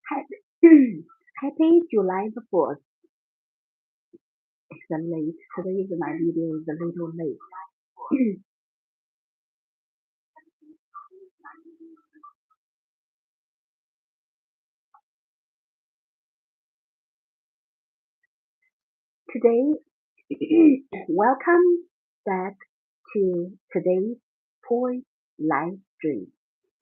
Happy, Happy July the 4th. It's late. Today's my video is a little late. Today, welcome back to today's poem live stream.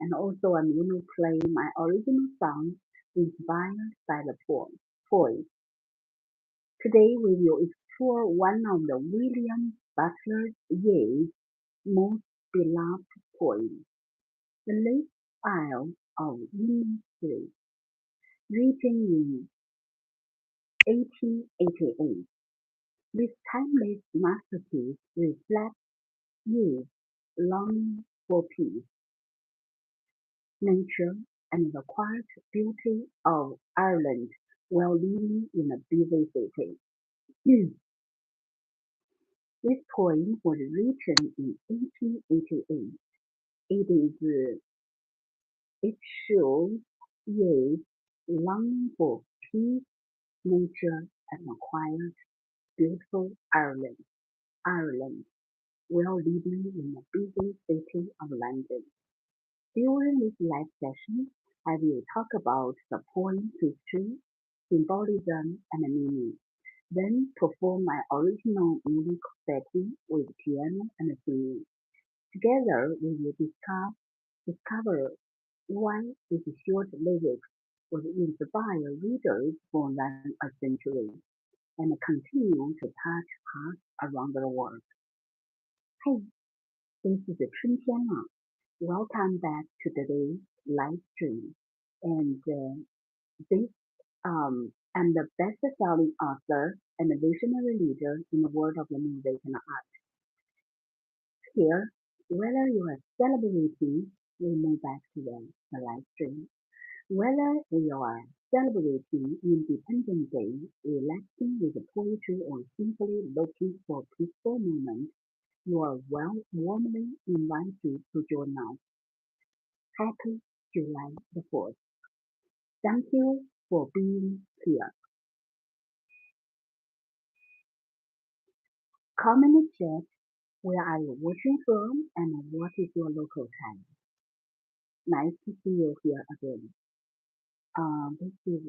And also I'm going to play my original song inspired by the poem. Today we will explore one of the William Butler Yeats' most beloved poems, The Lake Isle of Innisfree, written in 1888. This timeless masterpiece reflects Yeats' longing for peace, nature, and the quiet beauty of Ireland while living in a busy city. This poem was written in 1888. It shows Yeats' longing for peace, nature, and a quiet, beautiful Ireland, while living in the busy city of London. During this live session, I will talk about the poem's history, symbolism, and meaning, then perform my original music setting with piano and singing. Together, we will discover why this short lyrics would inspire readers for more than a century and continue to touch hearts around the world. 嘿，真是的春天了 ！Welcome back to today's live stream. And this I'm the best-selling author and a visionary leader in the world of the music and art. Here, whether you are celebrating, we move back to the live stream. Whether we are celebrating Independence Day, relaxing with poetry, or simply looking for a peaceful moment, you are warmly invited to join us. Happy July the 4th. Thank you for being here. Comment chat, where are you watching from and what is your local time? Nice to see you here again. This is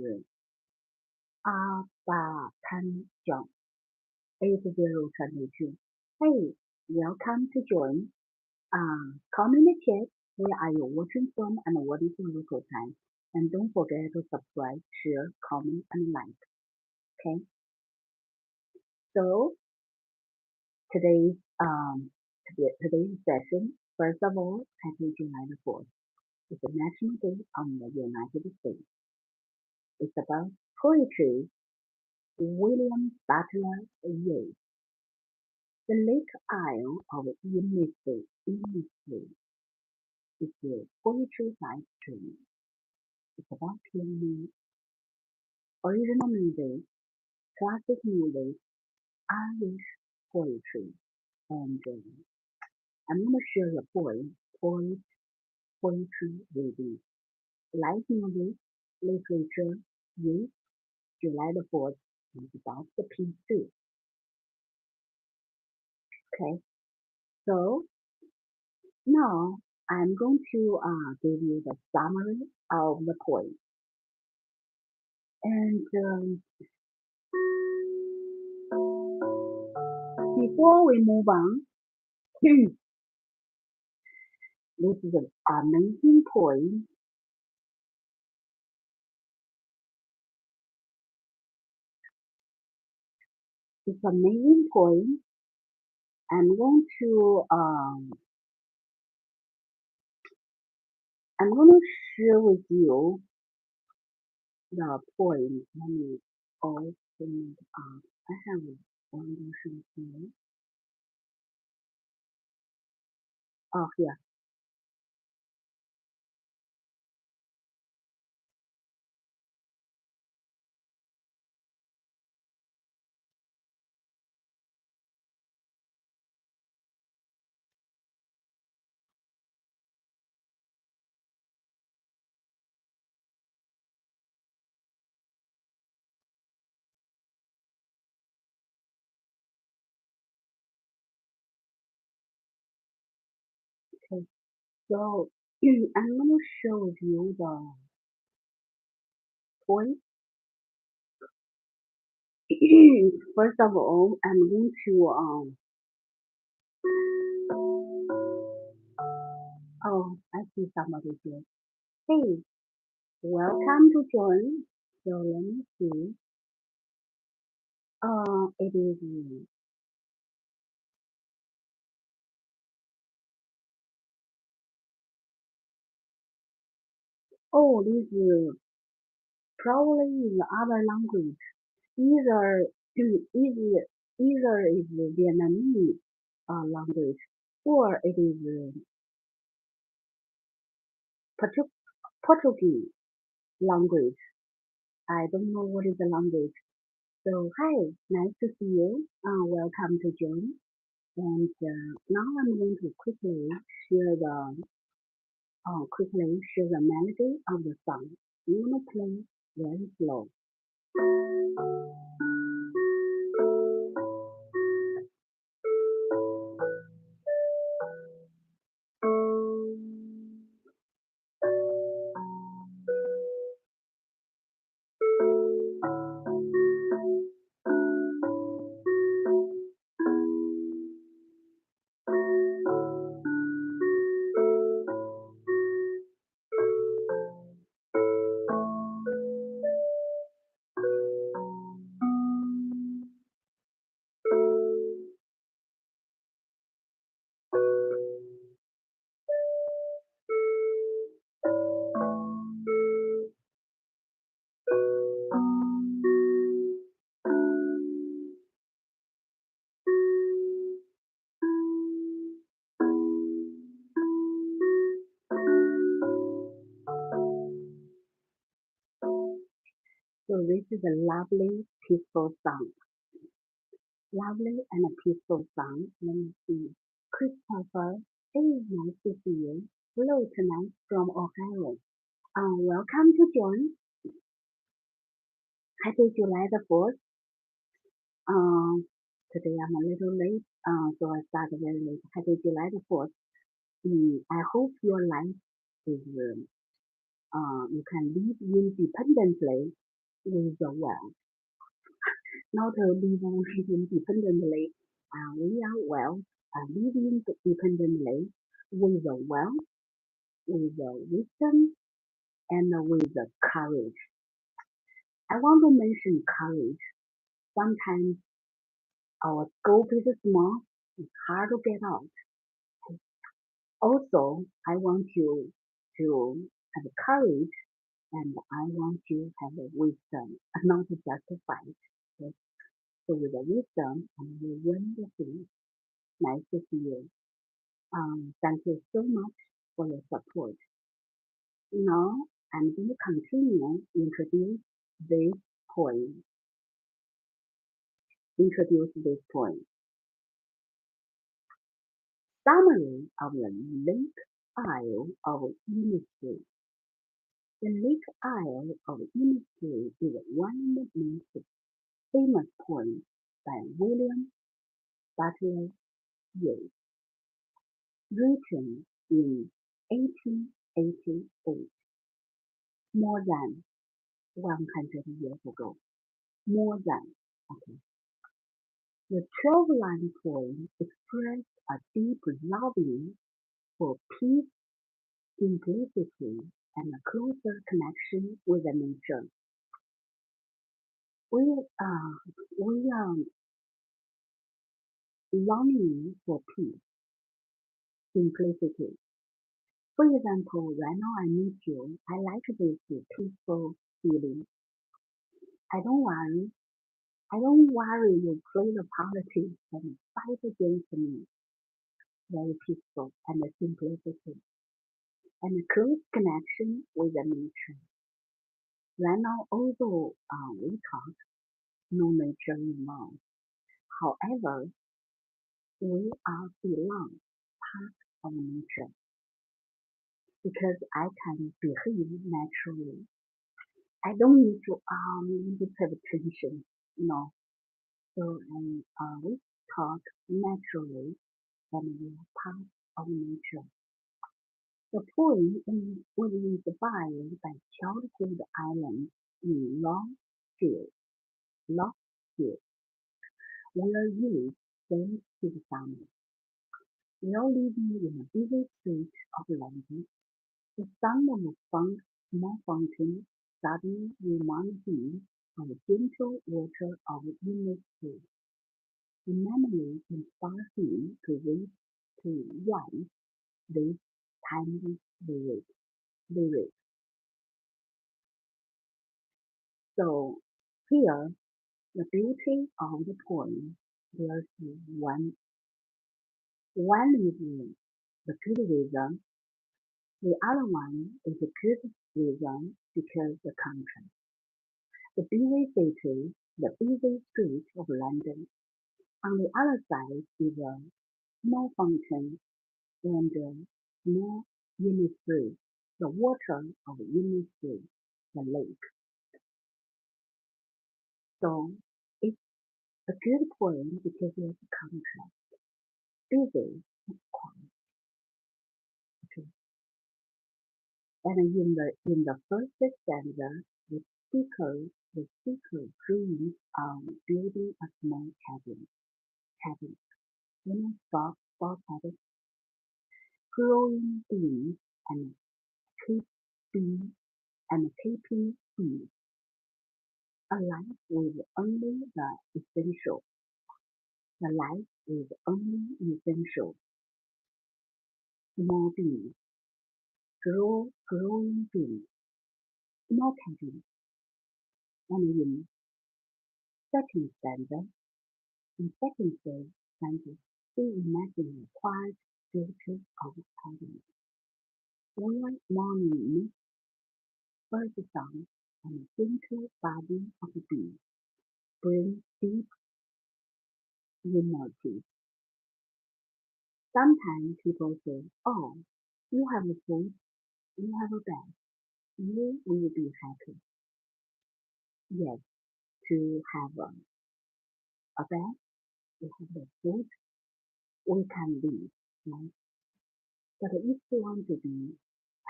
John 8022. Hey, welcome to join. Comment chat, where are you watching from and what is your local time? And don't forget to subscribe, share, comment, and like. Okay. So today's session, first of all, Happy July the 4th. It's a National Day of the United States. It's about poetry. William Butler Yeats. The Lake Isle of Innisfree is a poetry live stream. It's about piano, original music, classic music, Irish poetry, and I'm going to share a poetry with you. Live music, literature, youth, July the 4th is about the peace too. Okay, so now I'm going to give you the summary of the poem. And before we move on, this is an amazing poem. It's an amazing poem. I'm going to share with you the poem. Let me open it up. I have one version here. Oh, here. Okay, so I'm going to show you the point. First of all, I'm going to oh, I see somebody here. Hey, welcome to join. So let me see. It is this is probably in other language. Either either is Vietnamese language or it is Portuguese language. I don't know what is the language. So hi, nice to see you. Welcome to join. And now I'm going to share the quickly share the melody of the song. I'm gonna play very slow. So this is a lovely, peaceful song. Lovely and a peaceful song. Let me see. Christopher, hey, nice to see you. Hello tonight from Ohio. Welcome to join. Happy July the 4th. Today I'm a little late, so I started very late. Happy July the 4th. I hope your life is, you can live independently with the world. Not live independently. We are well, living independently with the wealth, with the wisdom, and with the courage. I want to mention courage. Sometimes our scope is small, it's hard to get out. Also, I want you to have courage and I want you to have wisdom, not just to fight. Okay? So with the wisdom, and you win the thing. Nice to see you. Thank you so much for your support. Now I'm going to continue introduce this poem. Introduce this poem. Summary of the Lake Isle of Innisfree. The Lake Isle of Innisfree is one of the most famous poems by William Butler Yeats, written in 1888, more than 100 years ago. More than, okay. The 12-line poem expressed a deep longing for peace, simplicity, and a closer connection with the nature. We are longing for peace, simplicity. For example, right now I meet you. I like this peaceful feeling. I don't worry. I don't worry you play the politics and fight against me. Very peaceful and simplicity and a close connection with the nature. Right now, although we talk, no nature involved. However, we are belong part of nature because I can behave naturally. I don't need to pay attention, no. So we talk naturally and we are part of nature. The poem was inspired by childhood islands in Lockfield, where Yeats spent his summer. While living in a busy street of London, the sound of a small fountain suddenly reminded him of the gentle water of Innisfree. The memory inspired him to write this tiny lyric. So here, the beauty of the poem, there's one is the good reason, the other one is the good reason because the contrast. The busy city, the busy street of London. On the other side is a small fountain and a small Innisfree, the water of Innisfree, the lake. So it's a good poem because it's a contrast. Busy and quiet. Okay. And in the first stanza, the speaker dreams on building a small cabin. Spot cabin, growing beans and keeping bees, a life with only the essential. The life is only essential. Small beans, growing beans, small cabin, and second stanza, in second stanza, we imagine the quiet beauty of cabin. Where morning mist, bird song, and gentle buzzing of bees bring deep unity. Sometimes people say, "Oh, you have a food, you have a bed, you will be happy." Yes, to have a bed, to have the food, we can live, right? But if we want to be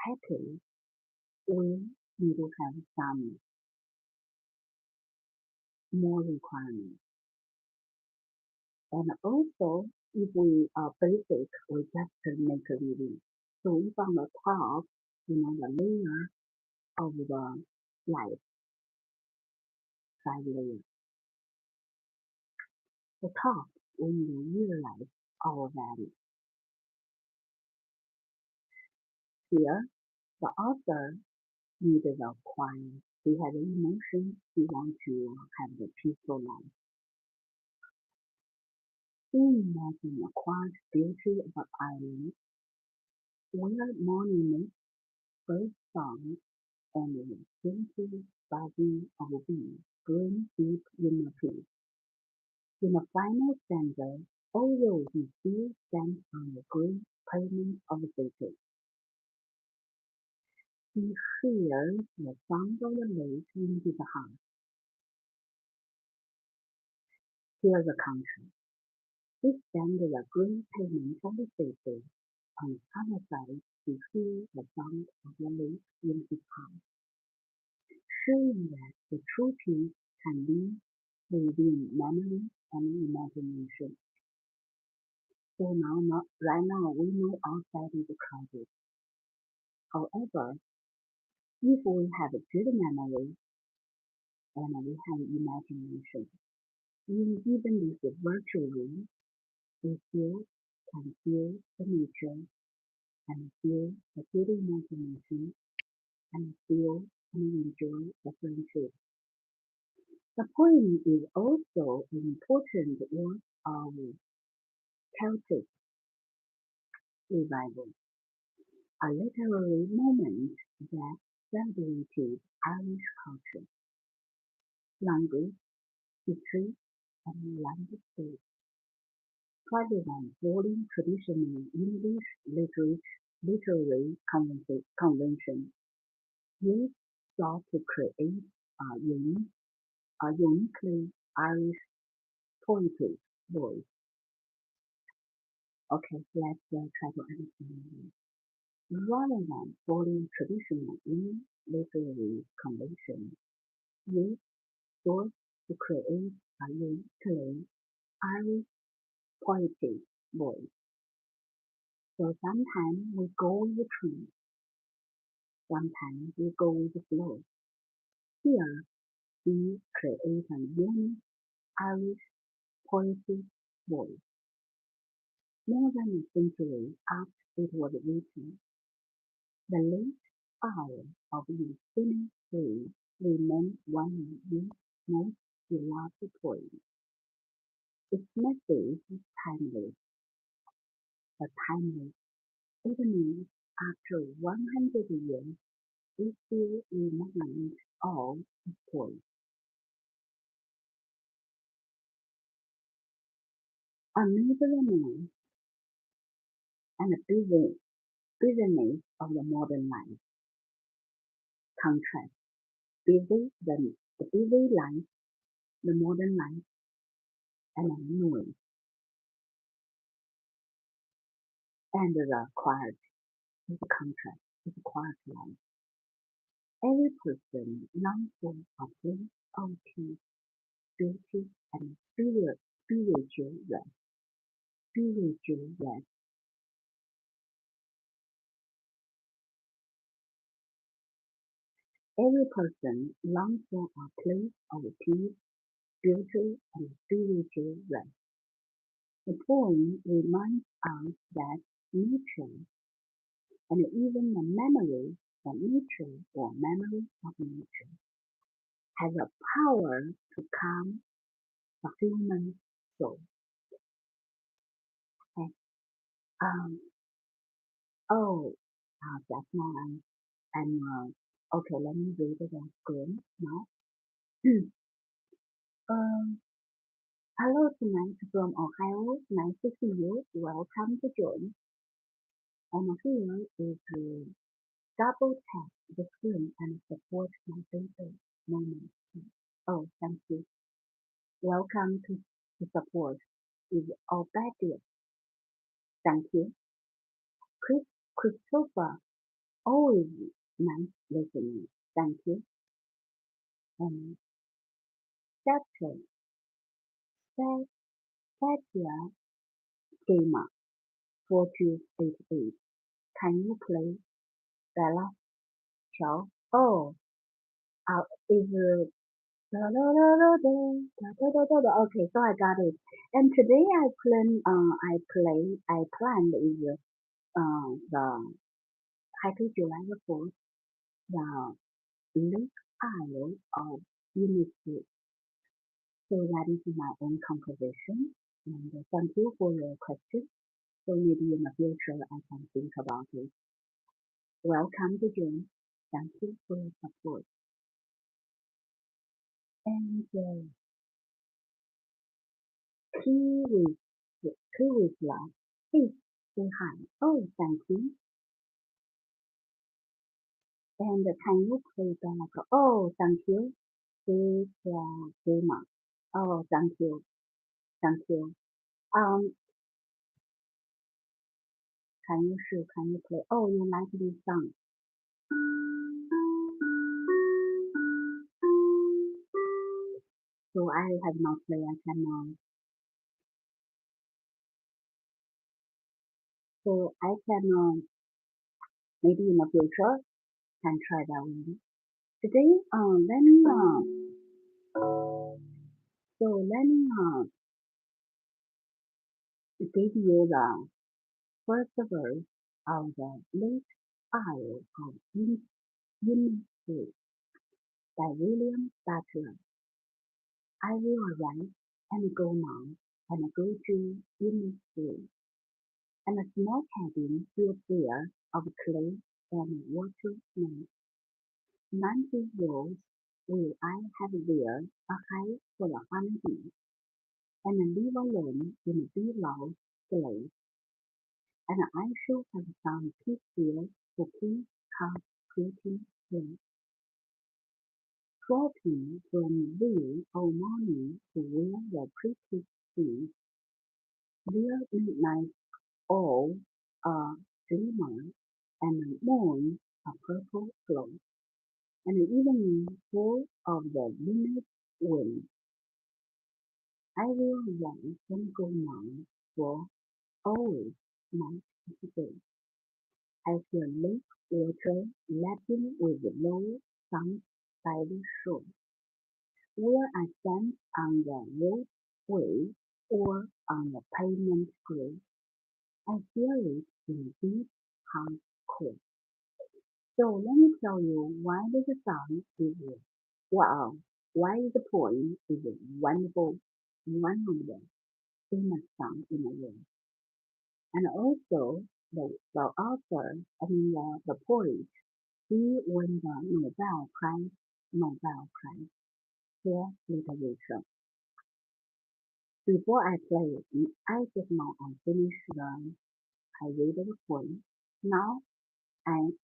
happy, we need to have some more requirements. And also, if we are basic, we just make a living. So if on the top, the layer of the life, 5 layers, the top, we realize our value. Here, the author needed a quiet. He had emotions. He wants to have a peaceful life. He imagined the quiet beauty of an island where morning mist, bird song, and the gentle buzzing of bees bring deep inner peace. In the final stanza, although he still stands on the grey pavement of the city, he hears the sound of the lake in his heart. Here's the contrast. He stands on the grey pavement of the city. On the other side, he hears the sound of the lake in his heart, showing that the true peace can be within memory and imagination. So right now, we know outside is crowded. However, if we have a good memory and we have imagination, even this virtual room, we still can feel the nature and feel the good imagination and feel and enjoy the friendship. The poem is also an important work of Celtic revival, a literary moment that celebrated Irish culture, language, history, and landscape. Rather than following traditional English literary convention, Yeats sought to create a uniquely Irish poetic voice. Okay, let's try to understand. Rather than following traditional literary conventions, Yeats sought to create a uniquely Irish poetic voice. So sometimes we go with the trend, sometimes we go with the flow. Here he creates a unique Irish poetic voice. More than a century after it was written, the late hour of Innisfree remains one of his most beloved poems. Its message is timeless, but timeless even after 100 years, it still reminds of its poem. Another man and the busyness of the modern life. Contrast the busy life, the modern life, and the noise, and the quiet is the contrast, is the quiet life. Every person longs for a place of peace, beauty, and spiritual rest. Spiritual rest. Every person longs for a place of peace, beauty, and spiritual rest. The poem reminds us that nature, and even the memory of nature or memory of nature, has a power to calm the human soul. Okay. Um, oh, that's now okay, let me read the poem now. um, Hello tonight from Ohio. Nice to see you. Welcome to join. And here is double tap the screen and support my favorite moment. Oh, thank you. Welcome to the support is Obadiah. Thank you. Christopher, always nice listening. Thank you. And Chapter, Satya Gamer, 4288. Can you play Bella Ciao? Oh, is okay, so I got it. And today I planned is the Happy July the 4th, the Lake Isle of Unity. So that is my own composition. And thank you for your question. So maybe in the future I can think about it. Welcome to join. Thank you for your support. And Kiwi love. Please say hi. Oh, thank you. And can you play back? Oh, thank you. This Gamer. Oh, thank you. Thank you. Um, can you play? Oh, you like this song. So I have not played. I can so I can maybe in the future can try that one. Today, let me give you the first verse of the late Isle of Innisfree by William Butler. I will arise and go now, and go to Innisfree, and a small cabin built there of clay and water made. 90 rows will I have there, a hive for the honeybee, and live alone in a beloved glade, and I shall have some peace there for peace comes creating here. Dropping from thee, O morning, to where the prettiest things, there midnight all a glimmer, and moon a purple glow, and the evening full of the linnet wind. I will rise and go now, for always night is day. I feel lake water lapping with low sound by the shore. Where I stand on the roadway or on the pavement gray, I feel it in deep heart core. So let me tell you why this song is why the poem is wonderful, one of the famous songs in the world. And also the author, the poet, he won the Nobel Prize for literature. Before I play, I just know I read the poem. Now,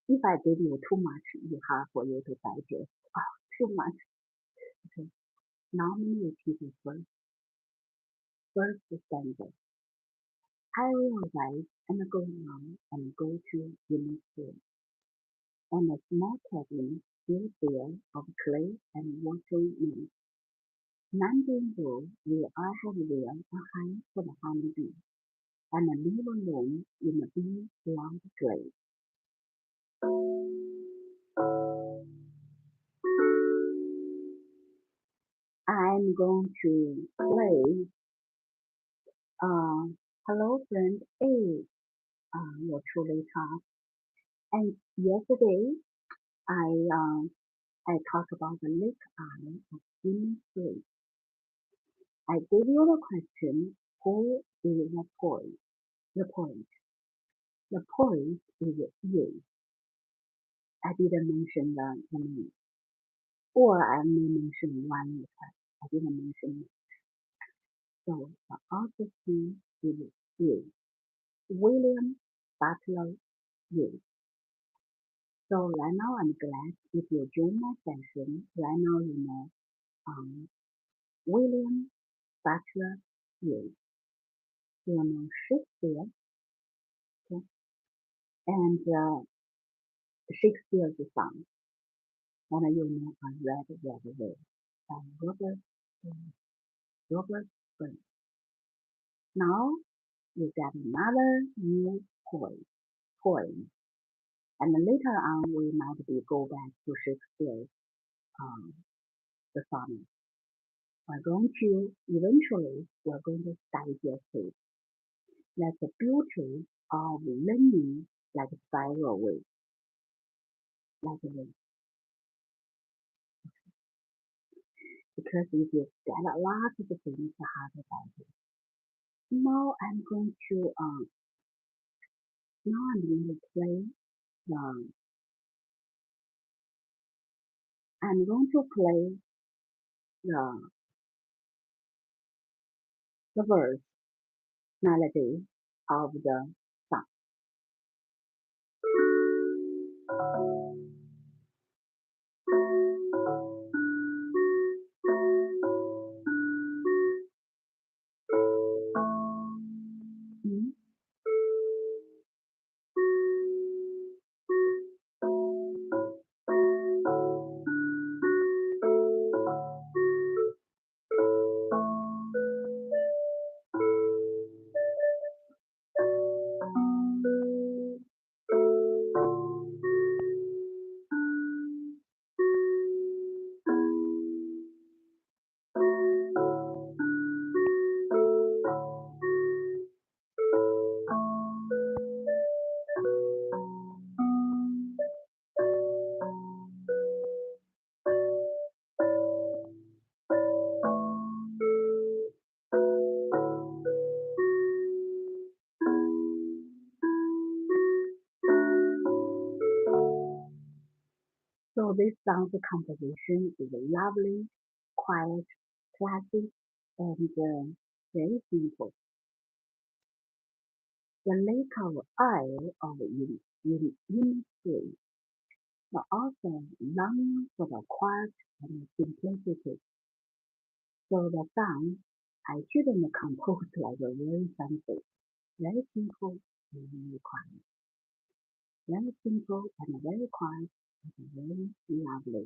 if I give you too much, you have for you to digest. Oh, too much. Okay. Now let me repeat it first. First stanza. I will rise and go on and go to Innisfree, and a small cabin built there of clay and watering men. None below where I have there a hive for the honeybee, and I live alone in a bee-loud glade. I'm going to play Hello Friend A, your truly talk. And yesterday, I talked about the lake island of Innisfree. I gave you the question, who is the poet? The poet. The poet is Yeats. I didn't mention the name. Or I may mention one letter. I didn't mention it. So the author's name is Yeats. William Butler Yeats. So right now I'm glad if you join my session. Right now you know William Butler Yeats. You know Shakespeare. Okay? And Shakespeare's son. And you know a red way by Robert Burns. Now you got another new poem. And later on we might go back to Shakespeare's the sonnet. Eventually we're going to digest it. That's the beauty of learning like a spiral way. Like a way. Because if you get a lot of things to have about it. Now I'm going to play the I'm going to play the verse melody of the song. So this song's composition is lovely, quiet, classic, and very simple. The lake of Isle of Innisfree. The author longing for the quiet and simplicity. So the song I shouldn't compose like a very fancy, very simple and very quiet. very simple and very quiet and very lovely.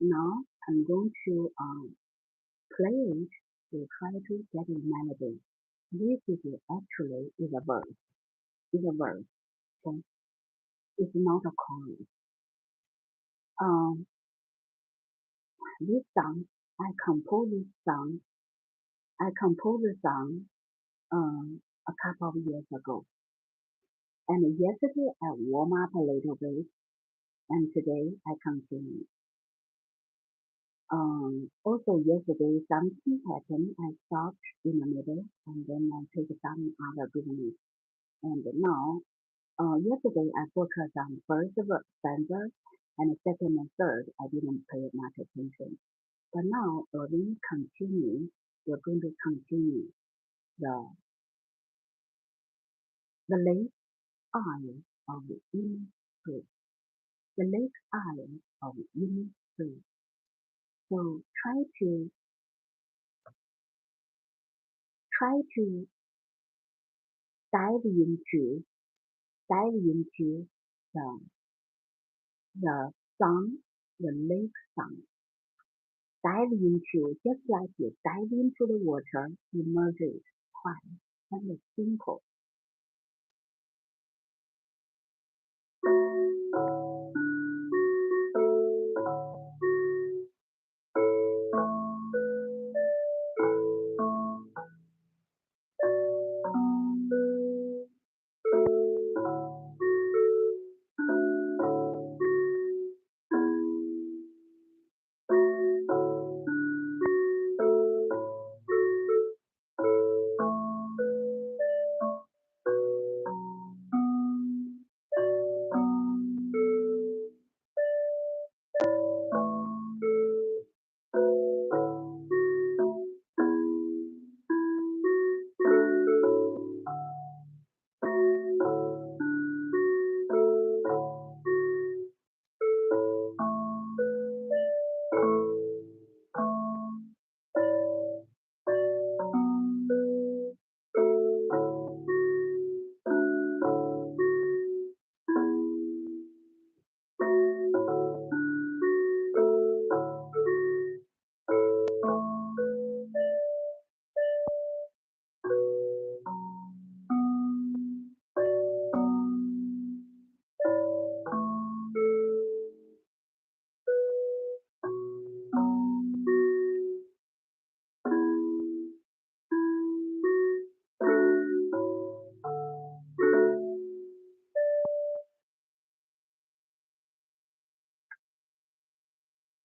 Now I'm going to play it to try to get a melody. This is actually is a verse. Is a verse. Okay? It's not a chorus. Um, this song, I composed this song. I composed the song a couple of years ago. And yesterday I warm up a little bit, and today I continue. Also yesterday something happened. I stopped in the middle, and then I took some other business. And now, yesterday I focused on first stanza, and second and third I didn't pay much attention. But now we're going to continue. We're going to continue the lake isle of Innisfree. The lake isle of Innisfree. So try to dive into the the song, the lake song. Dive into just like you dive into the water, immerse it quiet and simple.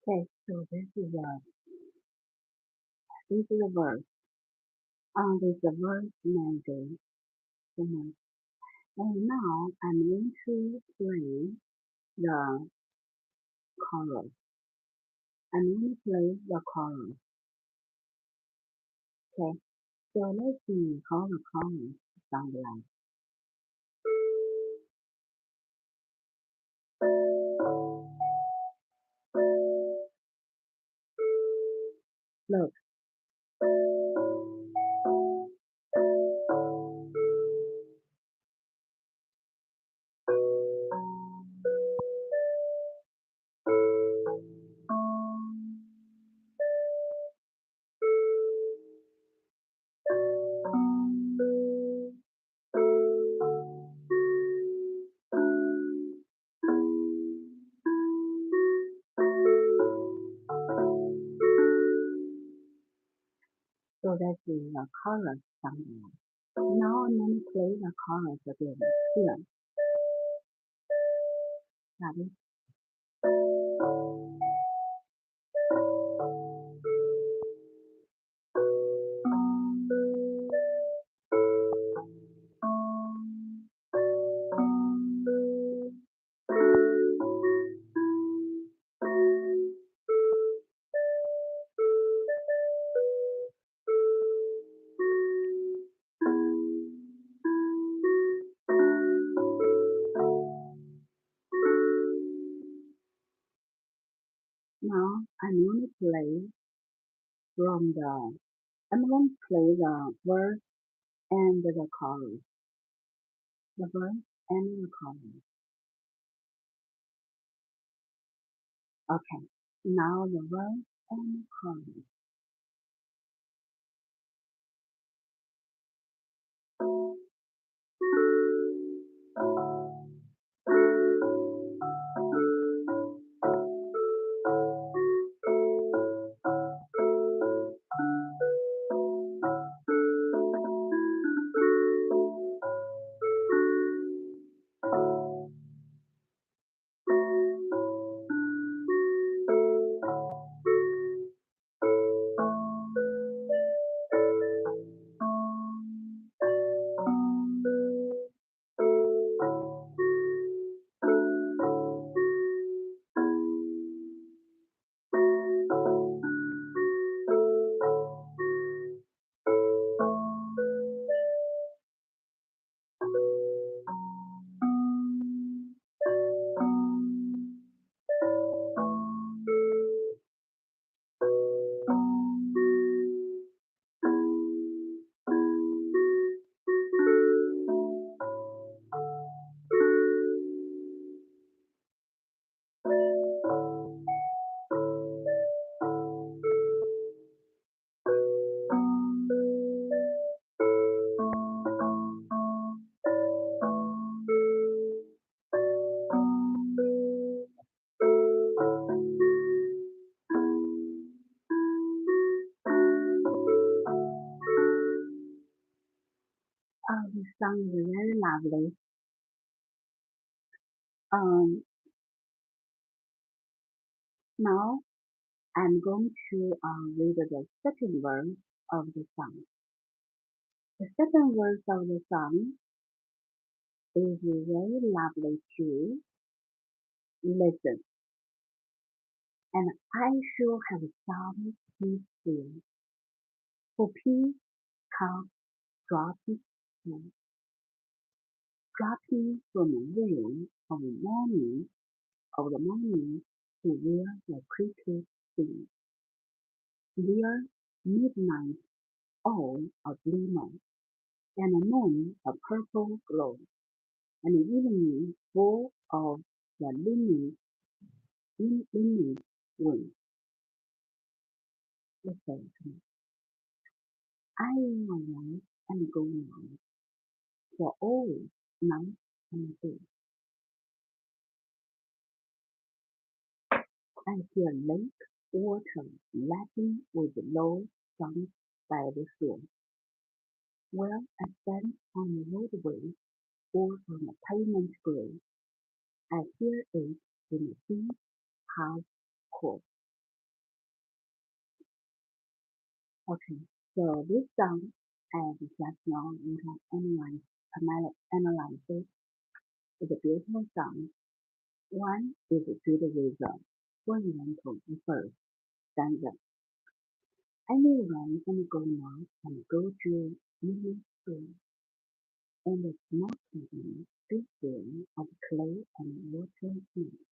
Okay, so this is a verse. This is a verse melody. And now I'm going to play the chorus. I'm going to play the chorus. Okay, so let's see how the chorus sounds like. Look. So that's the chorus sound like. Now I'm going to play the chorus again. Here. Got it? Now I'm going to play I'm going to play the verse and the chorus. The verse and recording. Okay, now the words and recording. Oh, this song is very lovely. Now I'm going to read the second verse of the song. The second verse of the song is very lovely too. Listen, and I shall have some peace here. For peace comes dropping from the rain of the morning to where the crickets sing. There midnight all a glimmer, and the moon a purple glow, and the evening full of the linnet wind. Listen to me. I will arise and go now, for always night and day. I hear lake water lapping with low sounds by the shore, where I stand on the roadway or on a pavement grave. I hear it in the deep house court. Okay, so this song, as just now you can analyze it. It's a beautiful song. One is a good result. For example, the first stanza. I will rise and go now and go to Innisfree, and the small company big game of clay and water snakes.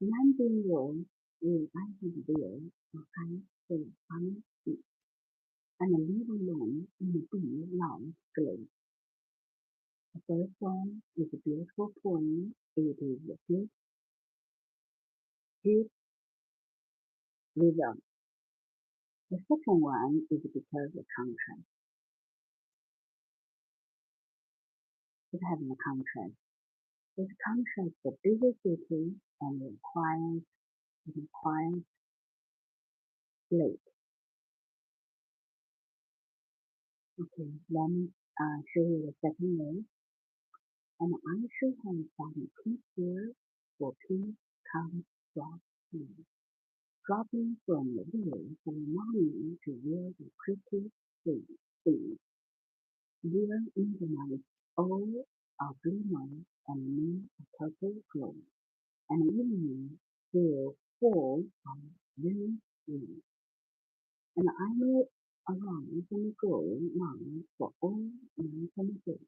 Landing road will I have there a high full fine feet, and live alone in a bee long glade. The first one is a beautiful poem. It is a good result. The second one is because of contrast. It has a contrast. It contrasts the bigger city and requires glade. Okay, let me show you the second way. And I should have some peace here, for peace comes from me. Dropping from the hill from morning to where the crickets sing. There in the night all a glimmer and moon a purple glow, and evening will fall on very rain. And I will arise and go now for all night and day.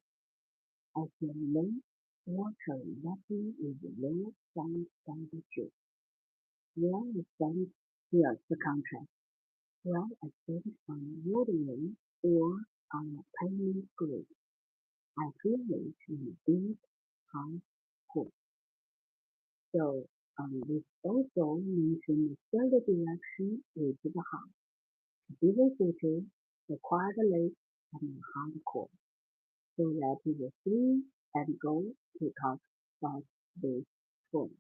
I hear lake water lapping with low sounds by the shore. Where I stand, here's the contrast. Where I stand on roadway or on a pavement grave. I feel it in a deep, high core. So this also mentions the third direction, which is the heart. The bigger city, the quieter lake, and the hardcore. So that is the three and go to talk about this poem.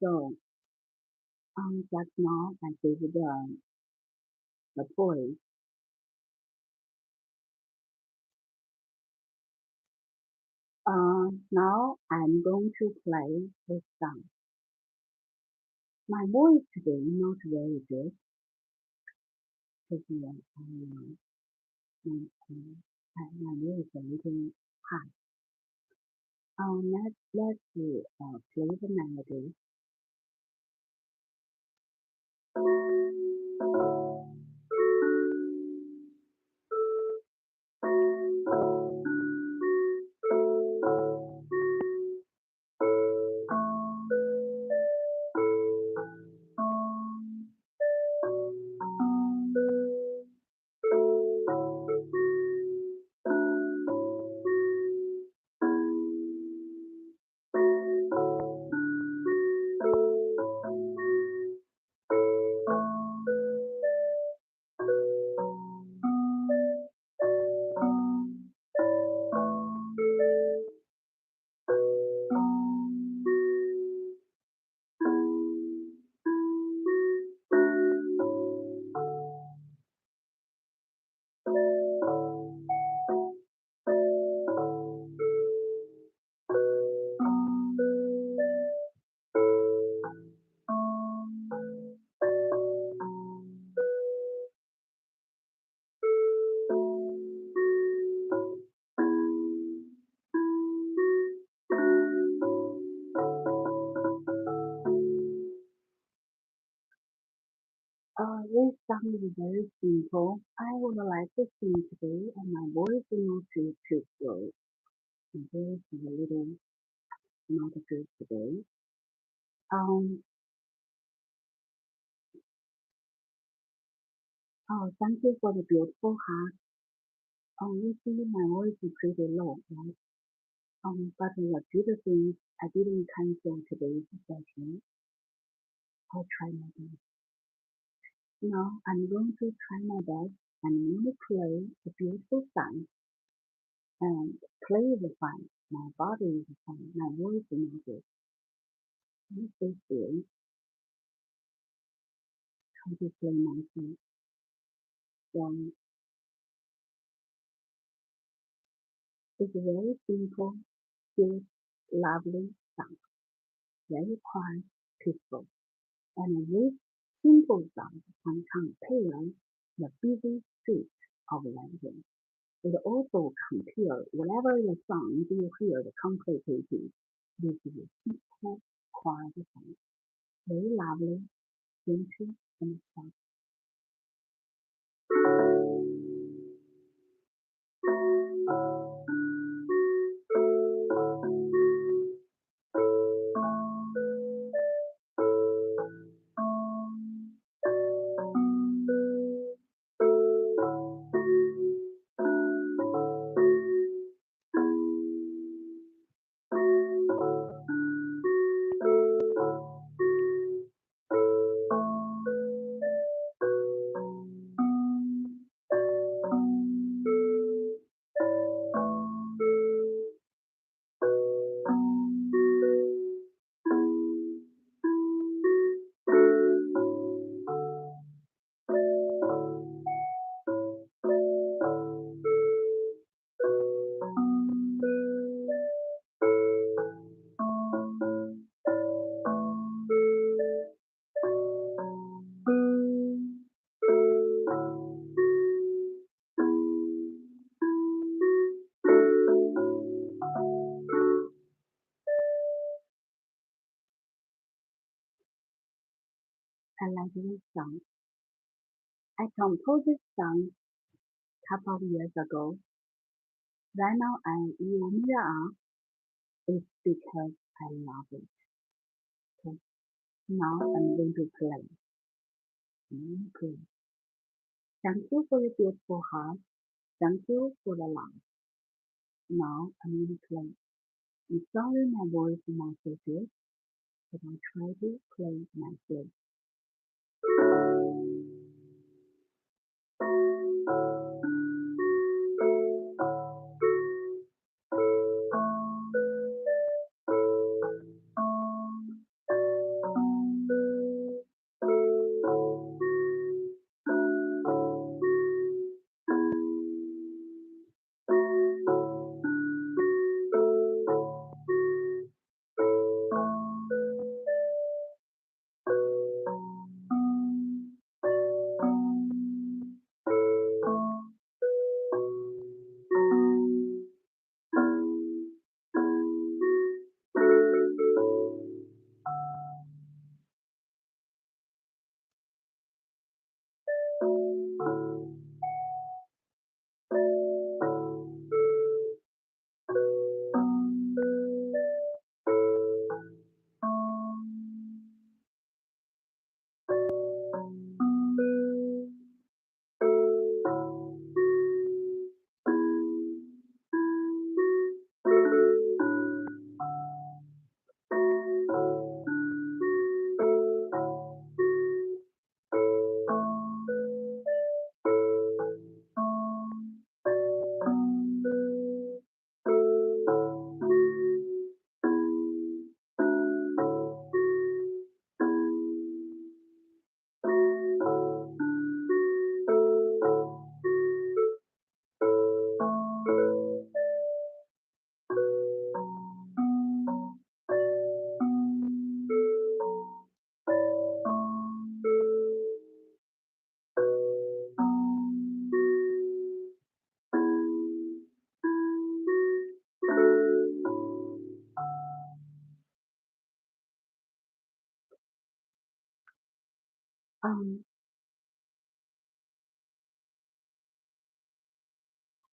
So just now I did the poem. Now I'm going to play this song. My voice today not very good because my voice a little high. Let's play the melody. This song is very simple. I would like to sing today, and my voice is not too good. My voice is a little not good today. Um, Thank you for the beautiful heart. You see, my voice is pretty low, right? But the good thing, I didn't cancel today's session. I'll try my best. Now, I'm going to try my best and I'm going to play a beautiful song and play the fun. My body is fine. My voice is not good. Let's stay still. Try to play myself. So it's a very simple, cute, lovely song. Very quiet, peaceful. And this simple song can compare the busy streets of London. It also compare whatever the sound you hear the complicated. This is a simple, quiet song. Very lovely, gentle, and soft. I like this song. I composed this song a couple of years ago. Right now I'm in India. It's because I love it. Okay. Now I'm going to play. Good. Thank you for your beautiful heart. Thank you for the love. Now I'm going to play. I'm sorry my voice is not so good, but I'll try to play nicely.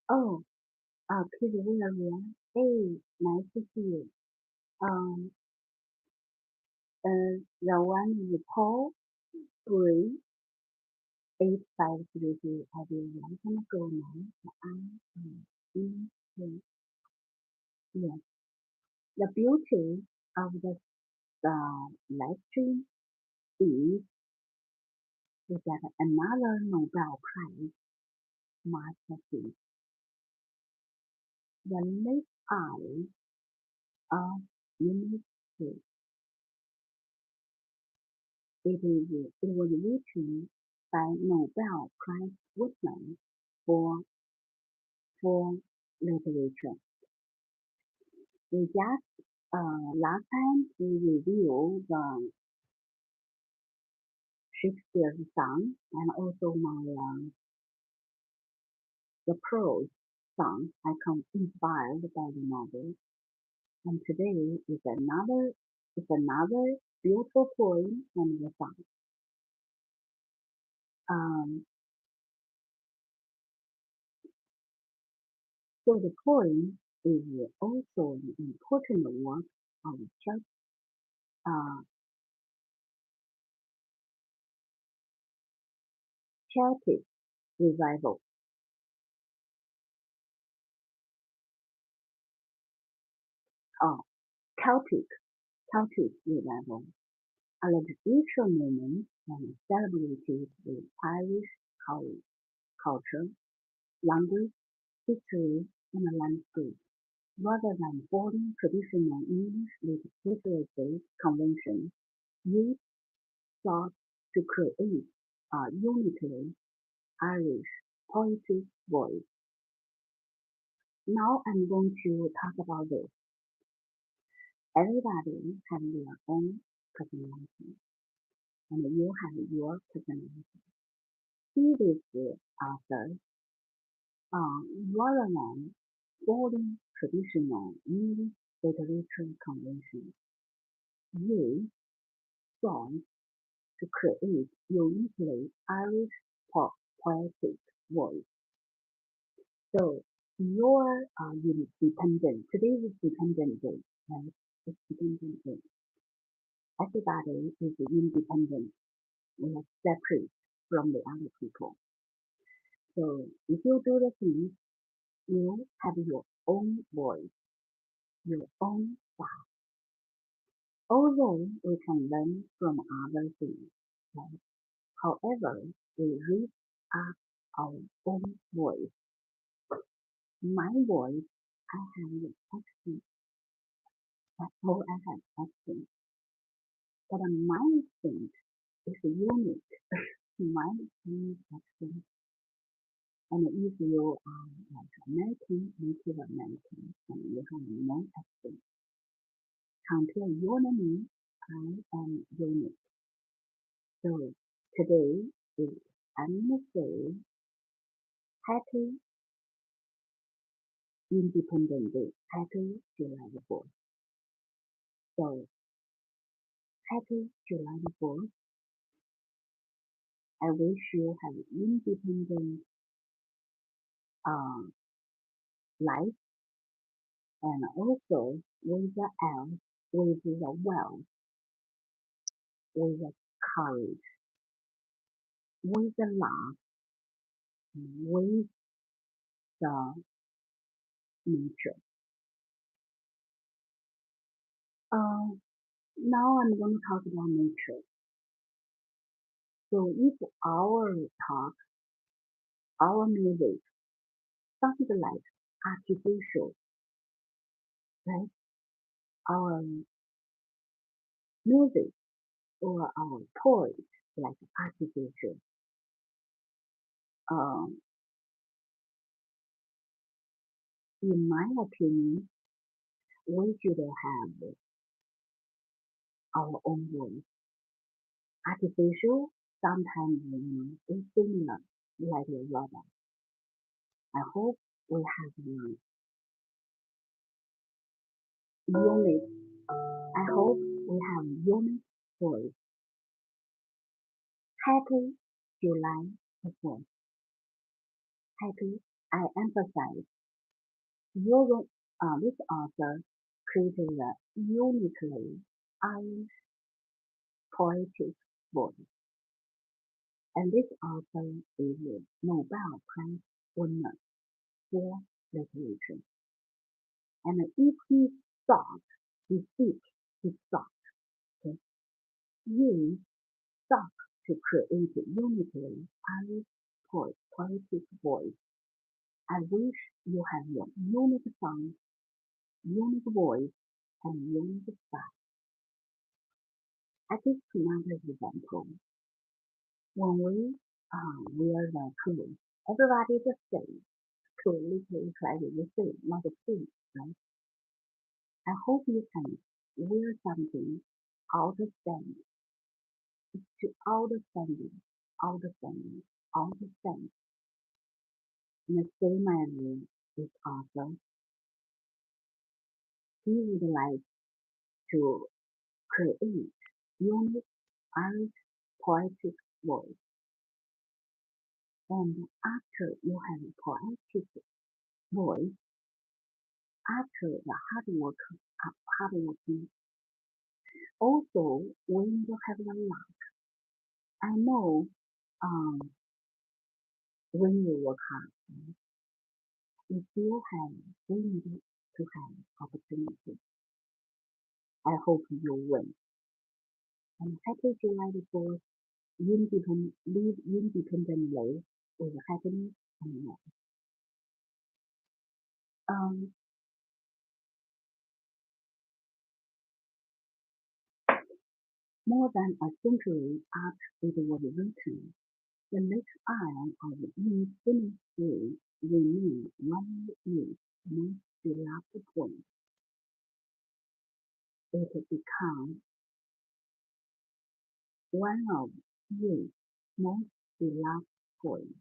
Oh, Peter William. Hey, nice to see you. Um, the one is Paul Bray, 8533. I will let him go now. I am in the, yes. The beauty of the live stream is that another Nobel Prize masterpiece, the left eye of Innisfree. It was written by Nobel Prize winner for literature. We just last time we reviewed the Shakespeare's song and also the prose song I come inspired by the novel. And today is another beautiful poem and the song. So the poem is also an important work of Celtic revival. Celtic revival, a literature movement and celebrated with Irish culture, language, history, and landscape, rather than following traditional English literary conventions. Yeats sought to create a uniquely Irish poetic voice. Now I'm going to talk about this. Everybody has their own personality, and you have your personality. See this author, rather than following traditional English literature conventions, Yeats sought to create uniquely Irish poetic voice. So your Independent, today is Independent Day. right? It's independent. Everybody is independent. We are separate from the other people. So if you do the things, you have your own voice, your own style. Although we can learn from other things, right? However, we read up our own voice. My voice, I have an accent. That's all I have accent. But my accent is unique. My own accent. And if you are like American, Native American, and you have no accent, compare your name, I am unique. So today I'm gonna say happy Independence Day, happy July the 4th. So happy July the 4th. I wish you have independent life and also with the L, with the well, with the courage, with the love, with the nature. Now I'm going to talk about nature. So if our talk, our music sounds like artificial, right? Our music or our toys like artificial. Um, in my opinion, we should have our own voice. Artificial sometimes is similar like a robot. I hope we have a unit. I hope we have unit voice. Happy July the 4th. Happy, I emphasize. This author created a uniquely Irish poetic voice, and this author is a Nobel Prize winner for literature. And if he thought, he speak, he thought, okay, he thought to create a uniquely Irish poetic voice. I wish you have your unique sound, unique voice, and unique style. I take another example. When we wear the clothes, everybody just say, clothes is like the same, not the same, right? I hope you can wear something outstanding, to outstanding, outstanding, outstanding. In the same as this author, he would like to create unique Irish poetic voice. And after you have a poetic voice, after the hard working, also when you have a luck, I know when you work hard, you still have we need to have opportunity. I hope you win. And happy July the 4th, live independently with happiness and love. Um, More than a century after it was written, the left eye of Innisfree remains one of Yeats' most beloved poems. It became one of Yeats' most beloved poems.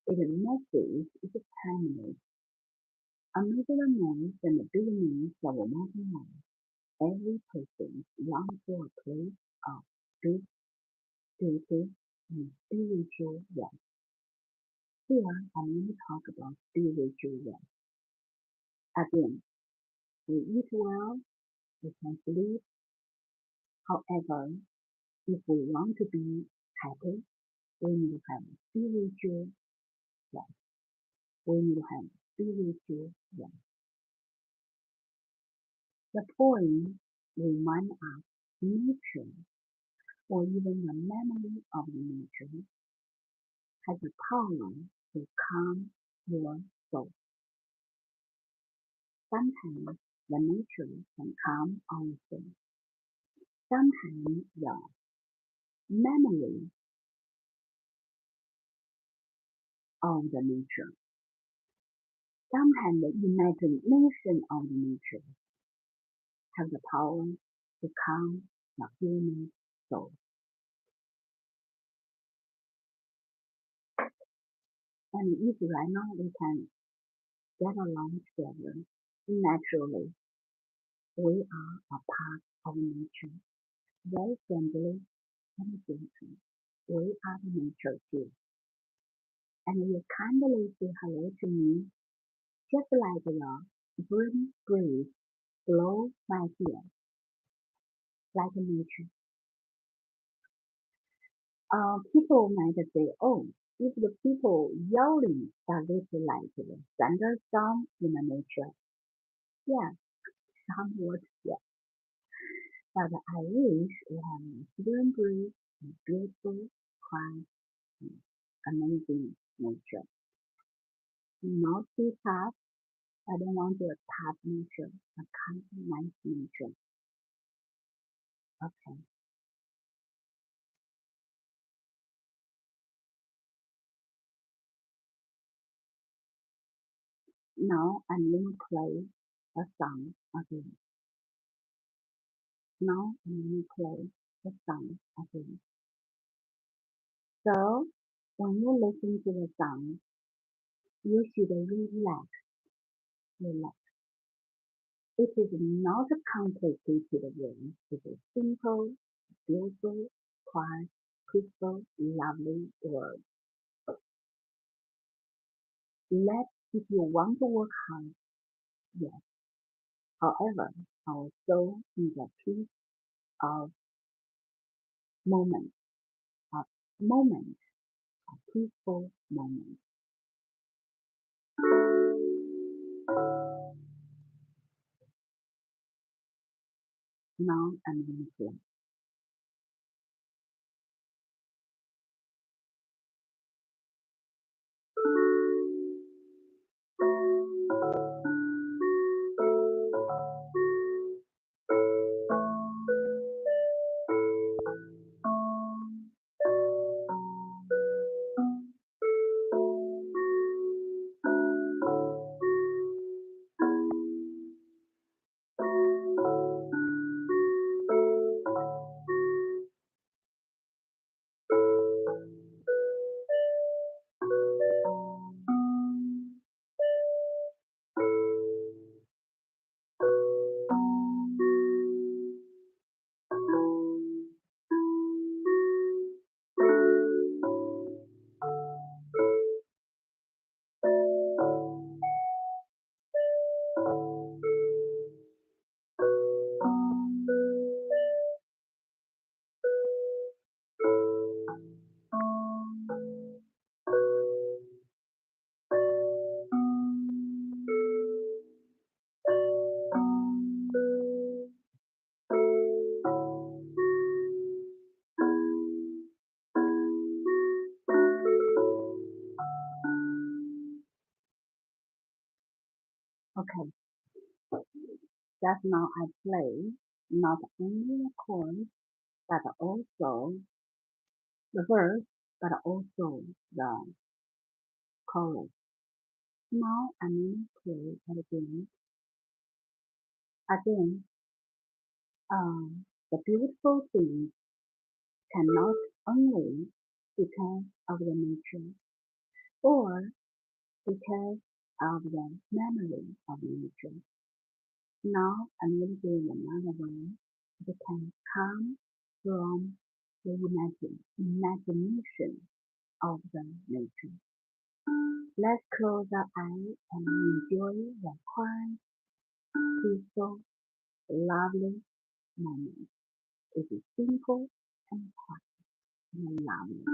Its message is timeless. Amid the noise and busyness of modern life, every person longs for a place of peace, beauty, and spiritual rest. Here, I want to talk about spiritual rest. Again, we eat well, we can sleep. However, if we want to be happy, we need to have spiritual life. We need to have spiritual life. The poem reminds us nature, or even the memory of nature, has the power to calm your soul. Sometimes the nature can calm our soul. Sometimes the memory of the nature, sometimes the imagination of the nature have the power to calm the human soul. And if right now we can get along together naturally, we are a part of nature, very friendly and gentle. We are the nature too. And you kindly say hello to me, just like the spring breeze blow by here, like nature. People might say, oh, if the people yelling does it like the thunderstorm in the nature? Yeah, somewhat, yeah. But I wish we have a spring breeze and beautiful, quiet, and amazing nature. Not too tough. I don't want a tough nature, a kind of nice nature. Okay. Now I'm going to play a song again. Now I'm going to play the song again. So when you listen to the song, you should relax, relax. It is not a complicated word. It is simple, beautiful, quiet, peaceful, lovely word. Let if you want to work hard, yes. However, our soul is a peace of moment, a moment, a peaceful moment. Now I'm going to play. Okay, just now I play not only the chorus, but also the verse, but also the chorus. Now I'm going to play it again. Again, the beautiful thing cannot only because of the nature or because of the memory of nature. Now I'm going to do another one that can come from the imagination of the nature. Let's close our eyes and enjoy the quiet peaceful, lovely moment. It is simple and quiet and lovely.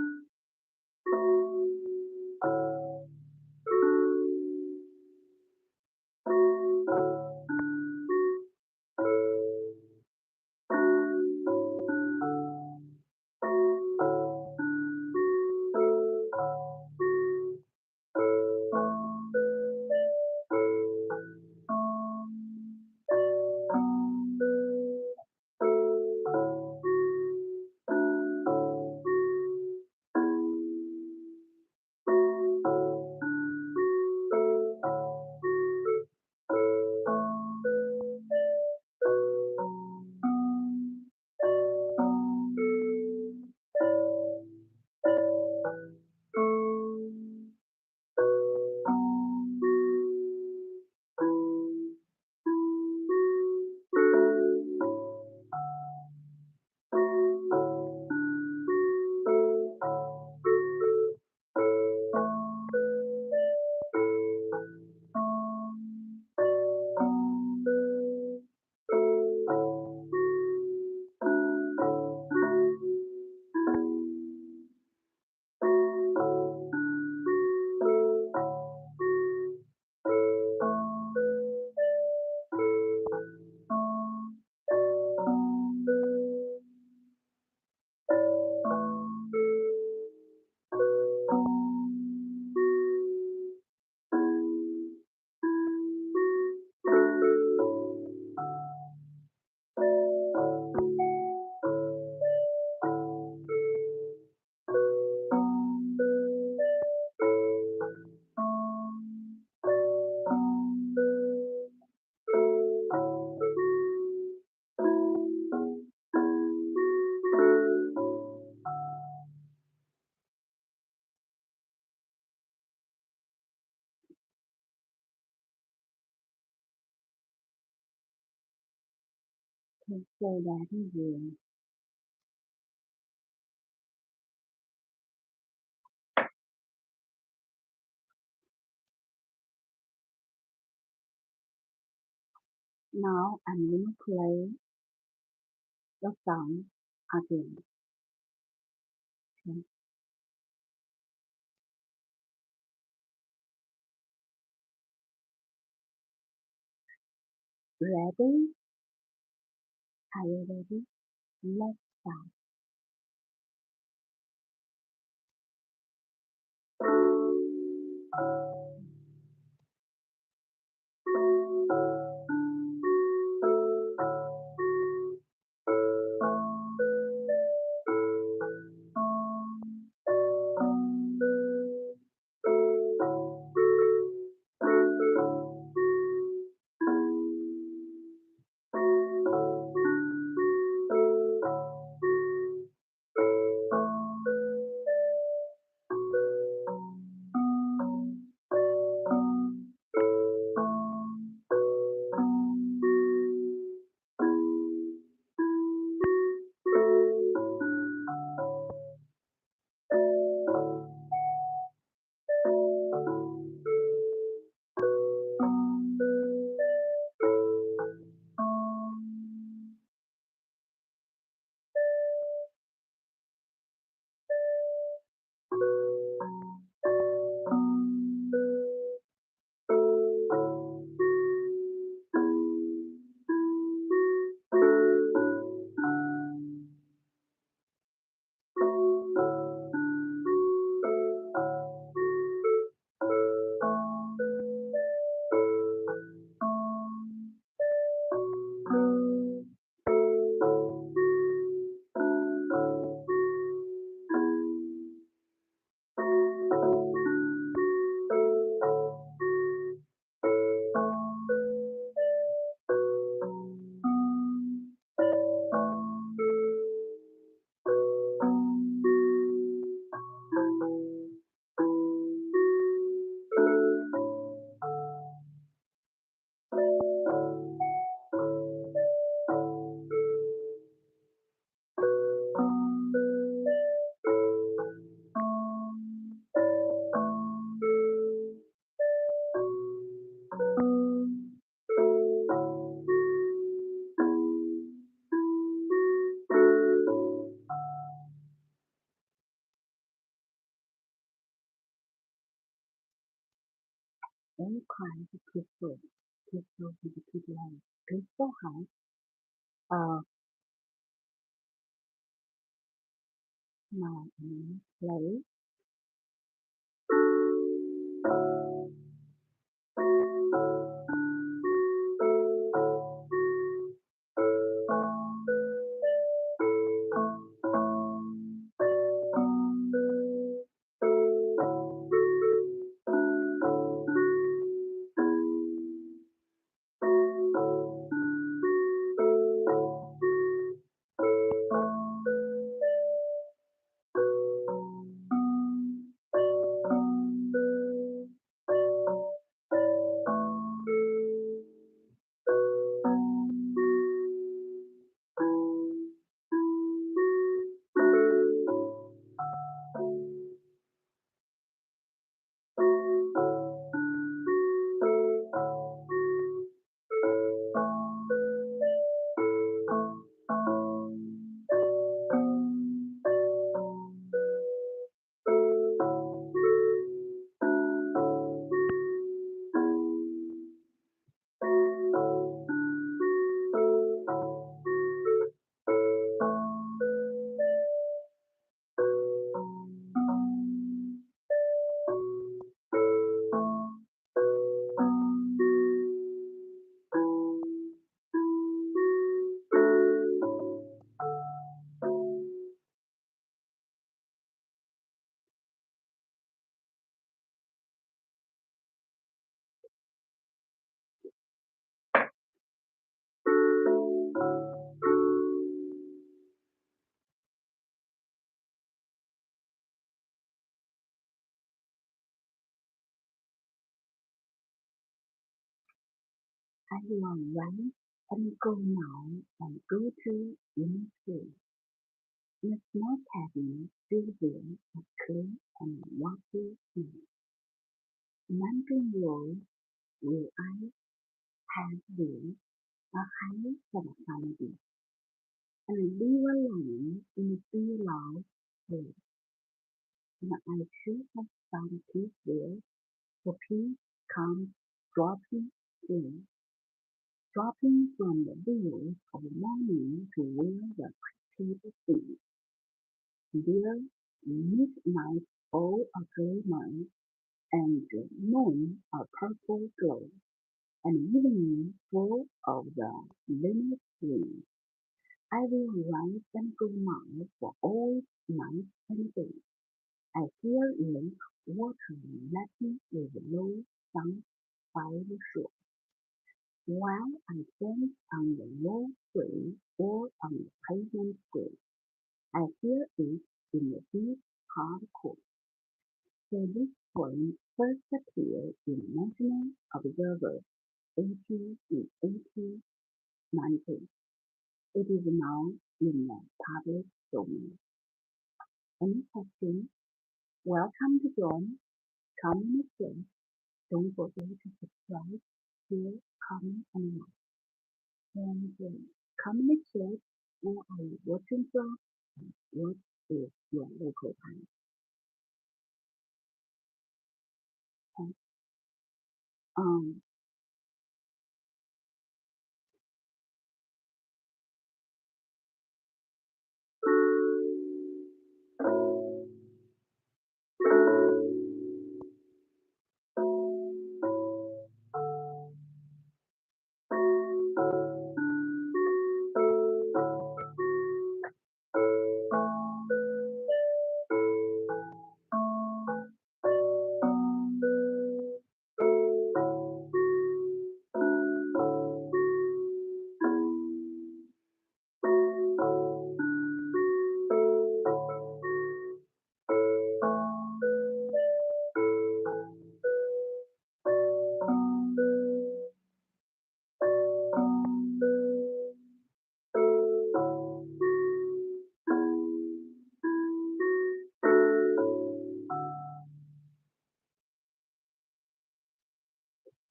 Okay, so that is it. Now I'm going to play the song again. Okay. Ready? Are you ready? Let's start. very quiet, peaceful with the people have peaceful heart. Uh, my play. I will rise and go now and go to Innisfree. In a small cabin filled with a clean and watery sea. Mountain road where I have been a hive for the family, and a river line in a beloved place. And I should have found peace there, for peace comes dropping in. Dropping from the wheels of morning to where the cricket sings. There, midnight all a glimmer, and moon a purple glow, and evening full of the linnet wings. I will rise and go now for all night and day. I hear it water lapping with low sound by the shore. While I stand on the roadway or on the pavement grade, I hear it in the deep hard core. So this poem first appeared in National Observer 1890. It is now in the public domain. Any questions? Welcome to join Community. Don't forget to subscribe, share, comment, and like. And communicate where are you watching from? What is your local time? Okay. Um,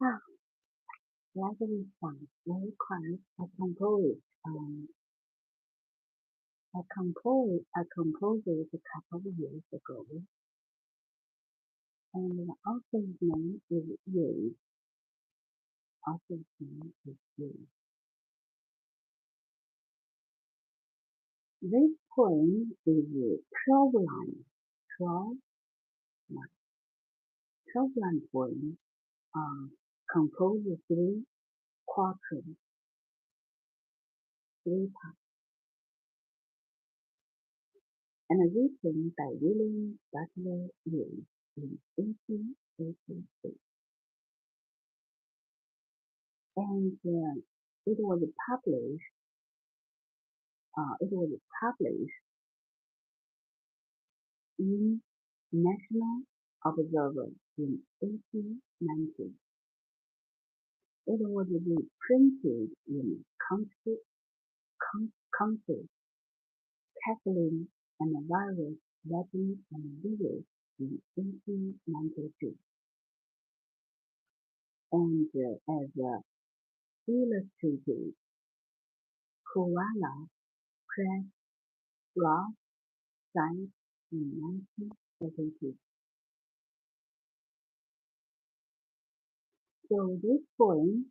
ah, like we found very quiet. I composed it a couple of years ago. and the author's name is Yeats. Author's name is Yeats. This poem is a 12-line poem composed of three quatrains, three parts, and written by William Butler Yeats in 1888. And it was published in National Observer in 1890. It was reprinted in Country, Kathleen, and various Latin and Lyrics in 1892. And as illustrated, Koala Press Rough Side in 1970. So this poem,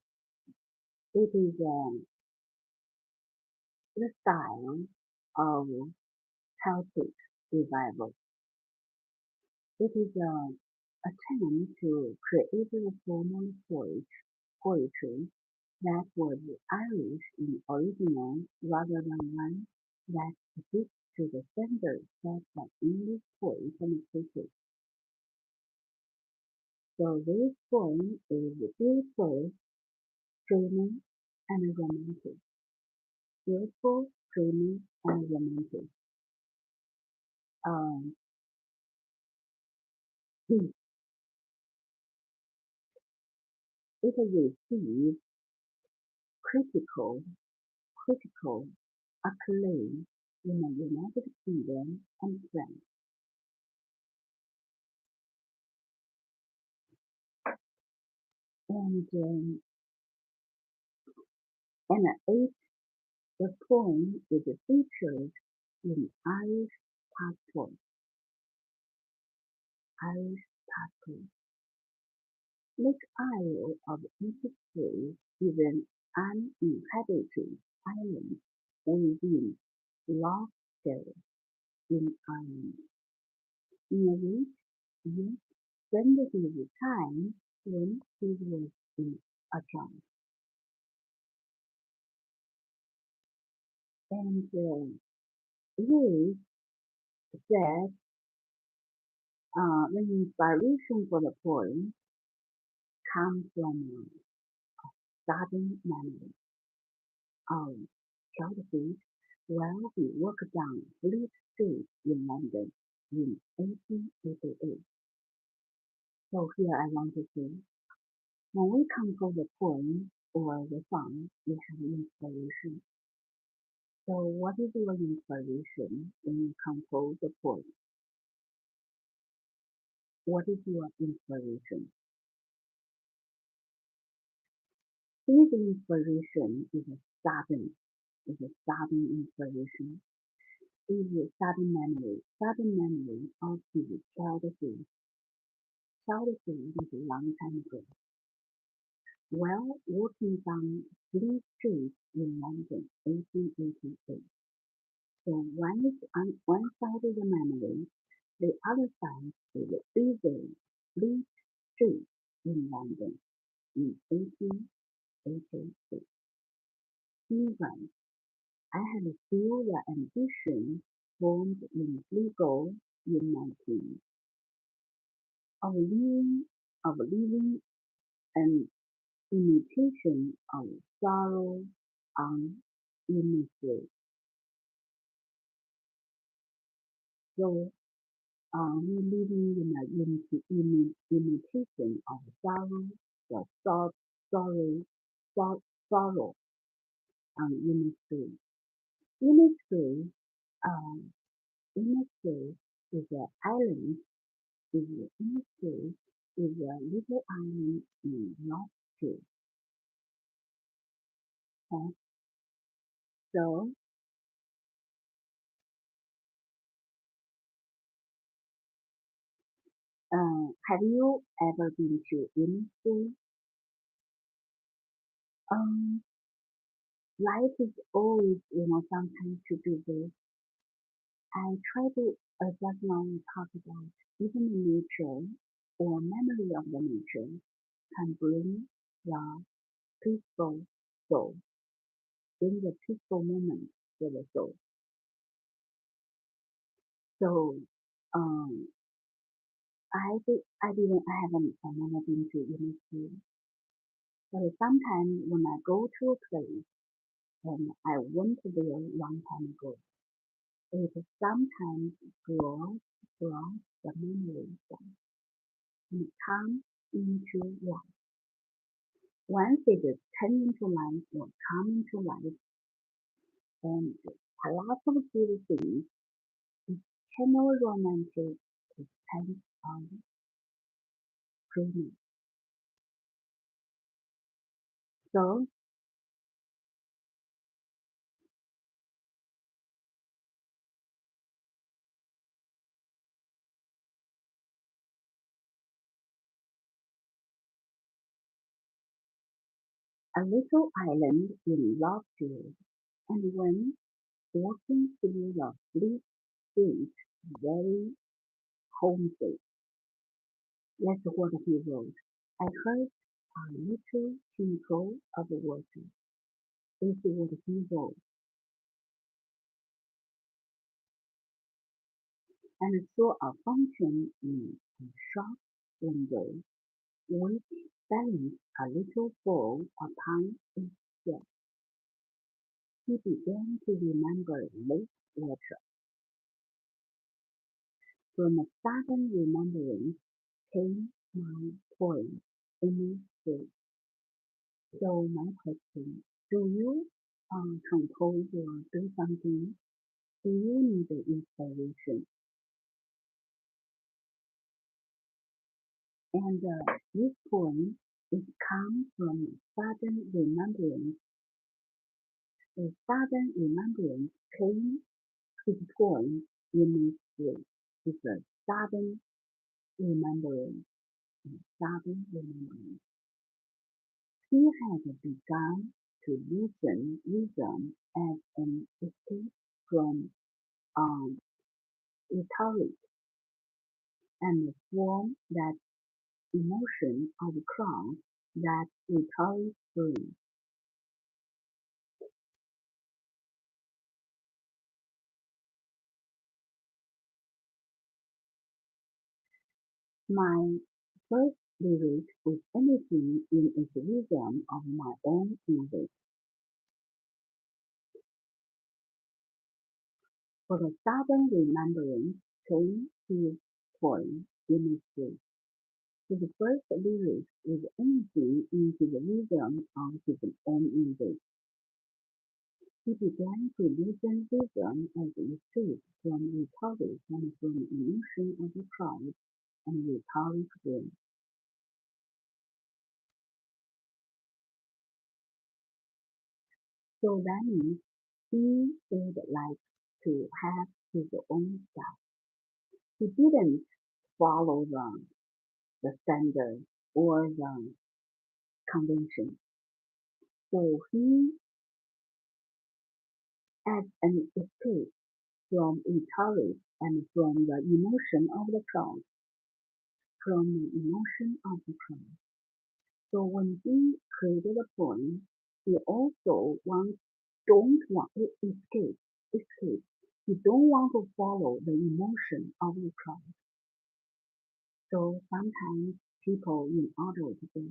it is the style of Celtic revival. It is an attempt to create a formal poetry that was Irish in original rather than one that fits to the standards set by English poets and critics. So this poem is beautiful, dreamy, and romantic. Beautiful, dreamy, and romantic. It received critical acclaim in the United Kingdom and France. The poem is featured in Irish passport. Lake Isle of Innisfree is an uninhabited island within Lochshire in Ireland, in which Yeats spent his time when he was a child. And Yeats said the inspiration for the poem comes from a sudden memory of childhood while he walked down Fleet Street in London in 1888. So here I want to say, when we compose a poem or the song, we have inspiration. So what is your inspiration when you compose a poem? What is your inspiration? His inspiration is a sudden inspiration, is a sudden memory of his childhood. Childhood is a long time ago. While walking down Fleet Street in London, 1888. So one is on one side is the memory, the other side is the busy Fleet Street in London in 1888. Meanwhile, I had still the ambition formed in Sligo in my teens of living an imitation of sorrow on Innisfree. So we living in an imitation of sorrow, the sorrow on Innisfree. Innisfree, um, Innisfree is an island. Innisfree is a little island in Yorkshire. Okay, so Have you ever been to Innisfree? Um, Life is always, sometimes too busy. I try to just now talk about even the nature or memory of the nature can bring the peaceful soul, bring the peaceful moment for the soul. So, um, I haven't never been to Innisfree, but sometimes when I go to a place and I went there a long time ago, it sometimes brought the memories back and come into life. Once it is turned into life or come into life, and a lot of good things, eternal romantic depends on dreaming. So, a little island in Lovejoy, and when walking through the bleak streets, very homesick. That's what he wrote. I heard a little tinkle of water. Is what he wrote, and saw a fountain in a shop window, which balanced a little bowl upon its shelf. He began to remember lake water. From a sudden remembrance came my poem, Innisfree. So my question, do you compose or do something? Do you need inspiration? And this poem is come from sudden remembrance. A sudden remembrance came to the poem Innisfree. It's a sudden remembrance. Sudden remembrance. He had begun to listen rhythm as an escape from um, rhetoric and from that emotion of crowd that rhetoric brings. My first lyric is anything in its rhythm of my own music. For the sudden remembrance came his poem Innisfree. His first lyric is anything in his rhythm of his own music. He began to listen rhythm as escape from rhetoric and from emotion of the crowd and rhetoric brain. So that means he would like to have his own style. He didn't follow the standard or the convention. So he, as an escape from rhetoric and from the emotion of the crowd, from the emotion of the crowd. So when he created a poem, he also don't want to escape. He don't want to follow the emotion of the crowd. So sometimes people in order to get,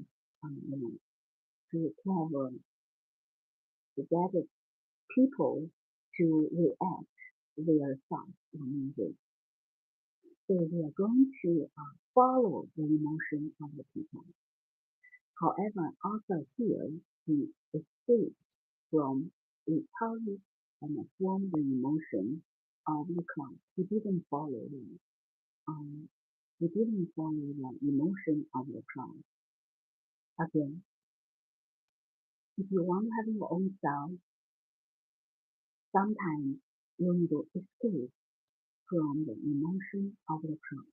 to have to get people to react their thoughts or music, so they are going to follow the emotion of the people. However, also here he escaped from rhetoric and from the emotion of the crowd. Um, he didn't follow the emotion of the crowd. Again, if you want to have your own style, sometimes you need to escape from the emotion of the crowd.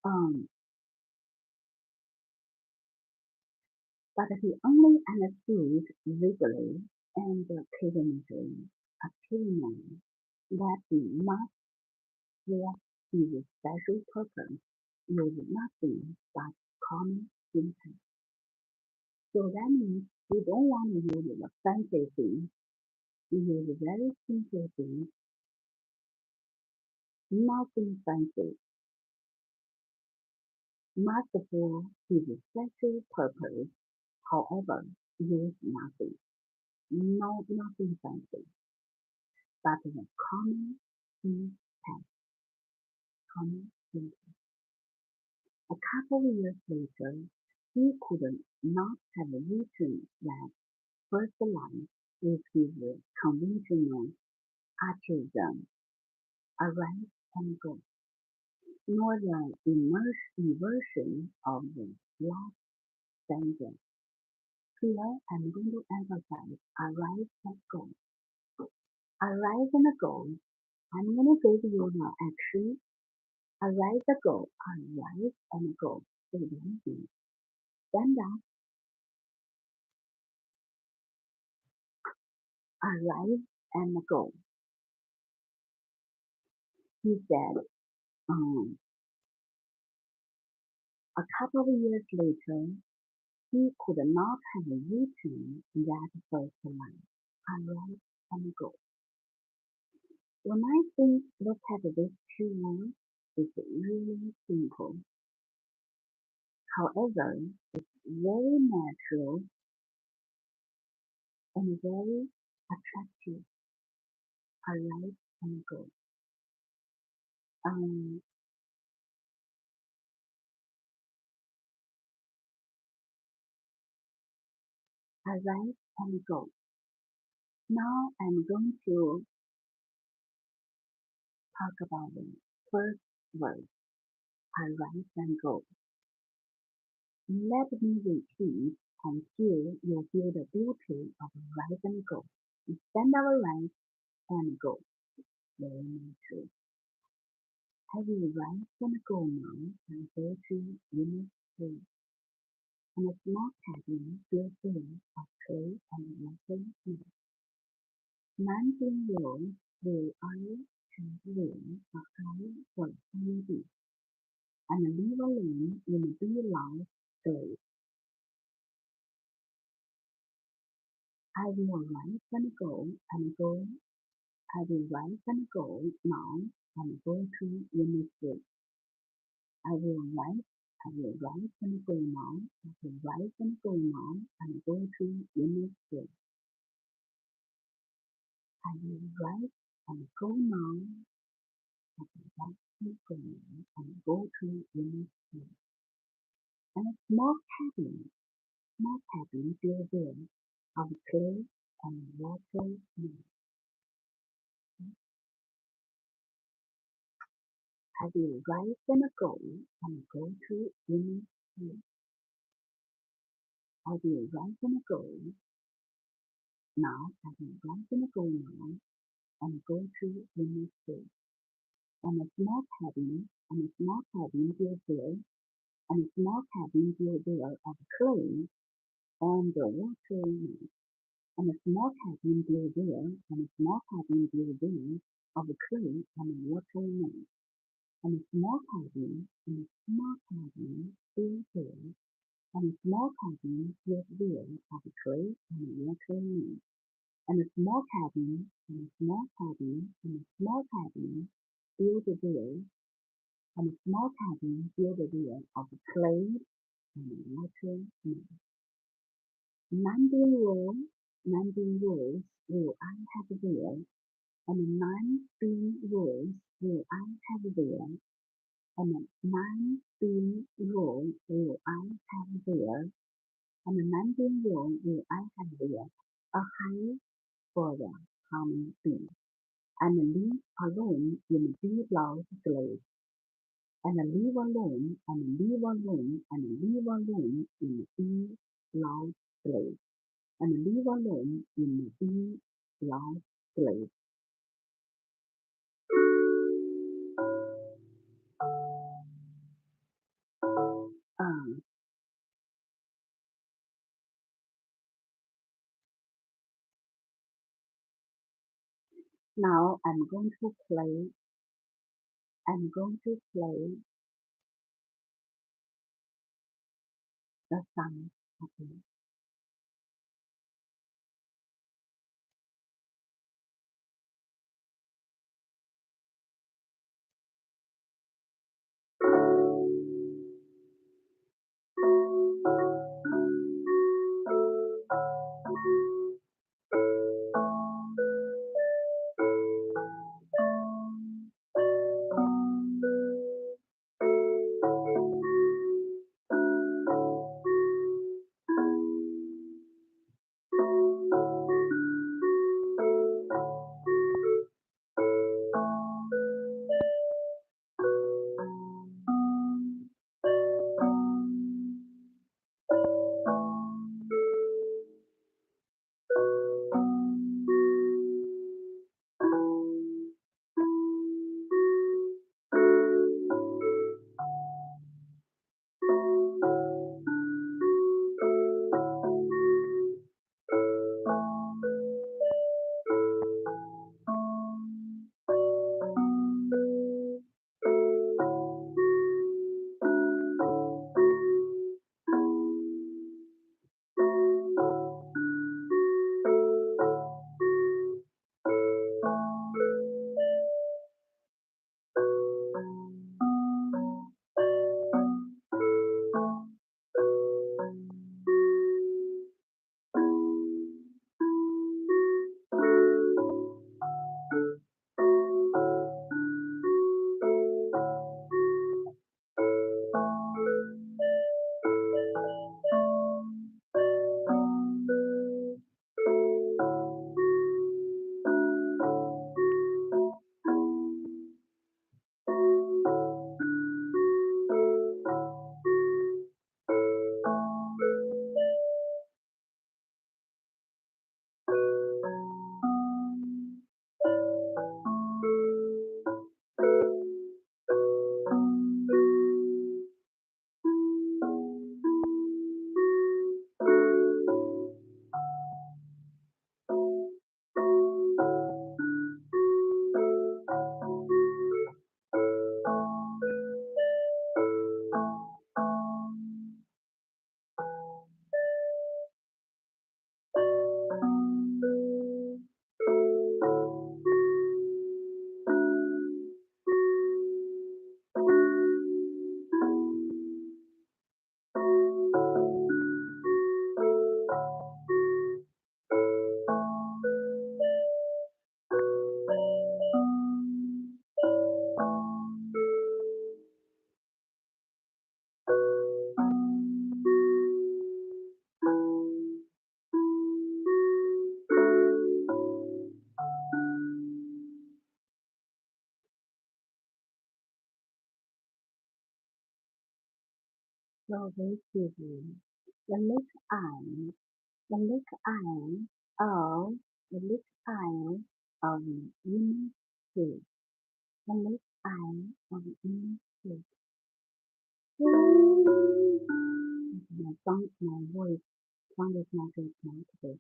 Um, but he only understood vaguely and occasionally that he must, for his special purpose, use nothing but common syntax. So that means we don't want to use the fancy things. We use very simple things, nothing fancy. Must for his special purpose, however, use nothing. Nothing fancy, but the common syntax. Common syntax. A couple of years later, he could not have written that first line with his conventional archaism, arise and go, nor the inversion of the last stanza. Here I'm going to emphasize arise and go. Arise and go. I'm going to give you the action. Arise and go. Arise and go. So then stand up. Arise and go. He said, a couple of years later, he could not have written that first line, arise and go. When I look at these two words, it's really simple. However, it's very natural and very attractive. Arise and go. Arise and go. Now I'm going to talk about the first word, arise and go. Let me repeat until you feel the beauty of rise and go. Stand up, rise and go. Very natural. I will rise and go now and go to Innisfree. And a small cabin built in of clay and water. 19-year-old will I have room a house for baby and live alone in a beloved glade. I will rise and go and go. I will rise and go now and go to Innisfree. I will rise and go now. I will rise and go now and go to Innisfree. I will rise and go now. I will rise and go now and go to Innisfree. And a small cabin built there of clay and water. I will rise and go to Innisfree. I will rise and go now. I will rise and go now and go to Innisfree. And a small cabin built there, and a small cabin built there of clay and water. And a small cabin built there, and a small cabin built there of clay and water. And a small cabin built there, and a small cabin built there of clay and water. And a small cabin built there, and a small cabin built there of clay and water. 19 rows will I have there, and 19 rows will I have there, and 19 rows will I have there, and 19 rows will I have there, a hive for the humming bee, and live alone in a beloved glade, and live alone in a beloved glade, and live alone in a beloved glade. Now I'm going to play. I'm going to play the song again. So this is the little eye, the little eye of the little eye of Innisfree, the little eye of Innisfree. My song, my voice sounded not good now today.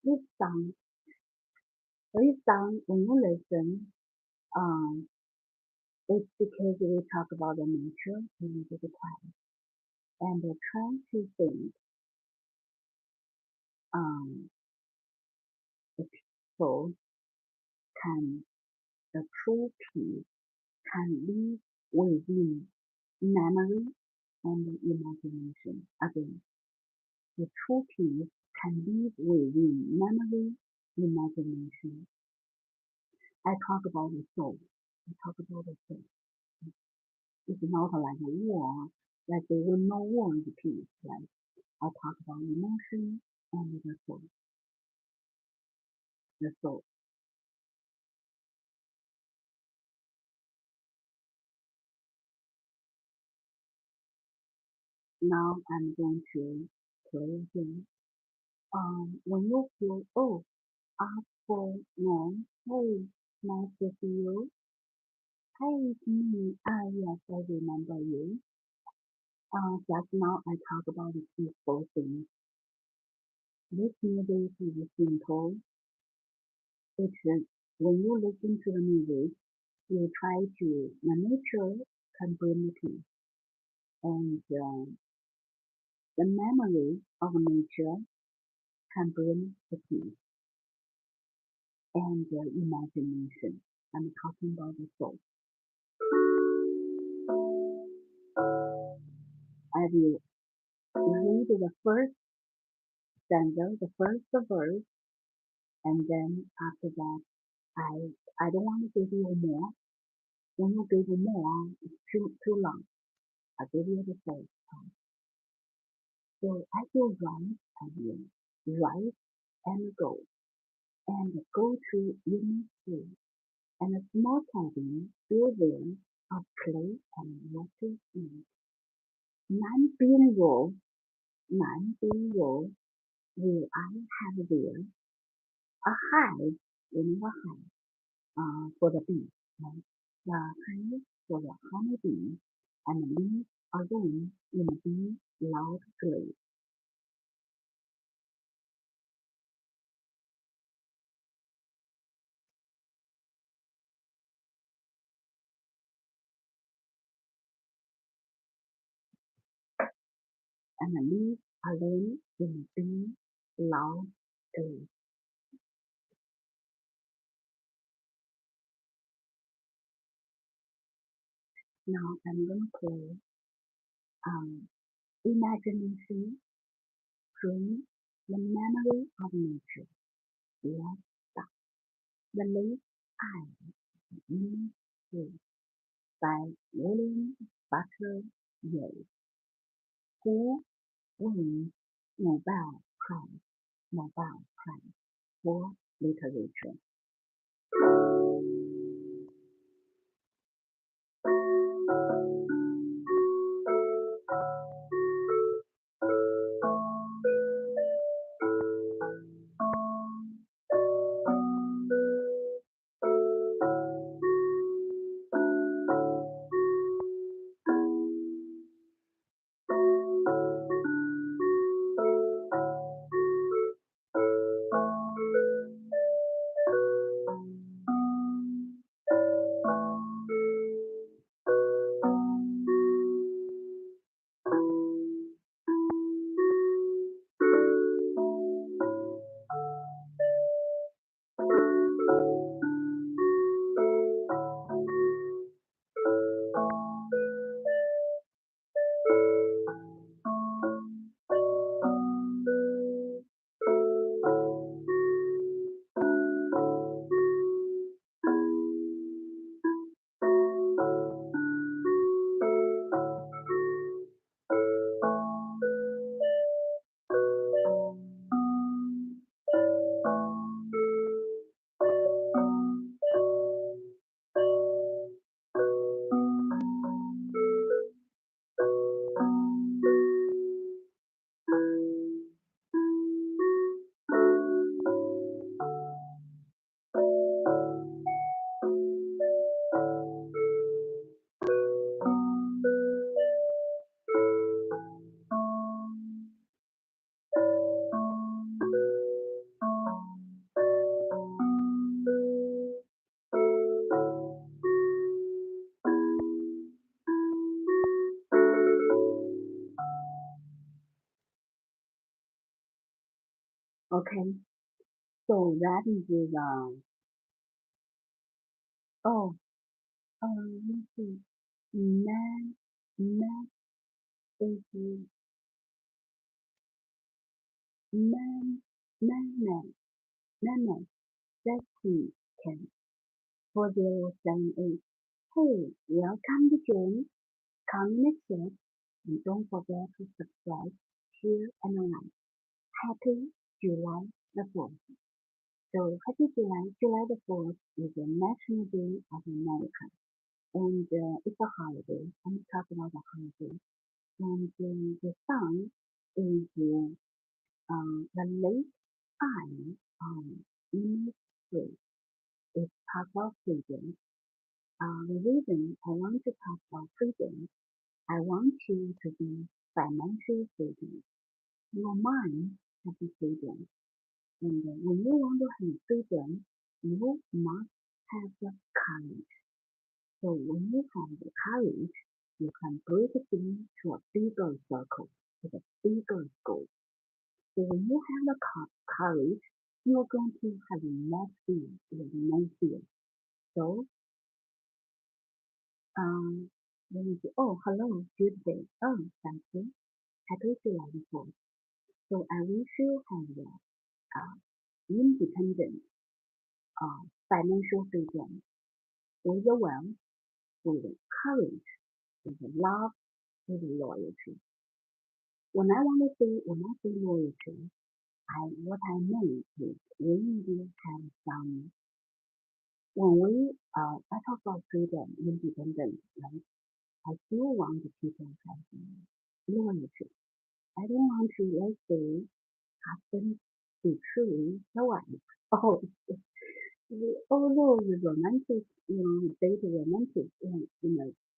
This song, when you listen, it's because we talk about the nature and the quiet, and trying to think the people can, the true peace can live within memory and imagination. Again, the true peace can live within memory, imagination. I talk about the soul. I talk about the soul. It's not like a war, like there is no war is peace, right? I talk about emotion and the soul. The soul. Now I'm going to play again. When you feel, oh, ask for man, hey, nice to see you. Hey, it's me. Yes, I remember you. Just now I talk about the peaceful things. This music is simple. It's when you listen to the music, you try to the nature can bring the peace, and the memory of nature can bring the peace, and imagination. I'm talking about the soul. I will read the first stanza, the first verse, and then after that, I don't want to give you more. When you give more, it's too long. I give you the first time. So I will write, I will write and go to Innisfree and a small cabin built there of clay and water in. 9 billion, 9 billion will I have there a hive, hive, for the bee, right? The hive for the honeybee, and leave alone in a bee loud glade. And leave alone in a bee loud glade. Now I'm gonna play imagination through the memory of nature. Let's start. The Lake Isle, Innisfree by Butler Yeats. Who wins Nobel Prize? Nobel Prize for Literature. Okay, so that is the oh let's see. Man, man is man, man, man. That's he can. 4078. Hey, welcome to join. Come next week. And don't forget to subscribe, share, and like. Happy July the 4th. So, Happy July. July the 4th is the National Day of America. And it's a holiday. I'm talking about a holiday. And the song is the late I Innisfree. It's talk about freedom. The reason I want to talk about freedom, I want you to be financial freedom. Your mind has be freedom. And when you want to have freedom, you must have the courage. So when you have the courage, you can break it into a bigger circle with a bigger goal. So when you have the courage, you're going to have less fear, no fear. So when you say, oh, hello, good day. Oh, thank you. Happy July 4th. So I wish you have independent financial freedom with the wealth, with the courage, with the love, with the loyalty. When I say loyalty, what I mean is we need to have some, when I talk about freedom, independence, right? I still want the people to have loyalty. I don't want to, let's say, husband betray the wife. Oh, although the romantic, date romantic,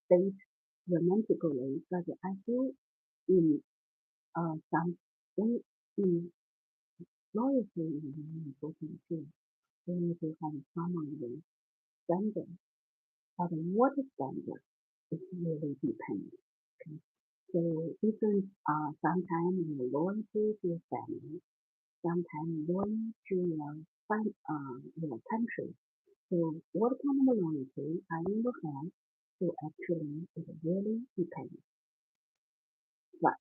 date romantically, but I feel in some in, in loyalty is very important too. We need to have someone with standard, but what standard it really depends. Okay? So different sometimes loyalty to your family, sometimes loyalty to your country. So what kind of loyalty are you looking at? So actually it really depends. But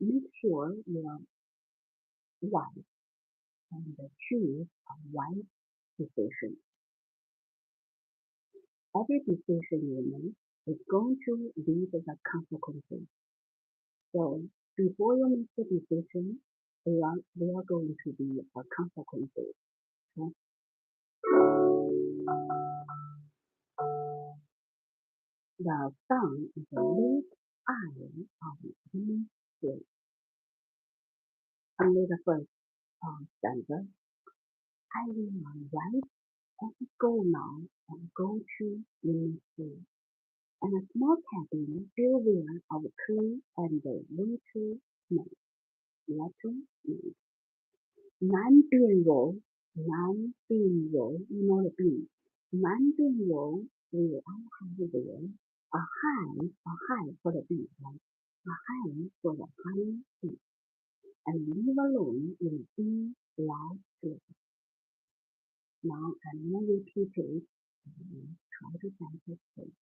make sure your wife and choose a wise decision. Every decision you make is going to lead to the consequences. So before you make the decision, there are going to be consequences. Okay? The sun is the lead eye of the human spirit. Only the first stanza. I will write and go now and go to Innisfree. And a small cabin built there of clay and the little snake. Letter E. Nine bean roll, you know the bean. 9 bean roll will I have there. A hive for the bee, right? A hive for the honey bee. And leave alone will be loud sleep. Now I'm going to repeat it and try to sentence it.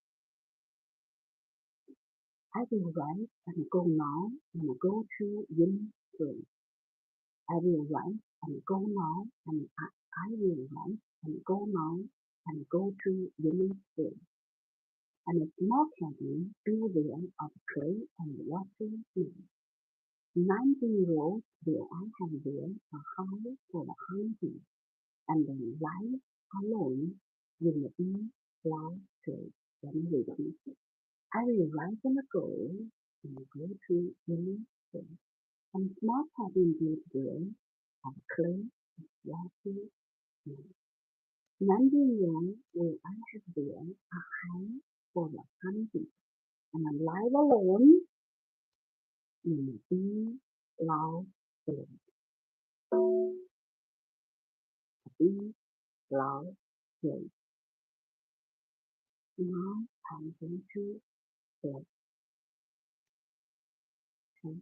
I will write and go now and go to Innisfree. I will write and go now and I will write and go now and go to Innisfree. And a small cabin built there of clay and water in. 9 bean-rows will I have there, a hive for the hunting, and then life alone will be loud trade. I will rise and go to Innisfree. And small cabin built there of clay, water, and 9 bean-rows will I have there, a hive for the hunting, and a life alone will be loud trade. Be loud trade. Now I'm going to say, okay,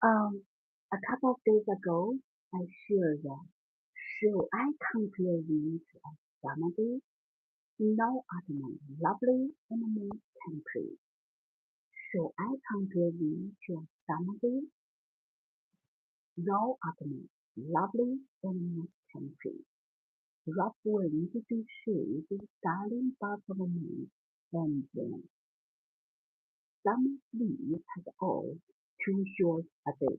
Um, a couple of days ago, I shared that shall I compare thee to a summer day? No other more lovely and more temperate. Shall I compare thee to a summer day? No other more lovely and more temperate. Rough winds do shade the darling buds of a moon, and then summer leaves has all too short a day.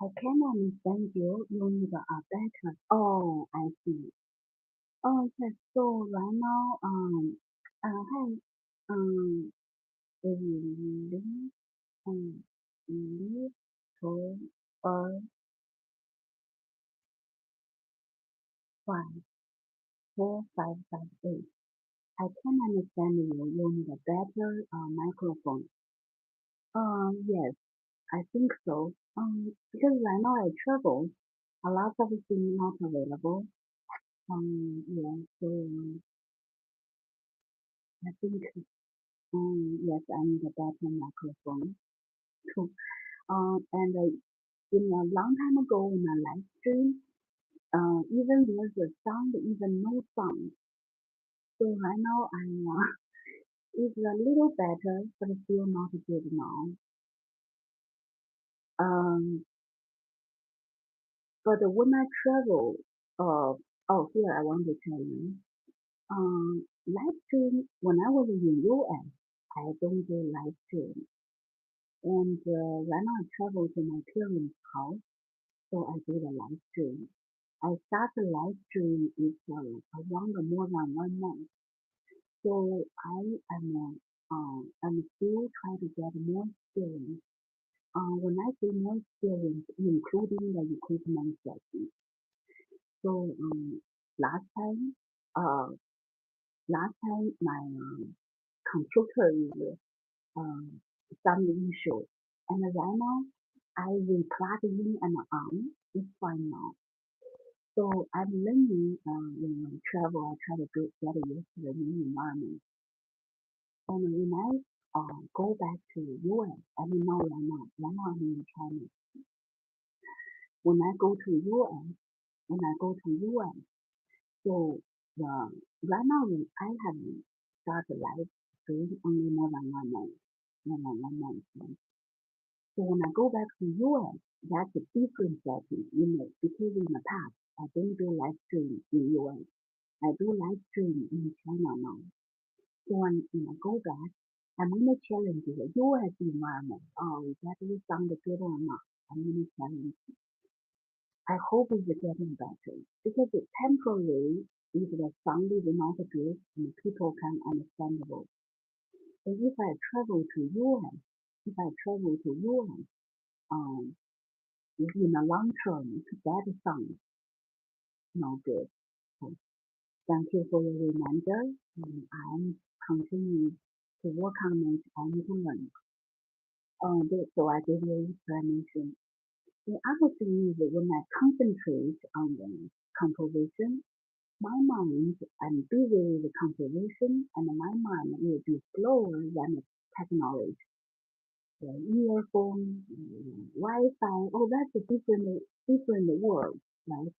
I can understand you. You need a better. Oh, I see. Oh, yes. So right now, hi, um, live, live for a 54558. I can understand you. You need a better microphone. Yes, I think so. Because right now I travel, a lot of things not available. Yeah, so I think yes, I need a better microphone too. And in a long time ago in a live stream, even there's a sound, even no sound. So right now it's a little better, but still not good now. Um, but when I travel, here I want to tell you, live stream, when I was in US, I don't do live stream. And right now I travel to my parents' house, so I do the live stream. I started live stream it around more than 1 month. So I'm still trying to get more experience. When I say more experience, including the equipment setting. So last time, uh, my computer is some issue, and right now I will plug in and on. It's fine now. So I'm learning when I travel. I try to get used to the new environment. And when I go back to US, I mean not right now I'm in China. When I go to US, so the right now I have started live stream only more than 1 month, more than 1 month. So when I go back to US, that's a different setting, because in the past I don't do live stream in US. I do live stream in China now. So when I go back, I'm going to challenge the US environment. Oh, that will sound good or not? I'm going to challenge. I hope it's getting better because it's temporary. If the sound is not good and people can understandable. So if I travel to US, if in the long term to get sound, no good. So thank you for your reminder. I'm continuing to work on it and to learn. So I give you explanation. The other thing is that when I concentrate on the composition, my mind, I'm busy with the composition, and my mind will be slower than the technology. The earphone, Wi-Fi, oh, that's a different world, right?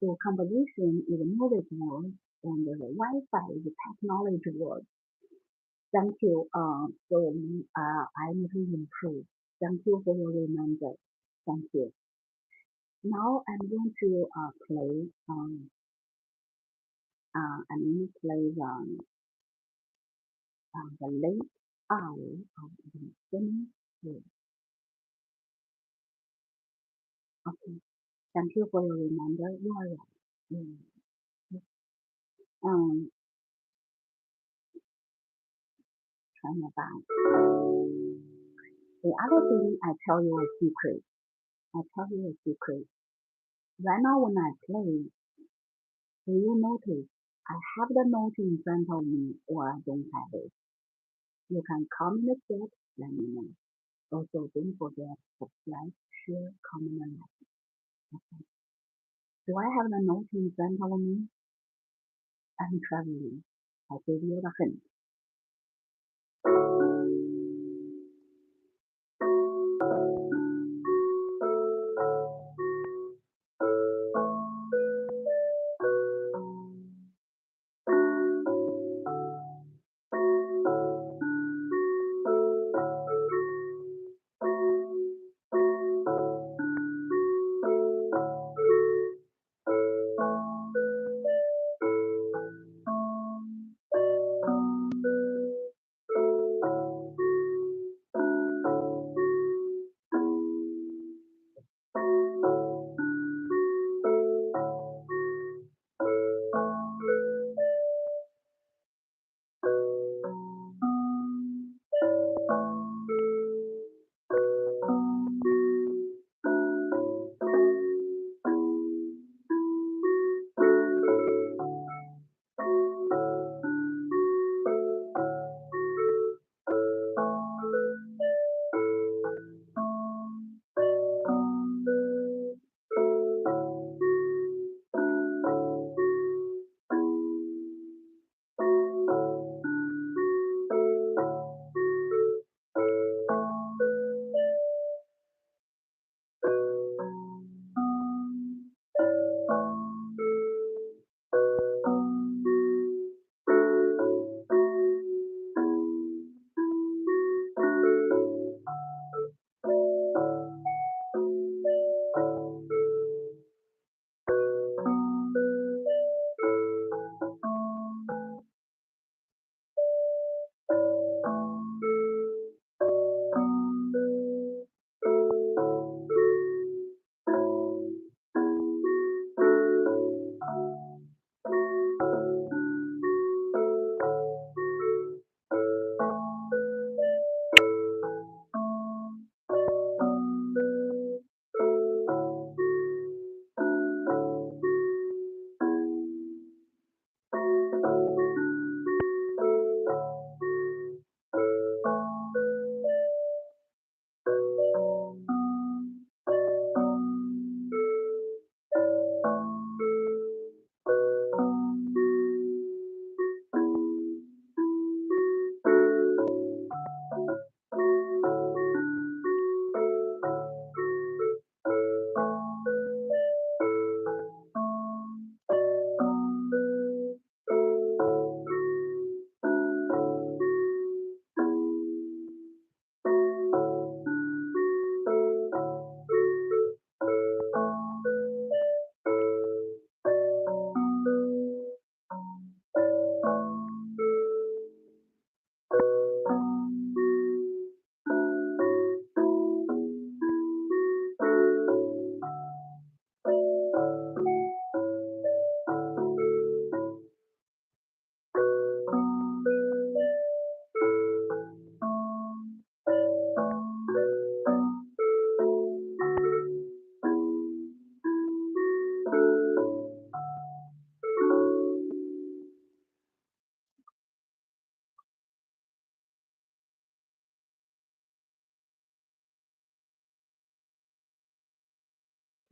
So composition is a knowledge world, and the Wi-Fi is a technology world. Thank you. I need to improve. Thank you for your reminder. Thank you. Now I'm going to play. I'm going to play the late hour of the singing. Okay. Thank you for your reminder. You are right. Mm. Um, try my best. The other thing, I tell you a secret. I tell you a secret. Right now, when I play, do you notice I have the note in front of me or I don't have it? You can comment the chat, let me know. Also, don't forget subscribe, share, comment, and like. Okay. Do I have the note in front of me? I'm traveling. I give you the hint.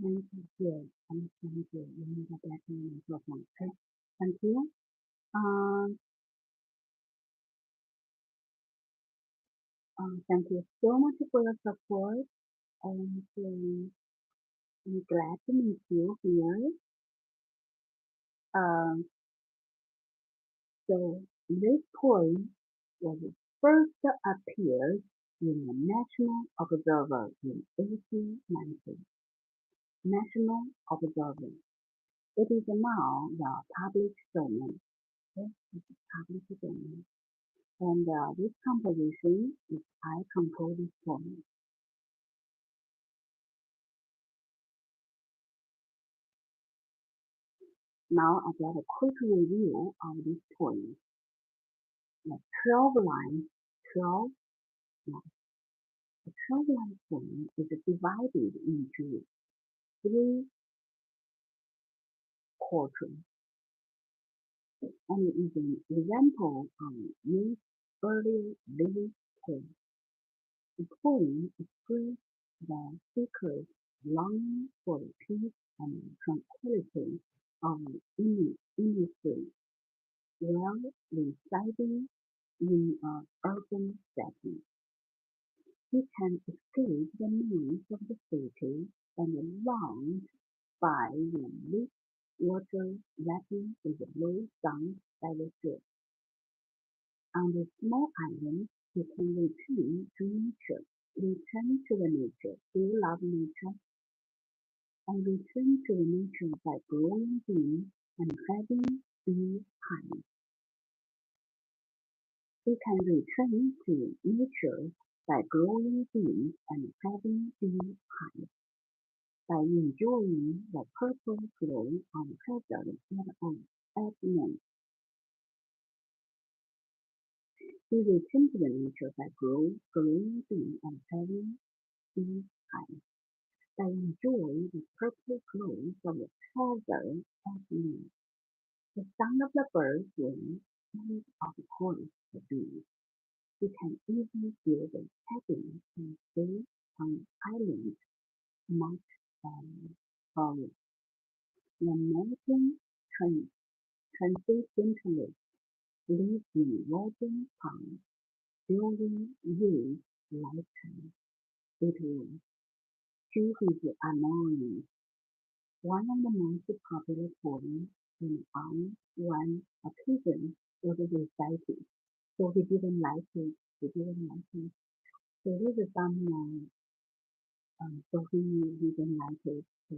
understand you, understand you. You need a better microphone, okay? Thank you. Thank you so much for your support, and I'm glad to meet you here. So this poem was first appeared in the National Observer in 1890. National Observer. It is now the public domain. Yes, it is public domain. And this composition is I composed this poem. Now I get a quick review of this poem. The 12 lines, 12 lines. The 12-line poem is divided into 3 quatrains and is an example of Yeats' earlier lyric poem. The poem expresses the seeker's longing for the peace and tranquility of Innisfree while residing in an urban setting. He can escape the noise of the city and lounge by the lit water lapping with low sound by the shore. On the small island, he can return to nature, return to the nature, he loves nature, and return to the nature by growing bees and having bee hives. He can return to nature by growing bees and having bee hives, by enjoying the purple glow of feathers at night. He returned to the nature by growing bees and having bee hives, by enjoying the purple glow of the feathers at night, the sound of the birds' wings, and of course the bees. He can even build a cabin and stay on islands much forward. The American transcendentalist lives in Walden Pond during Yeats' lifetime. It was, to his annoyance, one of the most popular poems, and on one occasion was recited. So he didn't like it. He didn't like it. So this is some so he didn't like it. So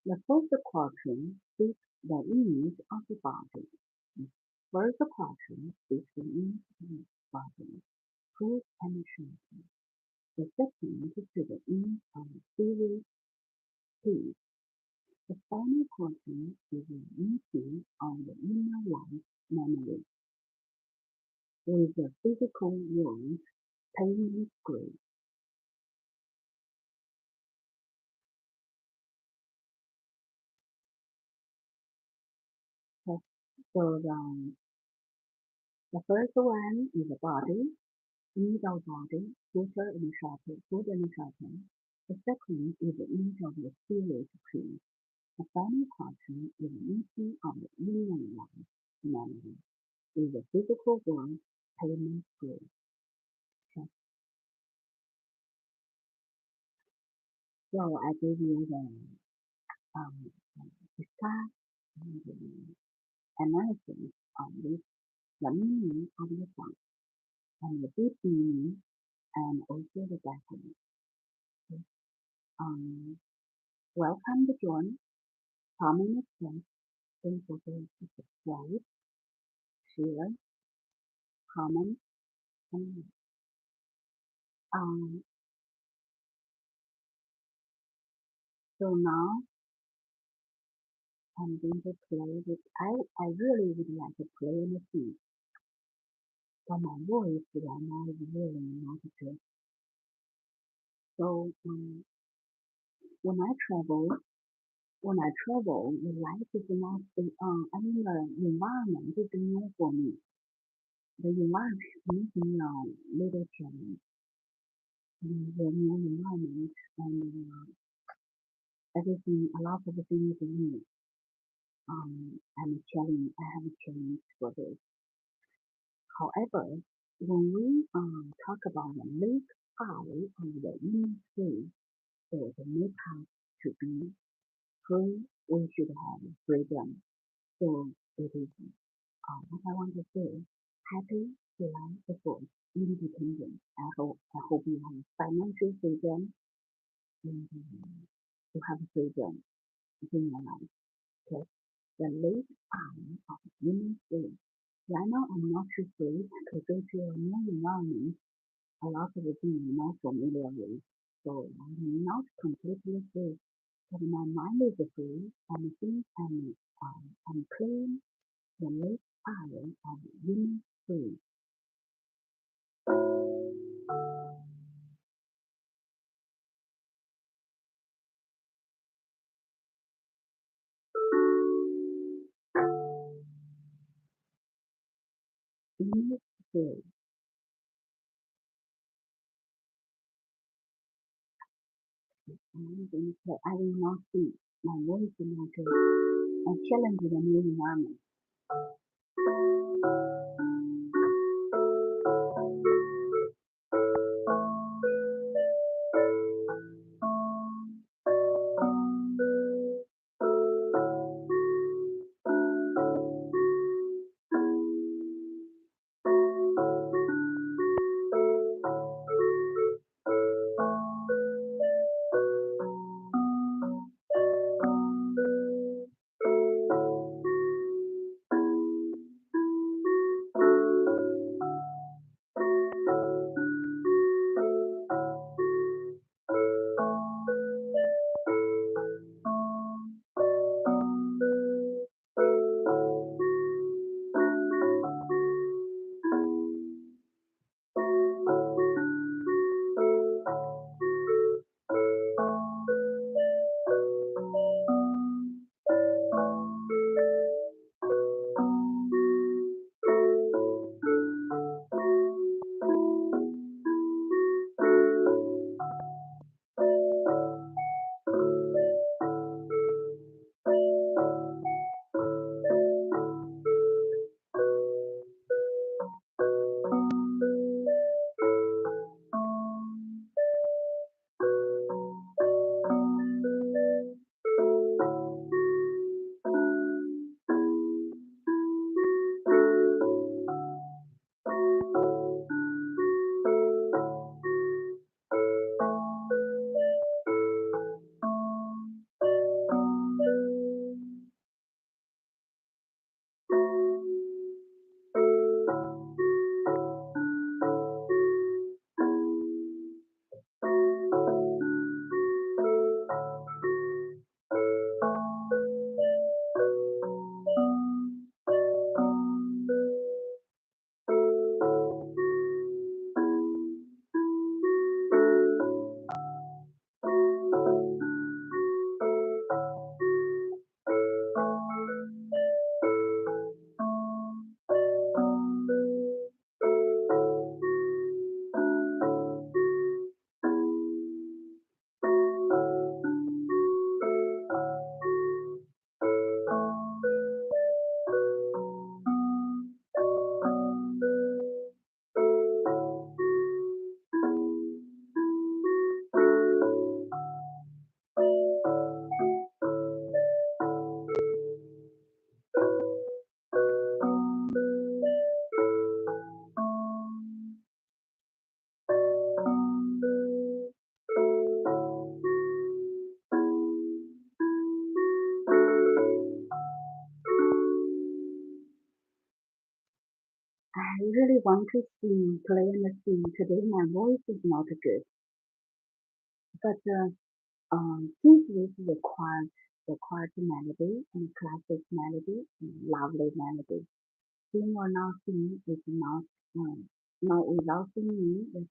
the first quatrain speaks the image of the body. The first quatrain speaks the image of the body, food and shelter. The second is the image of the spirit, peace. The final quatrain is the meeting of the inner life memory with the physical world, pavements grade. So the first one is the body, image of body, future and shelter, food and shelter. The second is the image of the spirit tree. The final quatrain is the meeting of the inner life memory with the physical world, pavement grade. So I gave you the start and the analysis of this, the meaning of the song, and the deep meaning, and also the background. Okay. Welcome to join. Comment next. Don't forget to subscribe, share, comment, and like. So now I'm going to play this. I really would like to play on the beat, but my voice right now is really not good. So when I travel, the life is not, the environment is new for me. the environment is making a little challenge. The new environment and everything, a lot of things in it. I have a challenge for this. However, when we talk about the lake eye of the Innisfree, so the lake has to be free, we should have freedom. So it is what I want to say. Happy July the 4th, independence. I hope you have financial freedom and you have freedom in your life. Okay. The late hour of women's day. Right now I'm not too free to go to a new environment. A lot of things I'm not familiar with. So I'm not completely free. But my mind is free and since I'm playing the late hour of women's day. Women's day. I'm going to say I will not sing. My voice is not good. I challenge the new environment. I really want to sing, play and sing. Today my voice is not good, but since this requires melody and classic melody and lovely melody, sing or not sing is not without singing is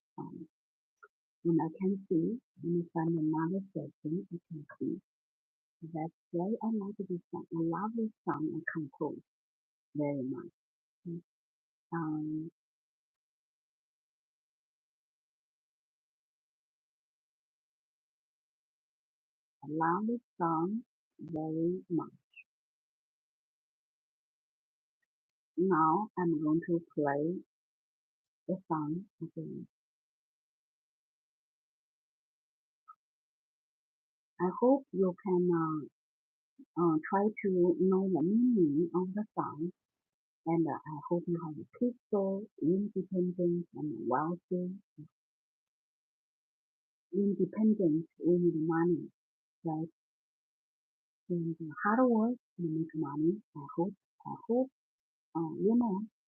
when I can sing, when I find another session, I can sing. That's why I like this song. I love this song and compose very much. I love this song very much. Now I'm going to play the song again. I hope you can try to know the meaning of the song, and I hope you have a peaceful, independent, and wealthy. Independent, we need money, right? And hard work, you make money. I hope,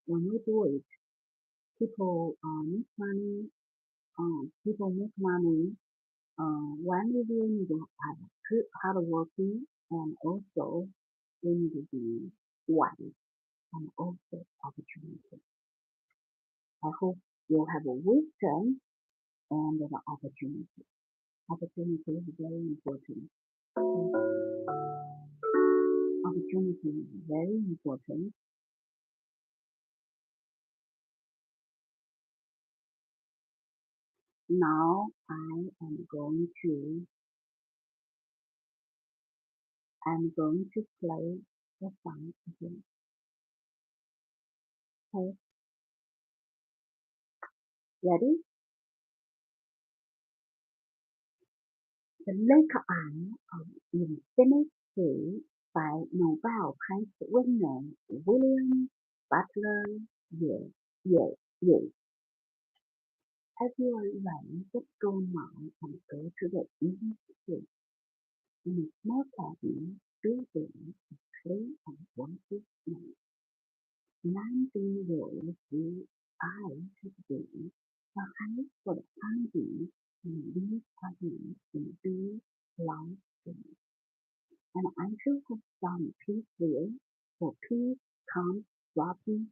when you do it, people make money. People make money. When we need to have good hard working, and also we need to be wise and also opportunity. I hope you have a wisdom and the opportunity. Opportunity is very important. Opportunity is very important. Now I'm going to play the song again. Okay, ready? The Lake Eye of Innisfree by Nobel Prize winner William Butler Yeats. As you are ready, just go now and go to the Innisfree. In a small cabin, building a clean and wonderful night. Landing rows through eyes of green, a hive for the honeybees, and these pavements in bee long strings. And I shall have some peace there, for peace comes dropping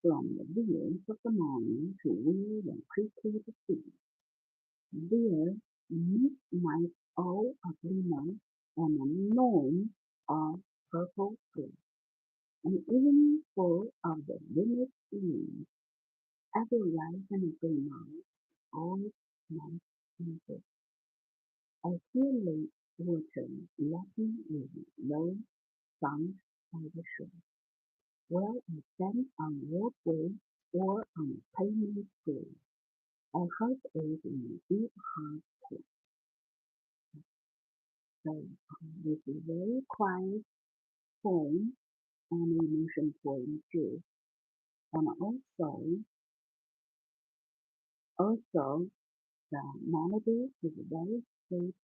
from the wheels of the morning to wheel and quickly the sea. There, midnight all of glimmer, and a moon of purple glow, and evening full of the linnet wings. Every rise and every night, all night and day. I hear lake water lapping with low sound by the shore. While I stand on roadway or on pavement grade, I heard it in a deep heart core. So this is very quiet poem and emotion poem too. And also the melody is very sweet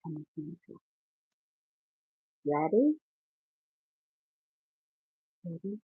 and simple. Ready? Ready?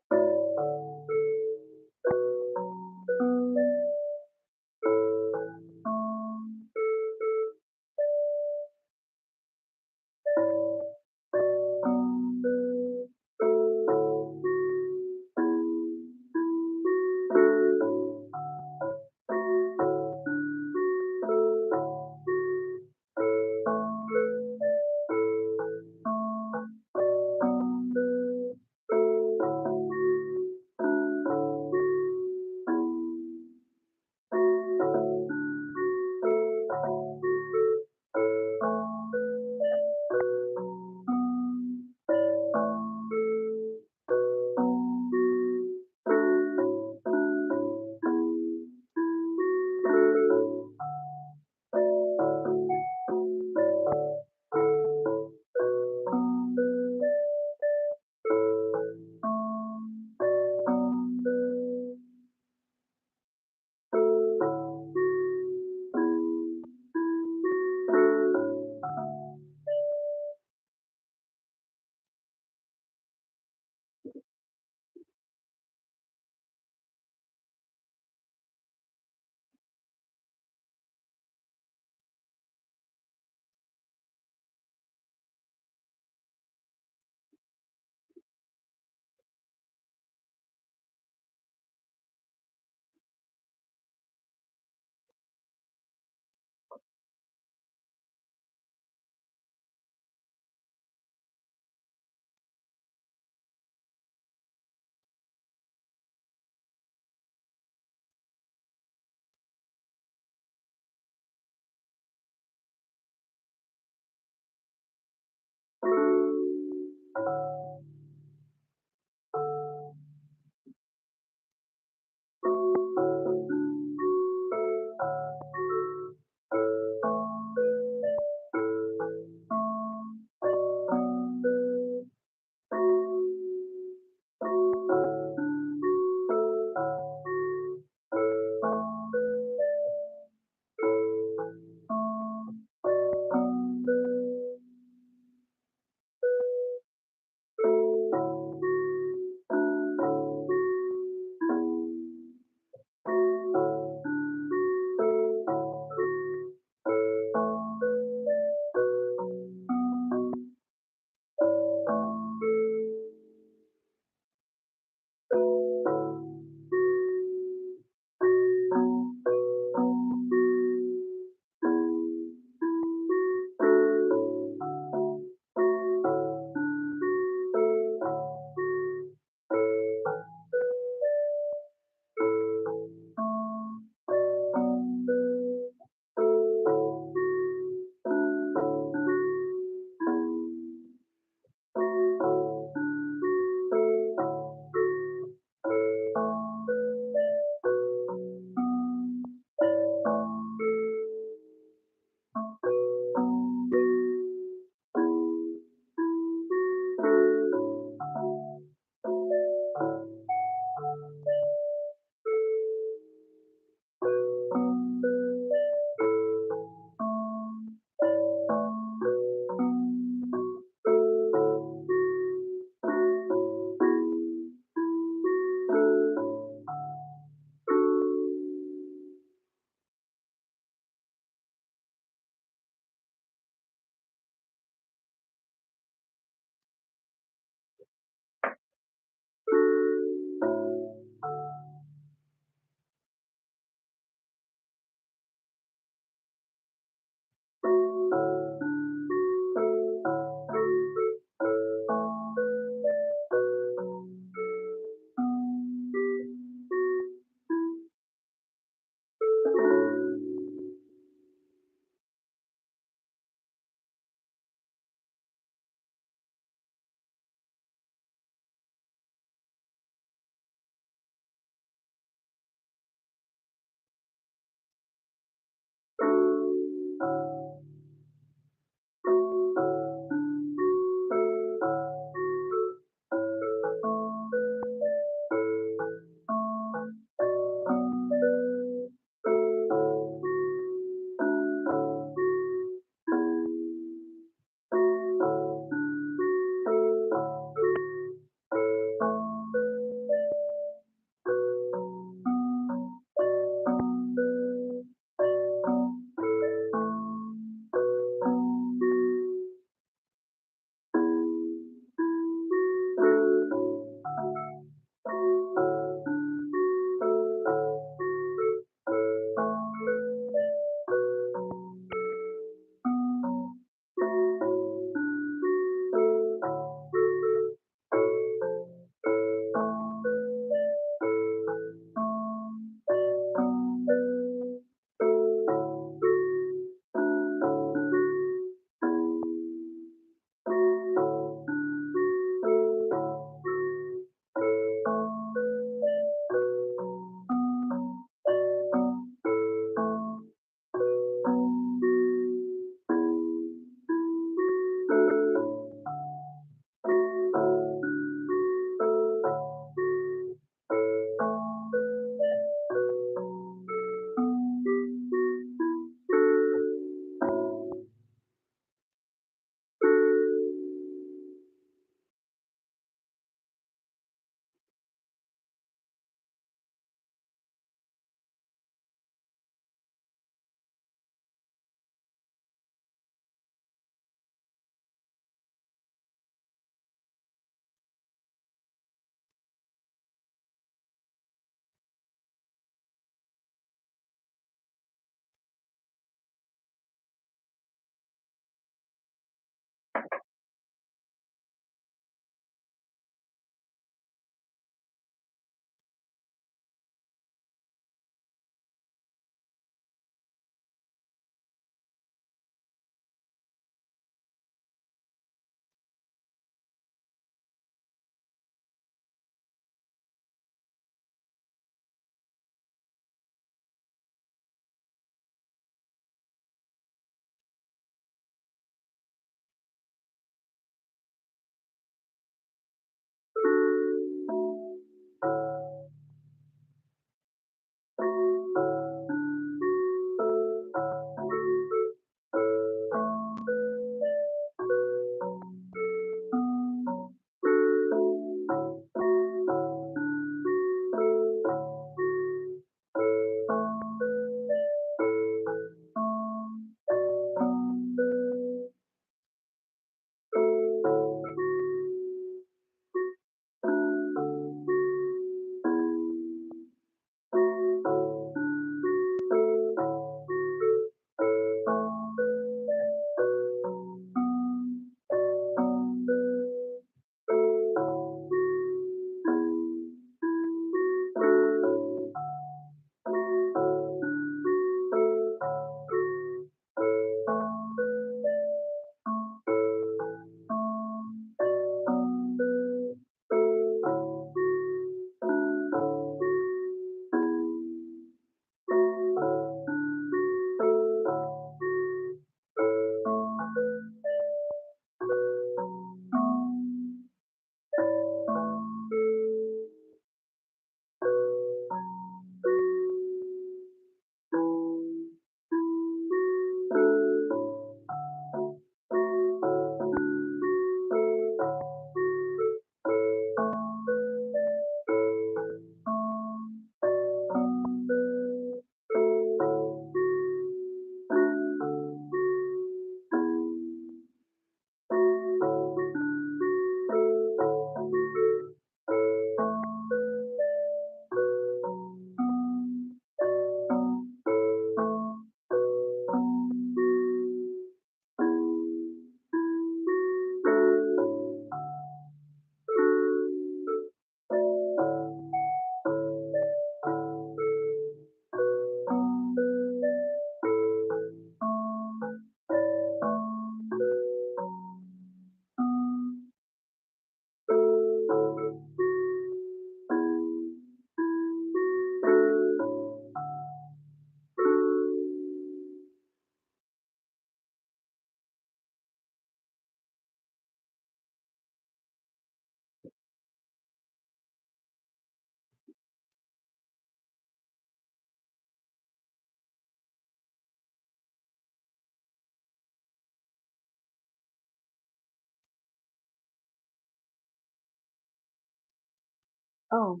Oh,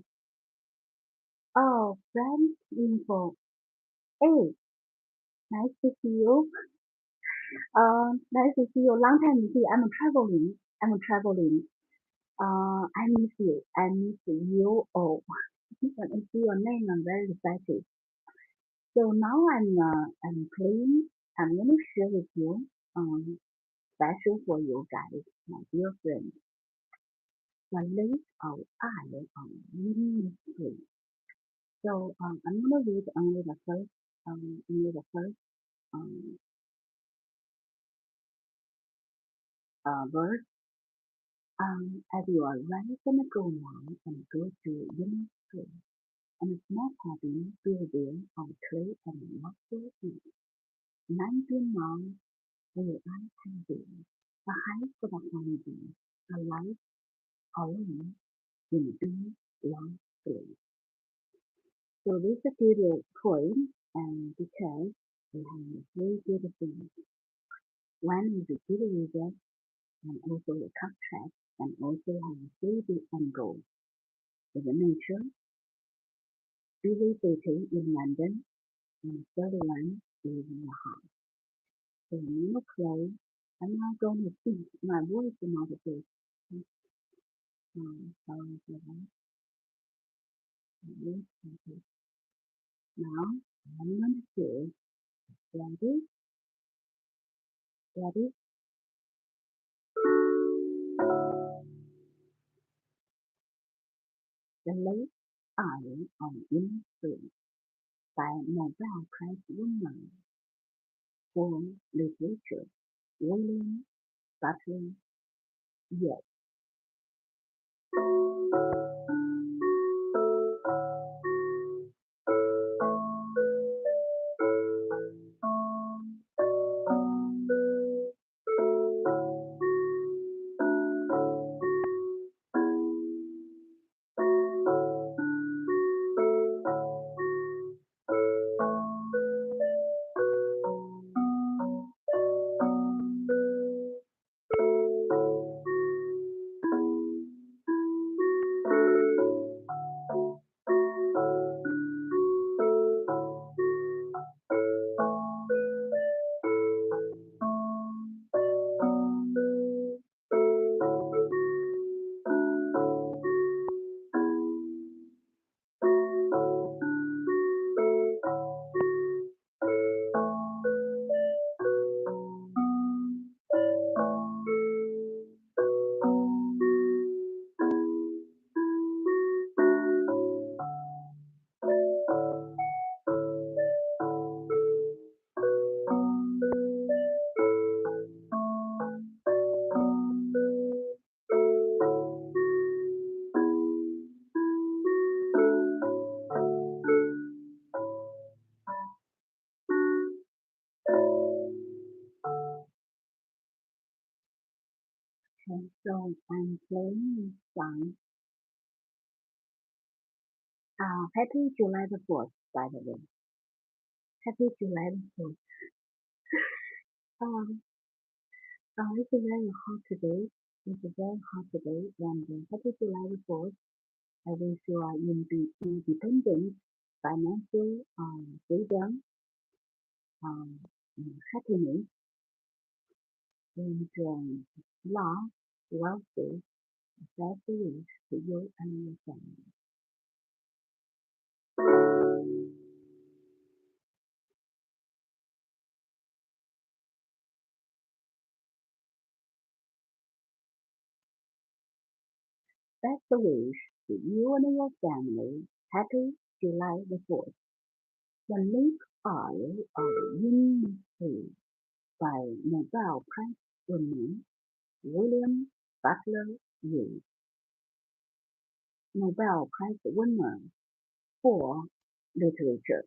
French info. Hey, nice to see you. Nice to see you. Long time no see. I'm traveling. I miss you. I miss you. Oh, when I see your name, I'm very excited. So now I'm playing. I'm gonna share with you. Special for you guys, my dear friends. The late of I on Innisfree. So I'm gonna read only the first um, verse. As you are right gonna go now and go to Innisfree, and a small cabin building of clay and water in 19 miles where I have been. A hive for the honeybee, a life alone in a bee long place. So this is a good poem, and because we have very good things. One is a good reader, and also a contract, and also have a 3D angle. With the nature, busy city in London, and 31 is in the house. So I'm gonna play. I'm not gonna sing. My voice is not good. Sorry for that. Now I'm gonna say, ready, ready. The late Iron on Innisfree by Nobel Prize winner for literature William Butler Yeats. Okay, so I'm playing this song. Happy July the 4th, by the way. Happy July the 4th. Um, it's a very hot today. It's a very hot today, and happy July the 4th. I wish you are independent, financial freedom, um, happiness, and love, wealthy, best wish to you and your family. Best wish to you and your family. Happy July the 4th. The Lake Isle of Innisfree by Nobel Prize winner William Butler Yeats. Nobel Prize winner for literature.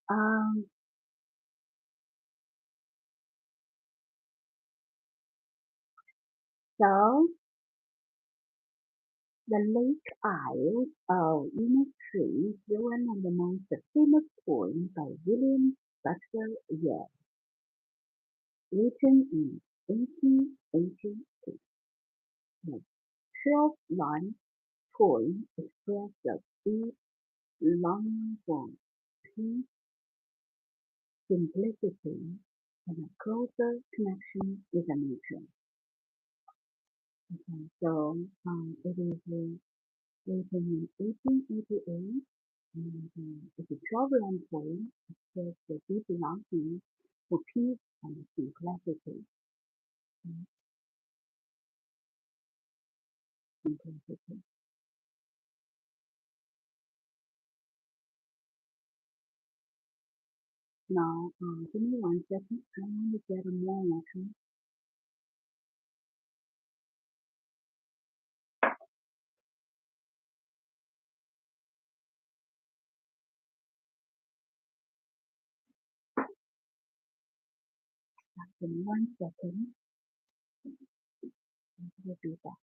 Um, so the Lake Isles of Innisfree is one of the most famous poems by William Butler Yeats, written in 1888. The 12-line poem expresses the deep longing for peace, simplicity, and a closer connection with nature. Okay, so it is written in 1888, and it's a travel poem. It says the deep longing for peace and simplicity. Mm, simplicity. Now, give me 1 second. I want to get more water. Give me 1 second. We'll be back.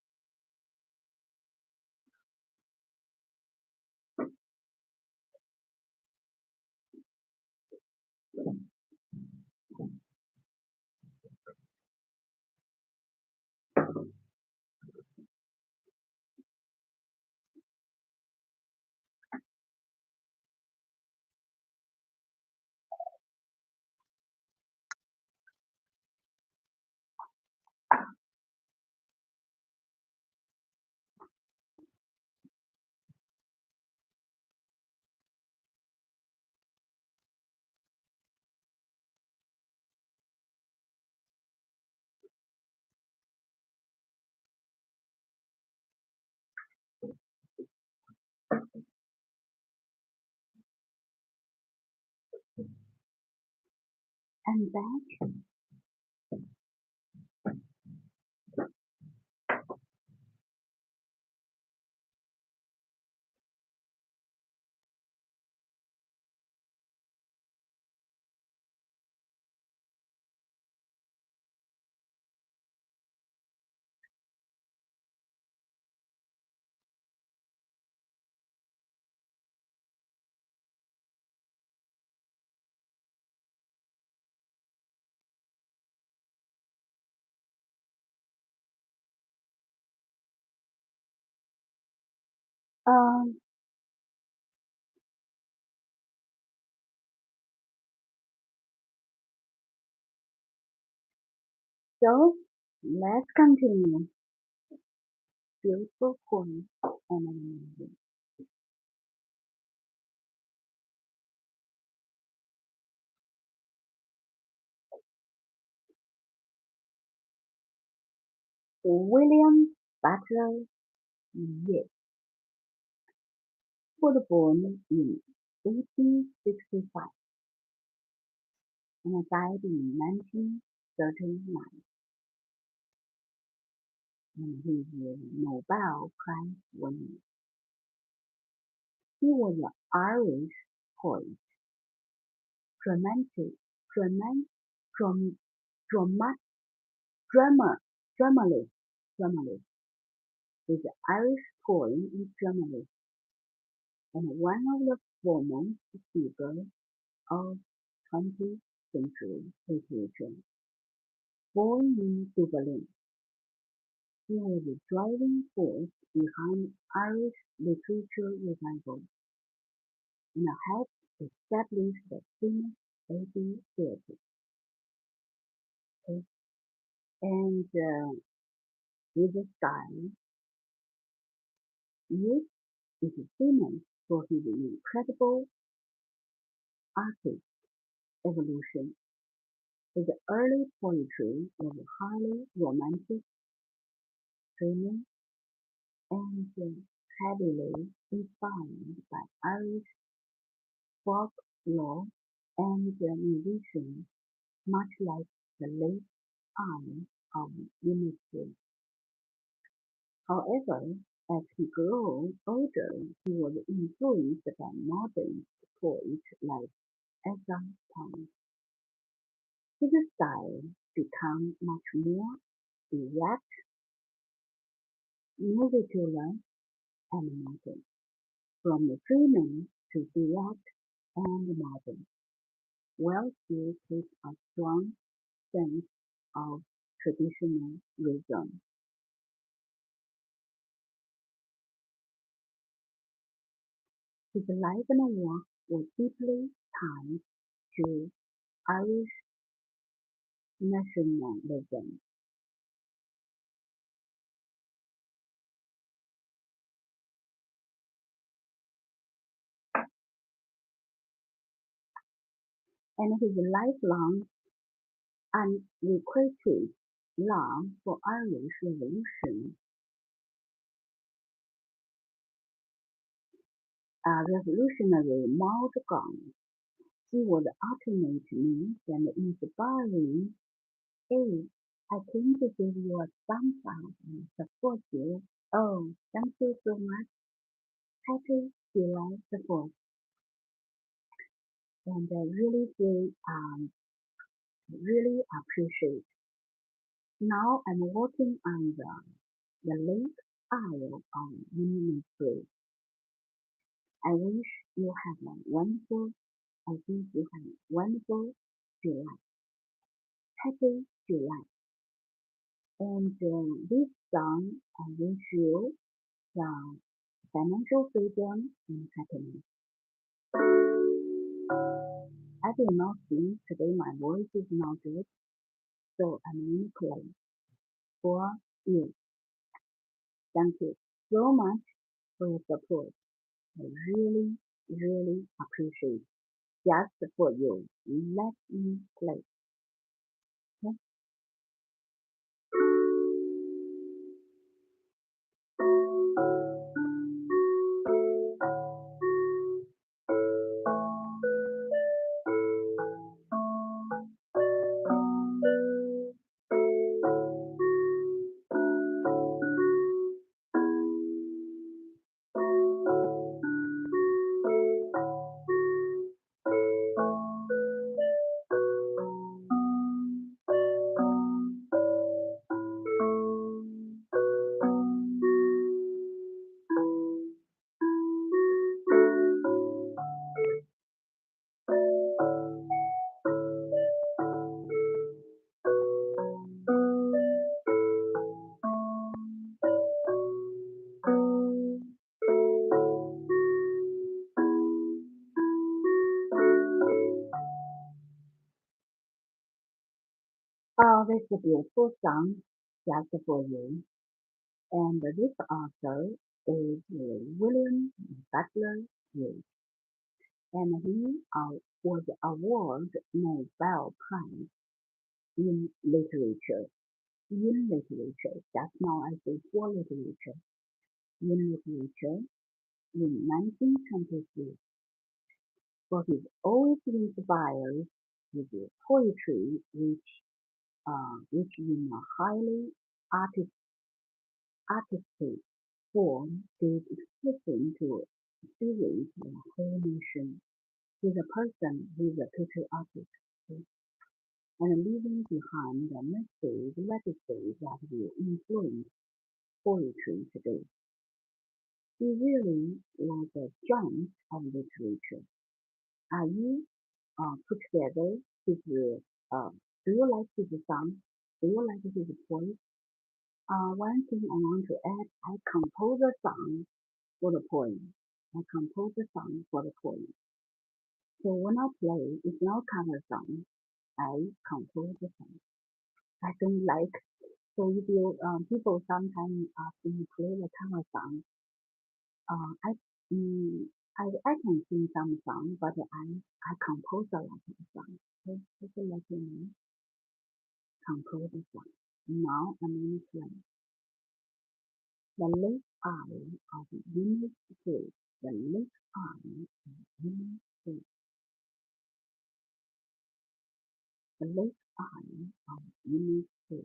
I'm back. Um, so let's continue. Beautiful poem and amazing. William Butler Yeats was born in 1865 and died in 1939, and he is a Nobel Prize winner. He was an Irish poet, dramatic, dramat, dram, dramat, drama, dramatist, is an Irish poet and dramatist, and one of the foremost figures of 20th century literature. Born in Dublin, he was a driving force behind Irish literature revival and helped establish the famous Abbey Theatre. Okay? And his style, Yeats is famous for his incredible artistic evolution. His early poetry was highly romantic, dreamy, and heavily inspired by Irish folklore and musicians, much like the late Isle of Innisfree. However, as he grew older, he was influenced by modern poets like as a poem. His style became much more direct, muscular, and modern, from dreaming to direct and modern, while still keep a strong sense of traditional rhythm. His life and work were deeply tied to Irish nationalism, and his lifelong unrequited love for Irish revolutionary mode. He was ultimate means and inspiring. Hey, I came to give you a thumbs up and support you. Oh, thank you so much. Happy July the 4th. And I really appreciate. Now I'm working on the lake Isle of Innisfree. I wish you have a wonderful, I think you have a wonderful July. Happy July. And this song, I wish you the financial freedom and happiness. I will not sing today, my voice is not good, so I'm going to play for you. Thank you so much for your support. I really appreciate it. Just for you. Let me play. Okay? Oh, this is a beautiful song just for you. And this author is William Butler Yeats, and he was awarded Nobel Prize in literature. In literature, just now I say for literature. In literature, in 1923, for his always inspires his poetry, which in a highly artistic form gave expression to spirit of a whole nation. He's a person who is a patriotic and leaving behind a message legacy that will influence poetry today. He really was a giant of literature. Are you put together his do you like his song? Do you like his voice? One thing I want to add, I composed a song for the poem. I composed a song for the poem. So when I play, it's not cover song. I compose the song. I don't like. So if you people sometimes ask me to play the cover song, uh, I mm, I can sing some song, but I compose a lot of songs. So just to let you know, compose the song. Now I'm going to play the left eye of unit 3. The left eye of unit 3. The left eye of unit 3.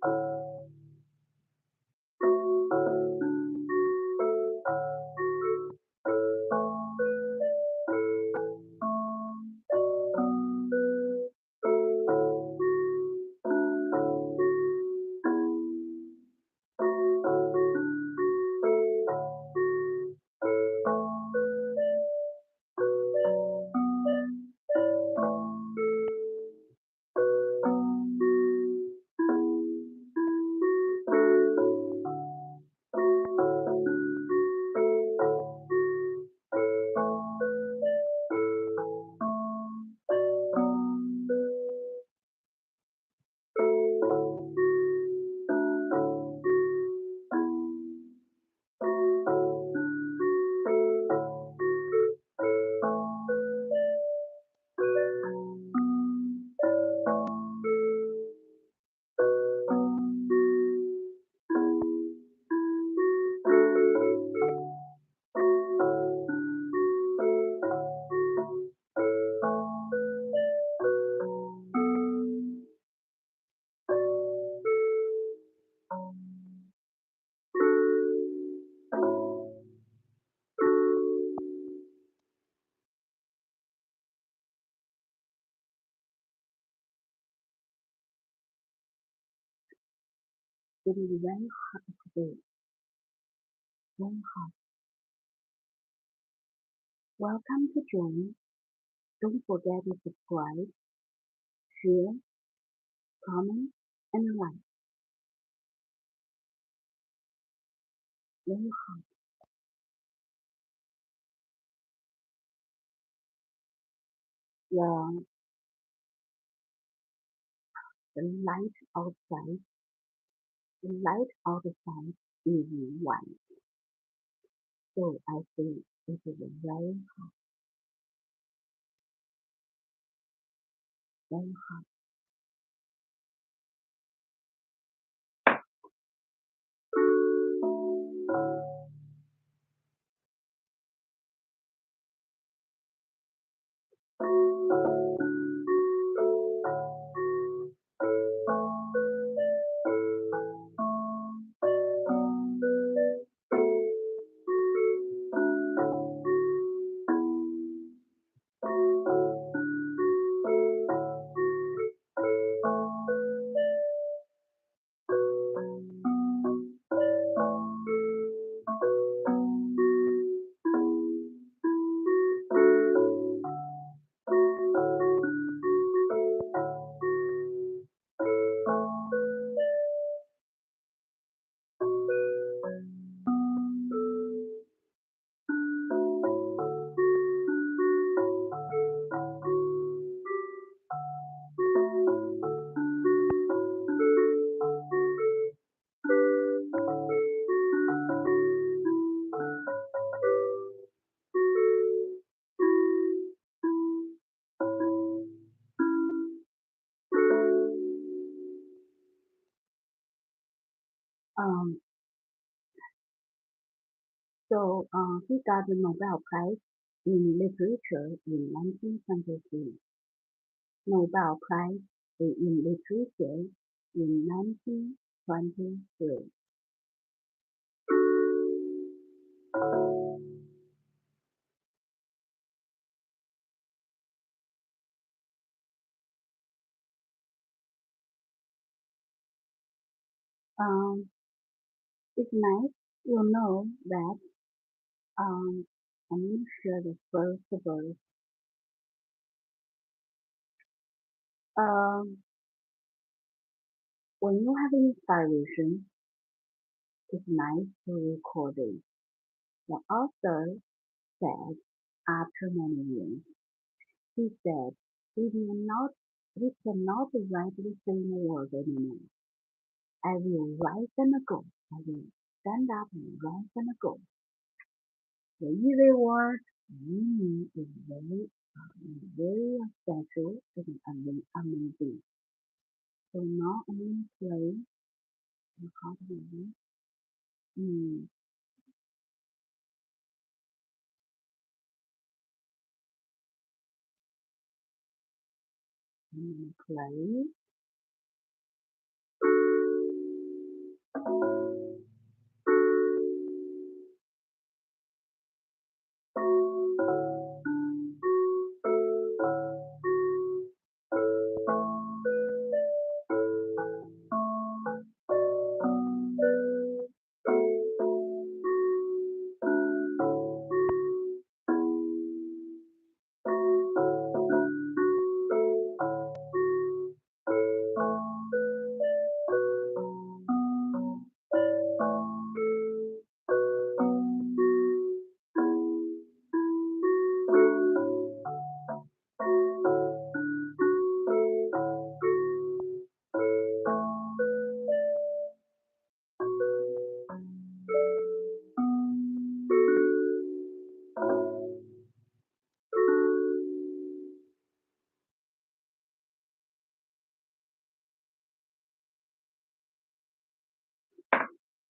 It is very hot today. Very hot. Welcome to join. Don't forget to subscribe, share, comment, and like. Very hot. The, the light outside. The light outside is white. So I think it is very hot. Very hot. Um, he got the Nobel Prize in Literature in 1923. Nobel Prize in Literature in 1923. It's nice to know that I'm going to share the first verse. When you have inspiration, it's nice to record it. The author said after many years, he said he cannot write the same word anymore. I will write them go. I will stand up and write them go. The easy word meaning is very special and amazing. So now I'm going to play the hot one. I'm going to play.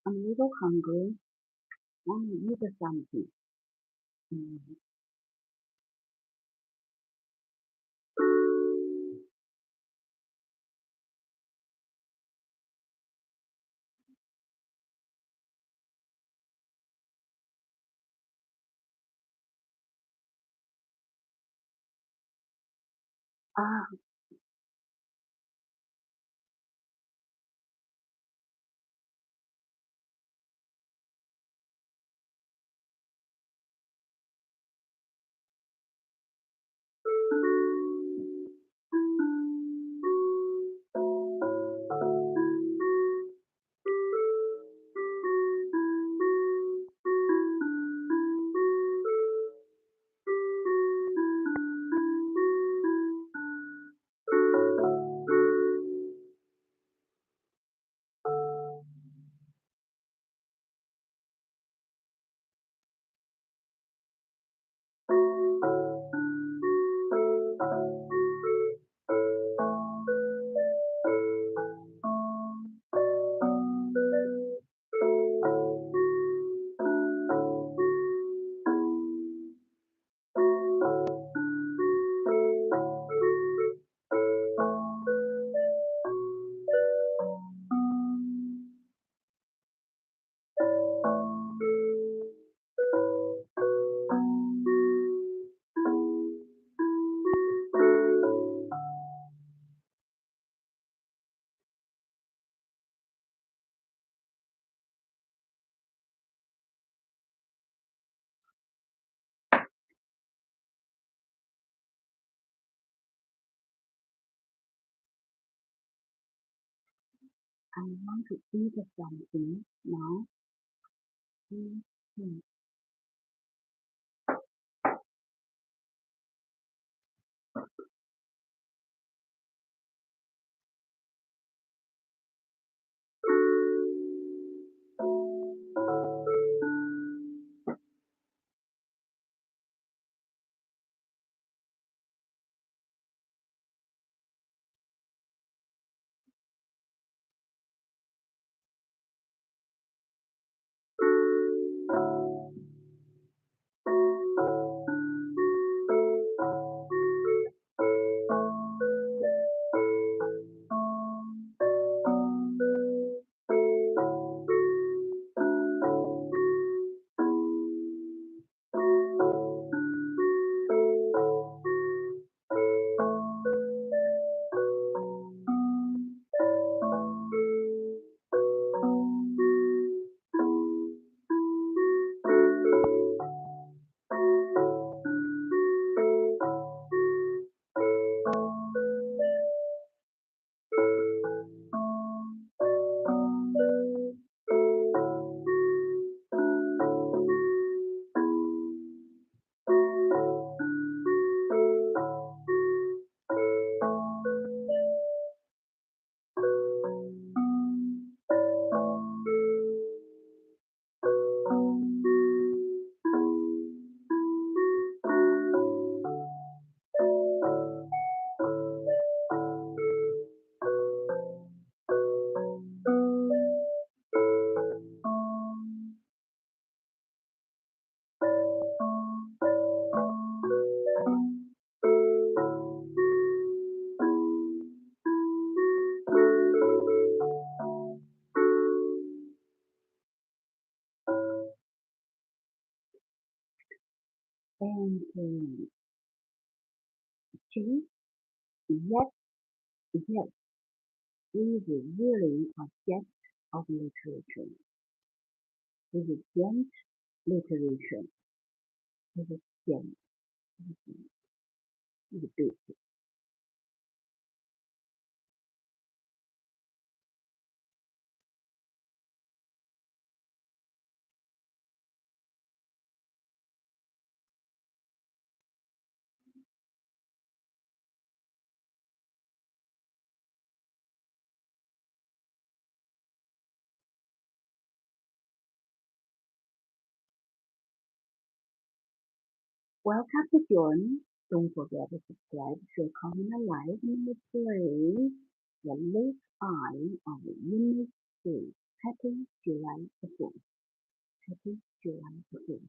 I'm a little hungry. Want to eat something. Ah, I want to eat something now. Mm-hmm. And see, yes, yes, he is really a gent of literature. He is gent literature. He is gent. He is big. Welcome to join. Don't forget to subscribe, share, comment, and like, and play the left eye of Innisfree. happy to write the book, happy to write the book.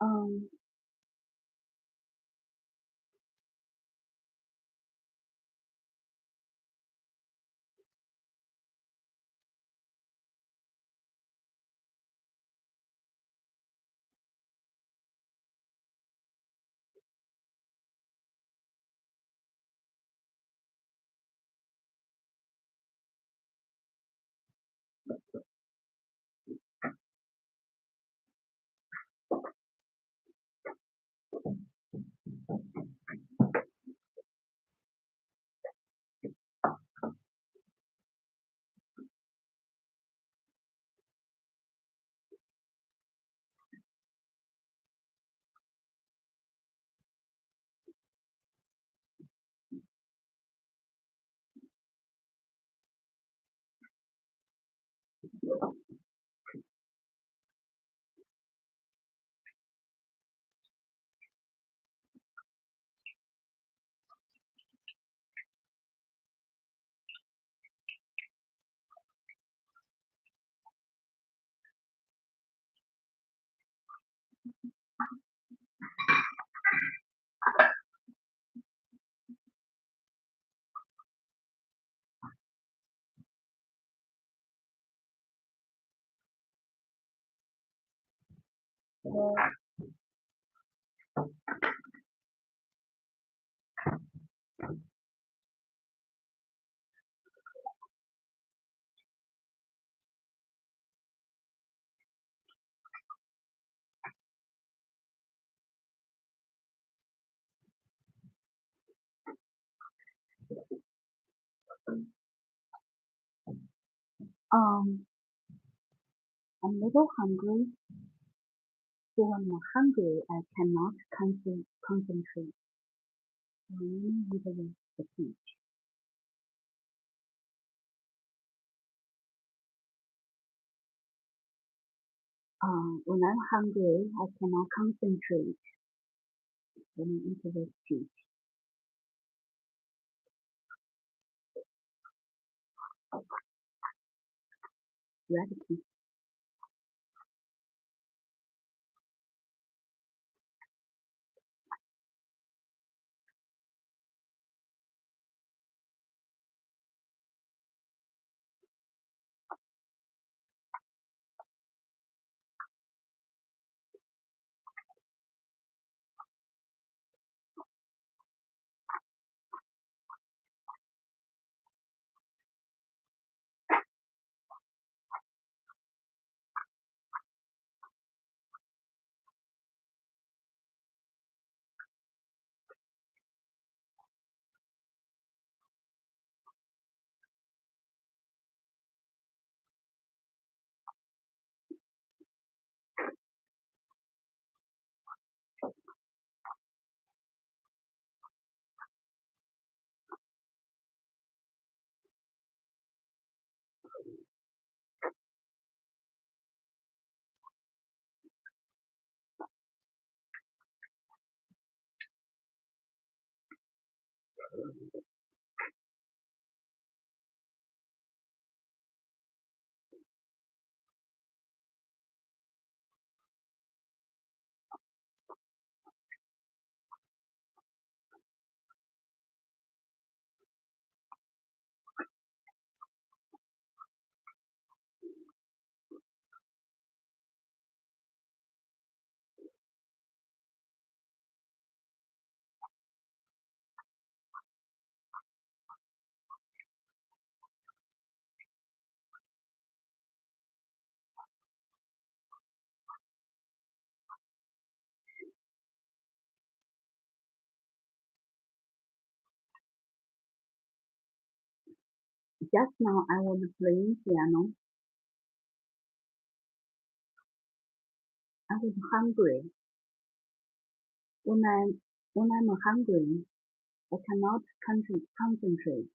Um, um, I'm a little hungry, so when I'm hungry, I cannot concentrate. The speech. When I'm hungry, I cannot concentrate when I enter the speech. Gratitude. Just now I was playing piano. I was hungry. When I'm hungry, I cannot concentrate.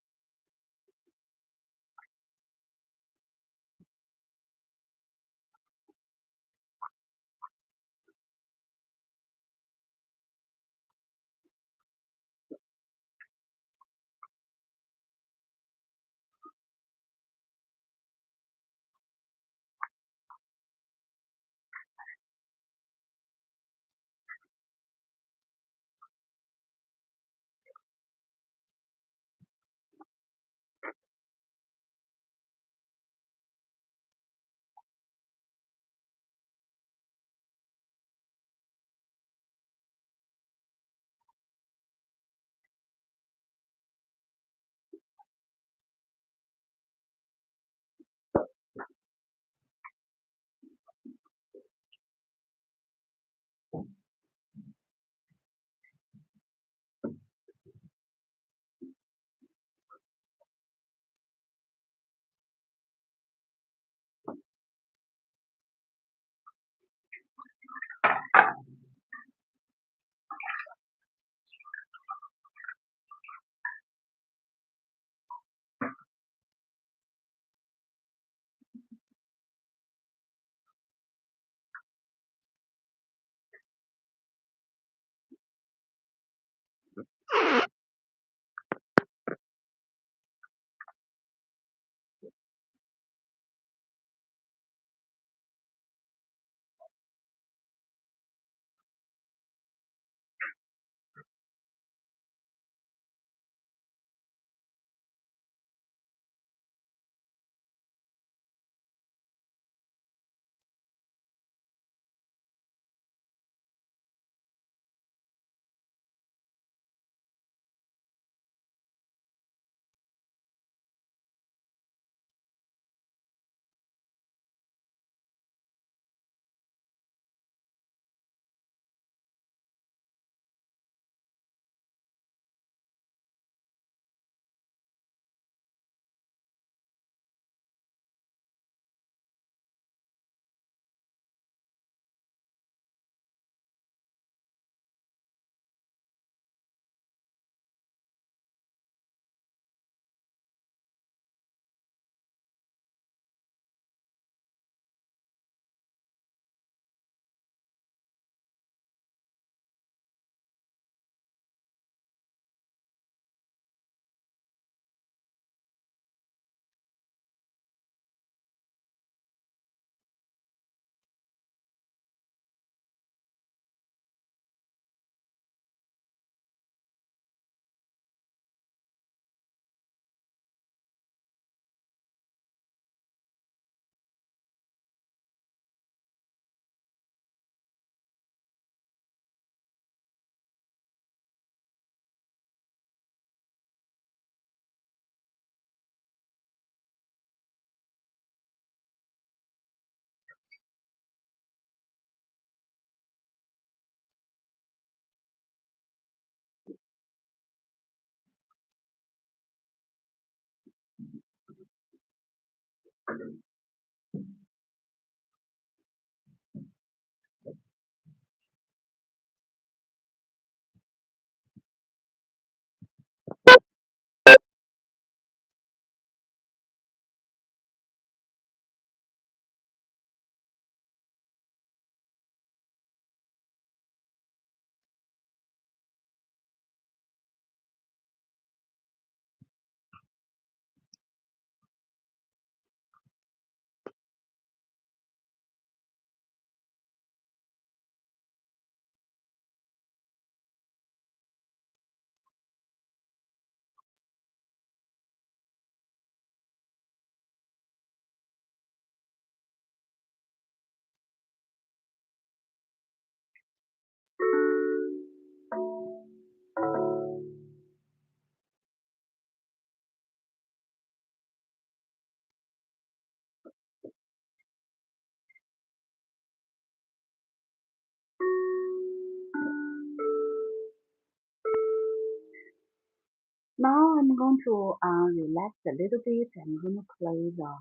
Now I'm going to relax a little bit. I'm going to play the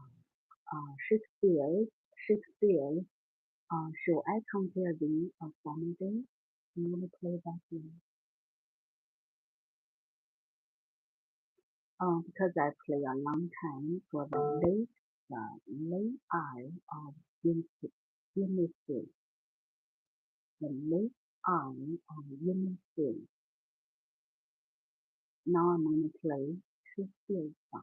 Shakespeare. Shall I compare thee a summer day? I'm going to play that now. Because I play a long time for the late eye of Innisfree. The late eye of Innisfree. Now I'm going to play Shakespeare song.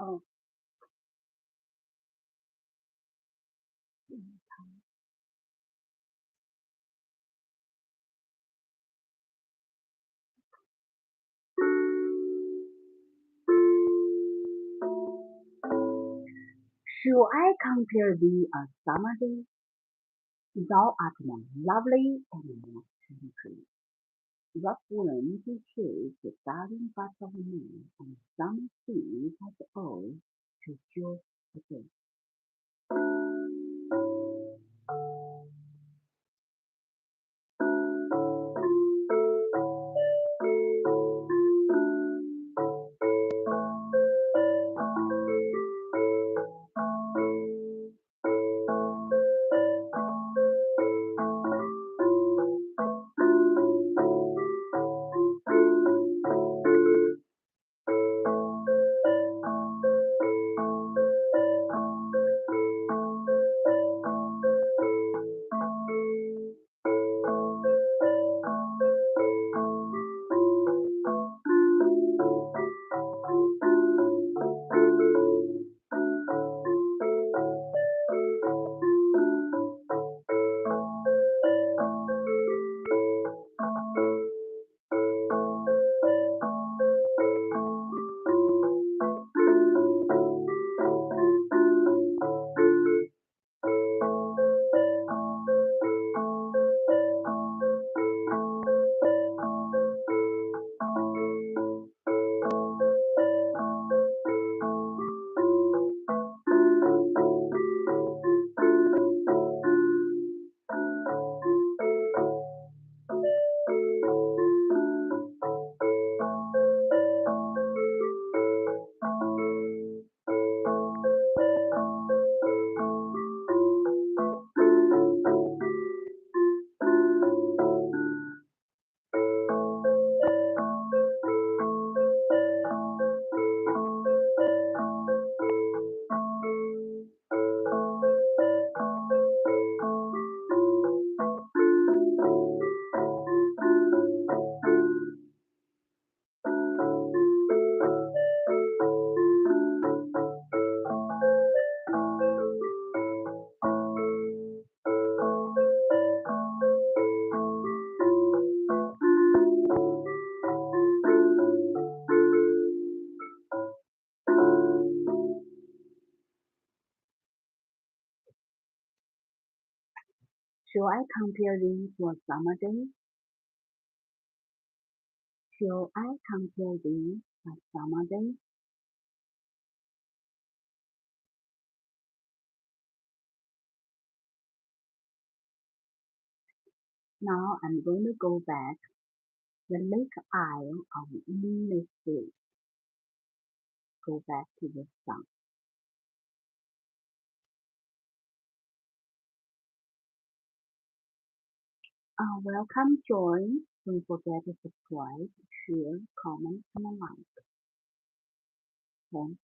Oh, shall I compare thee a summer day? Thou art more lovely and more gentle. What wind shakes the darling buds of May, and summer sea has all to joy again. Shall I compare thee to a summer day? Shall I compare thee to a summer day? Now I'm going to go back the lake isle of Innisfree. Go back to the sun. Welcome, join. Don't forget to subscribe, share, comment, and like. Okay.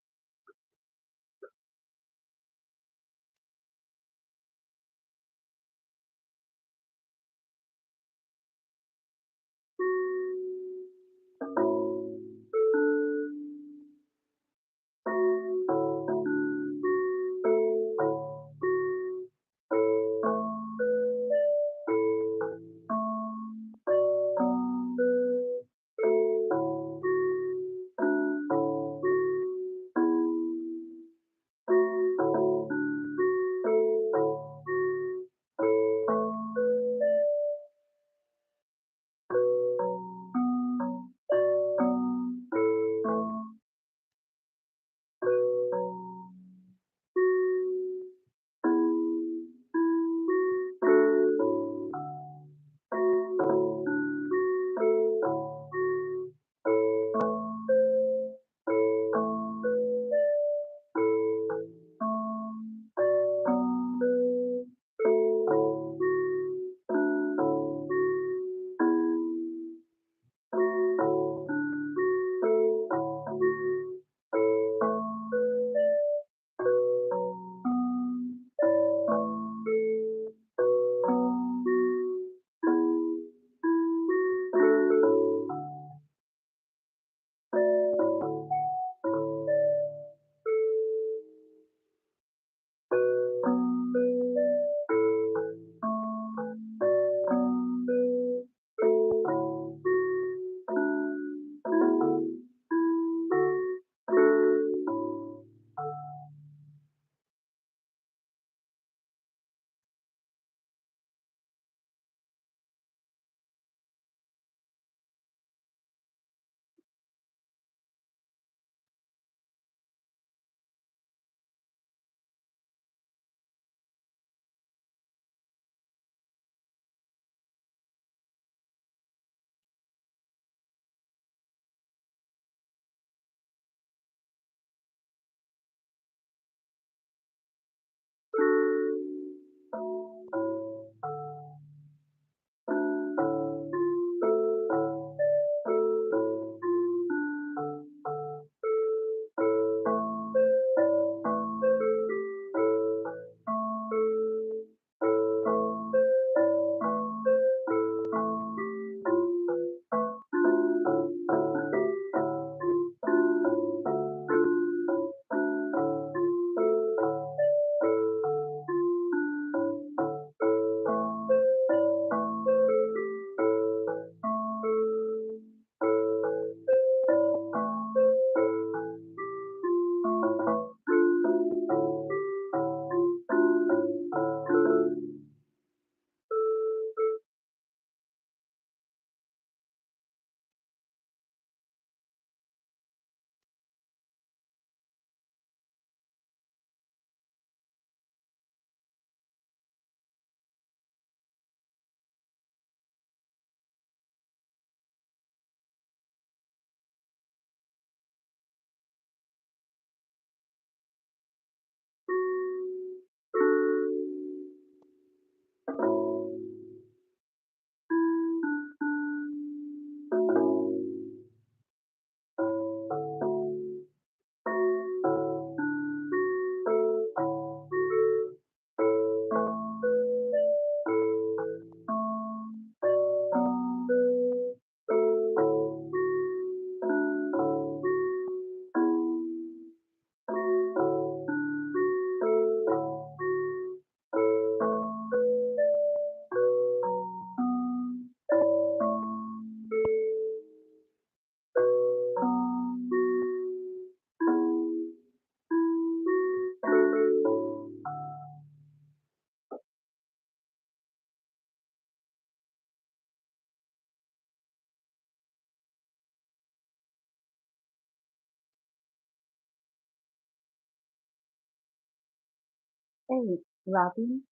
Hey, Robin,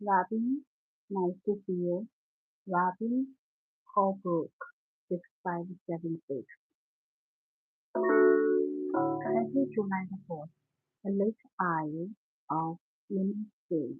Robin, nice to see you. Robin Holbrook, 6576. Currently July the 4th, the late Isle of Innisfree.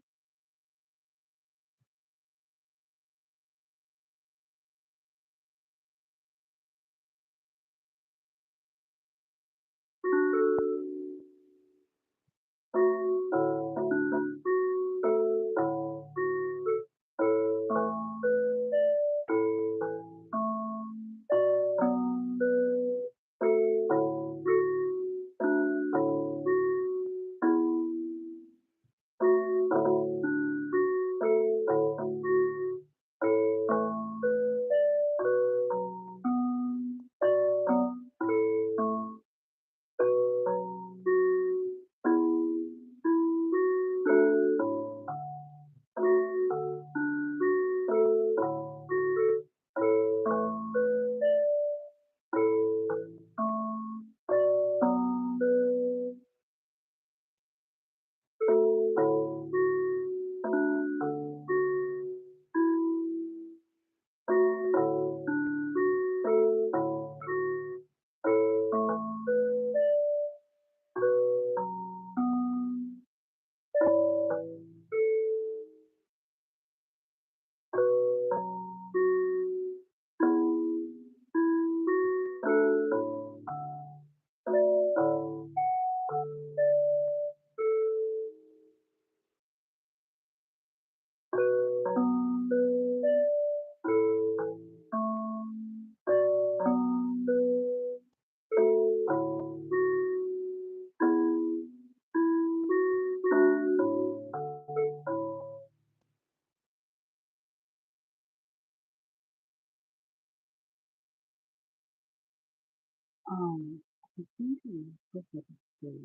I think I prefer to stay.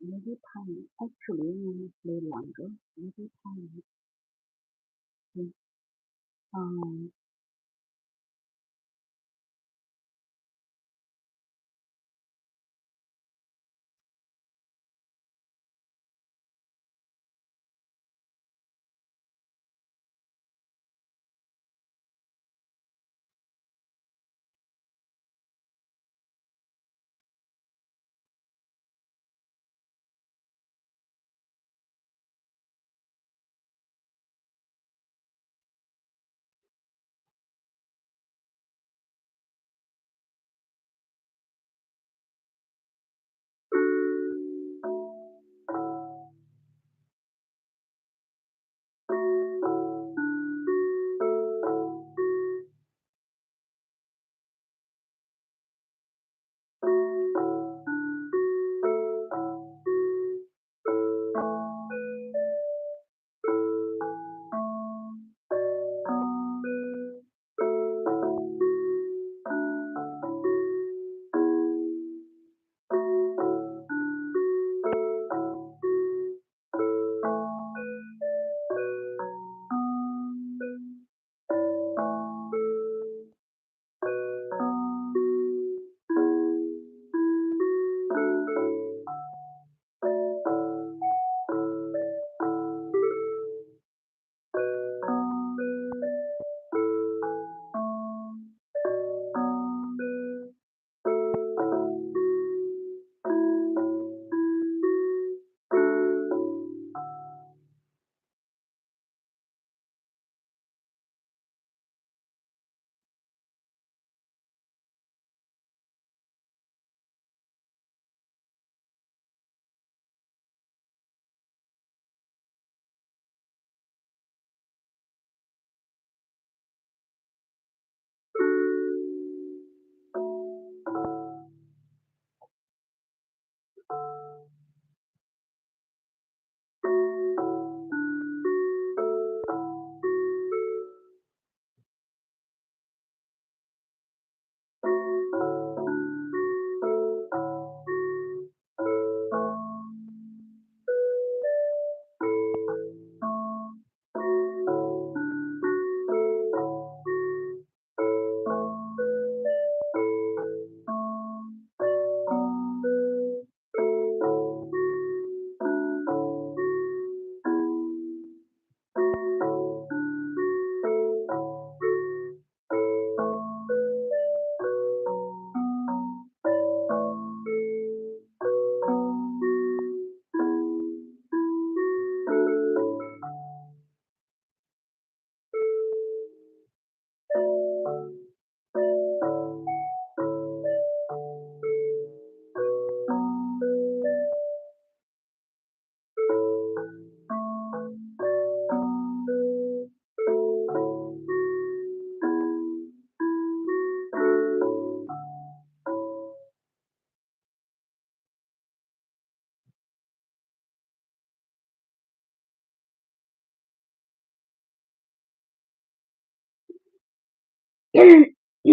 Maybe time, actually, honestly, longer. Maybe time. Okay. Um, Welcome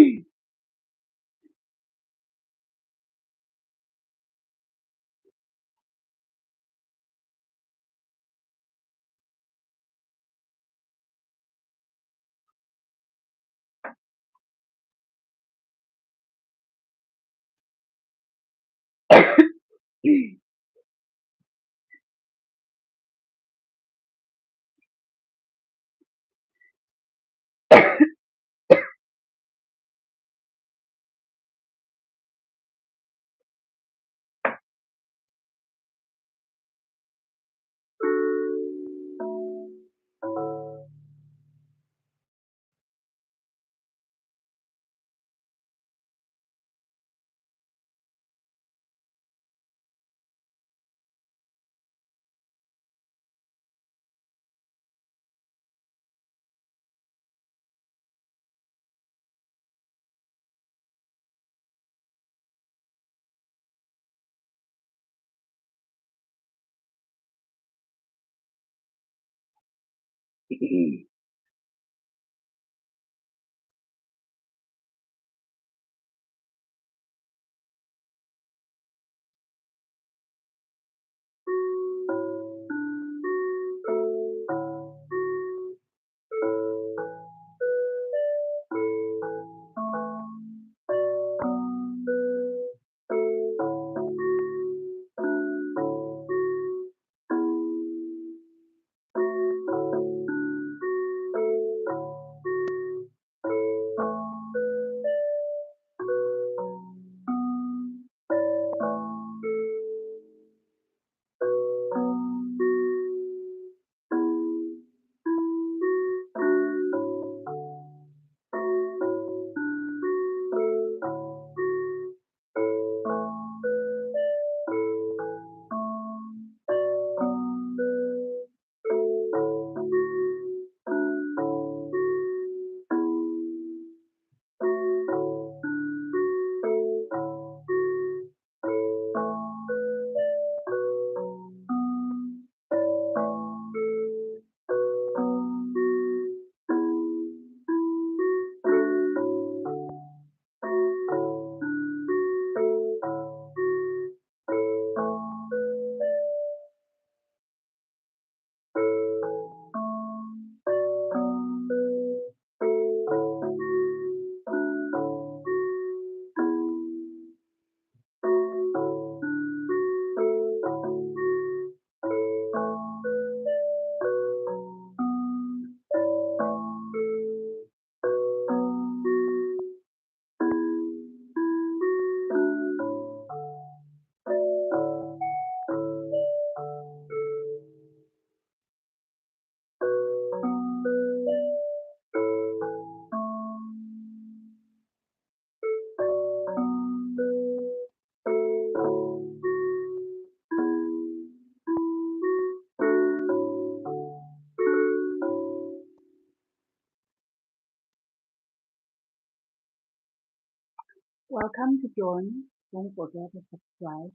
to join. Don't forget to subscribe,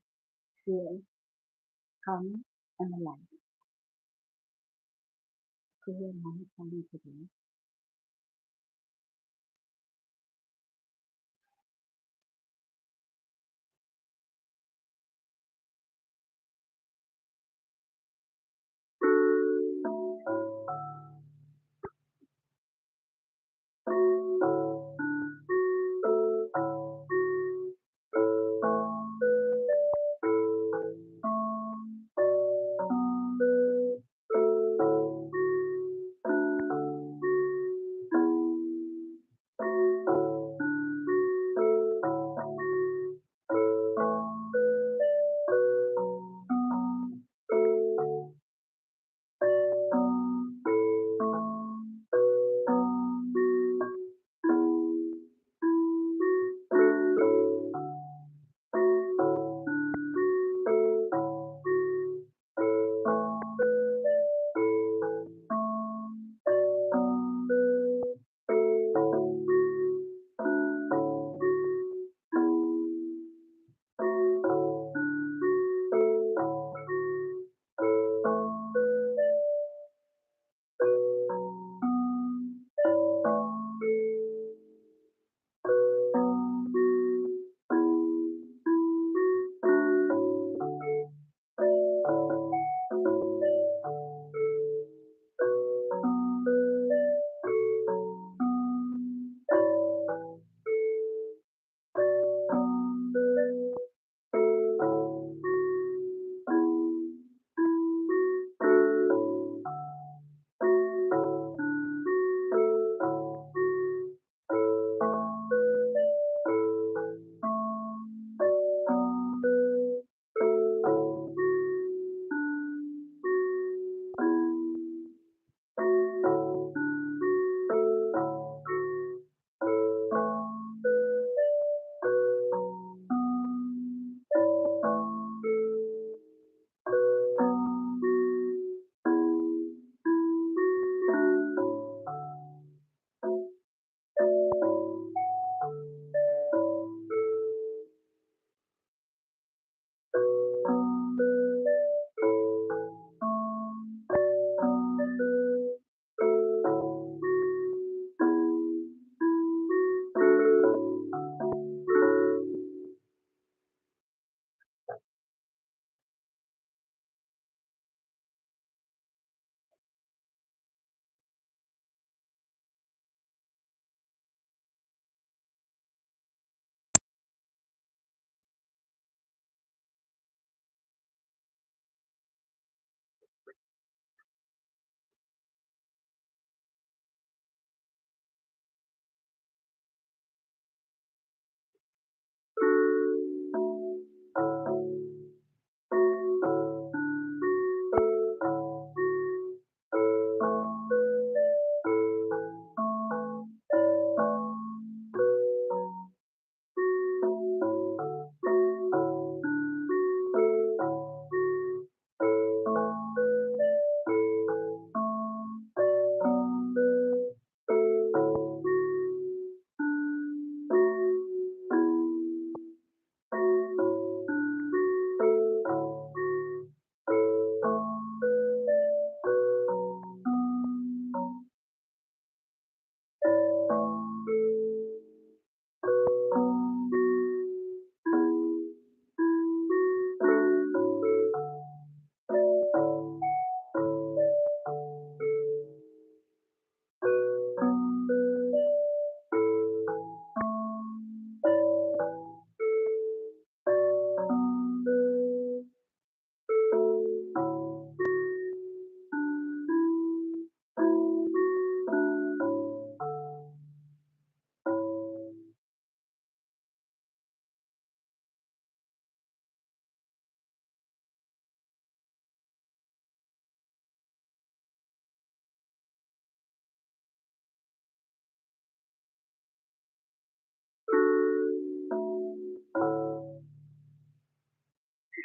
share, comment, and like. Clear my time today.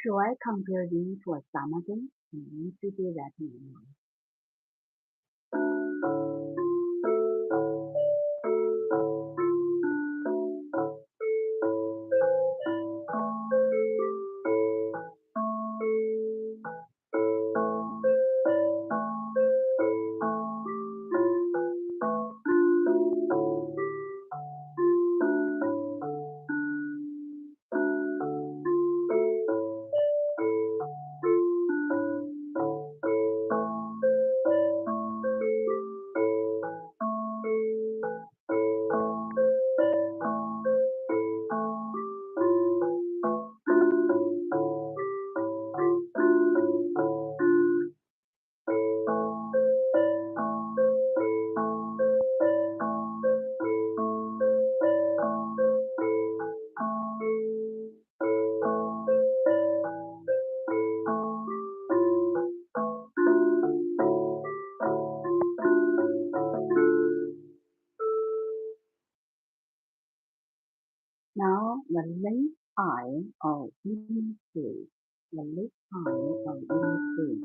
So I compared him to a ptarmigan and used to do that anymore. Now the left eye of Innisfree. The left eye of Innisfree.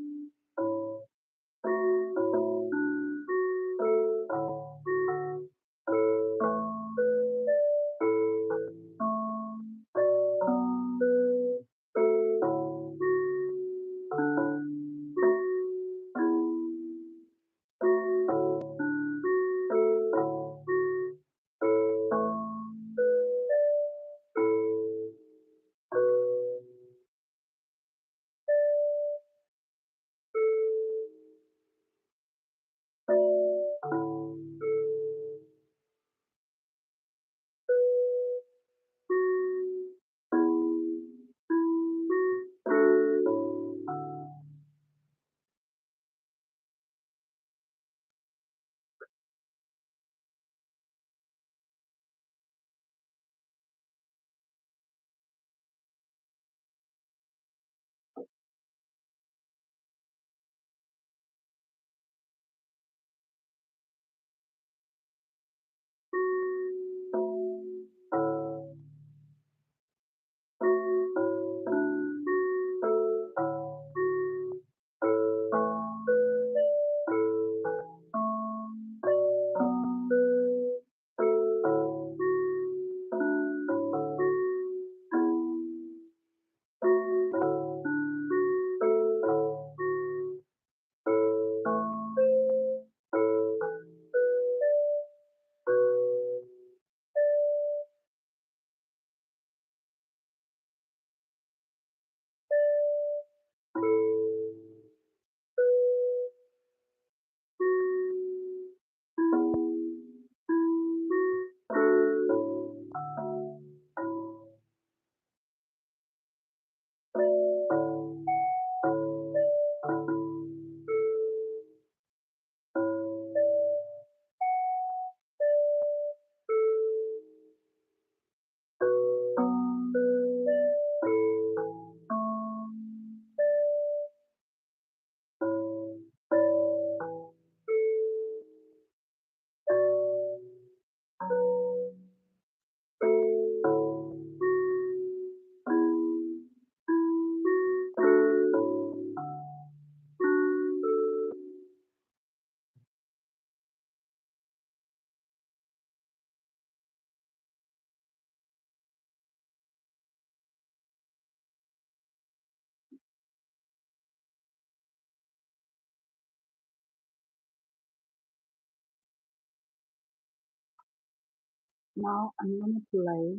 Now I'm gonna play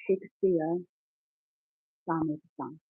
Shakespeare sonnet song.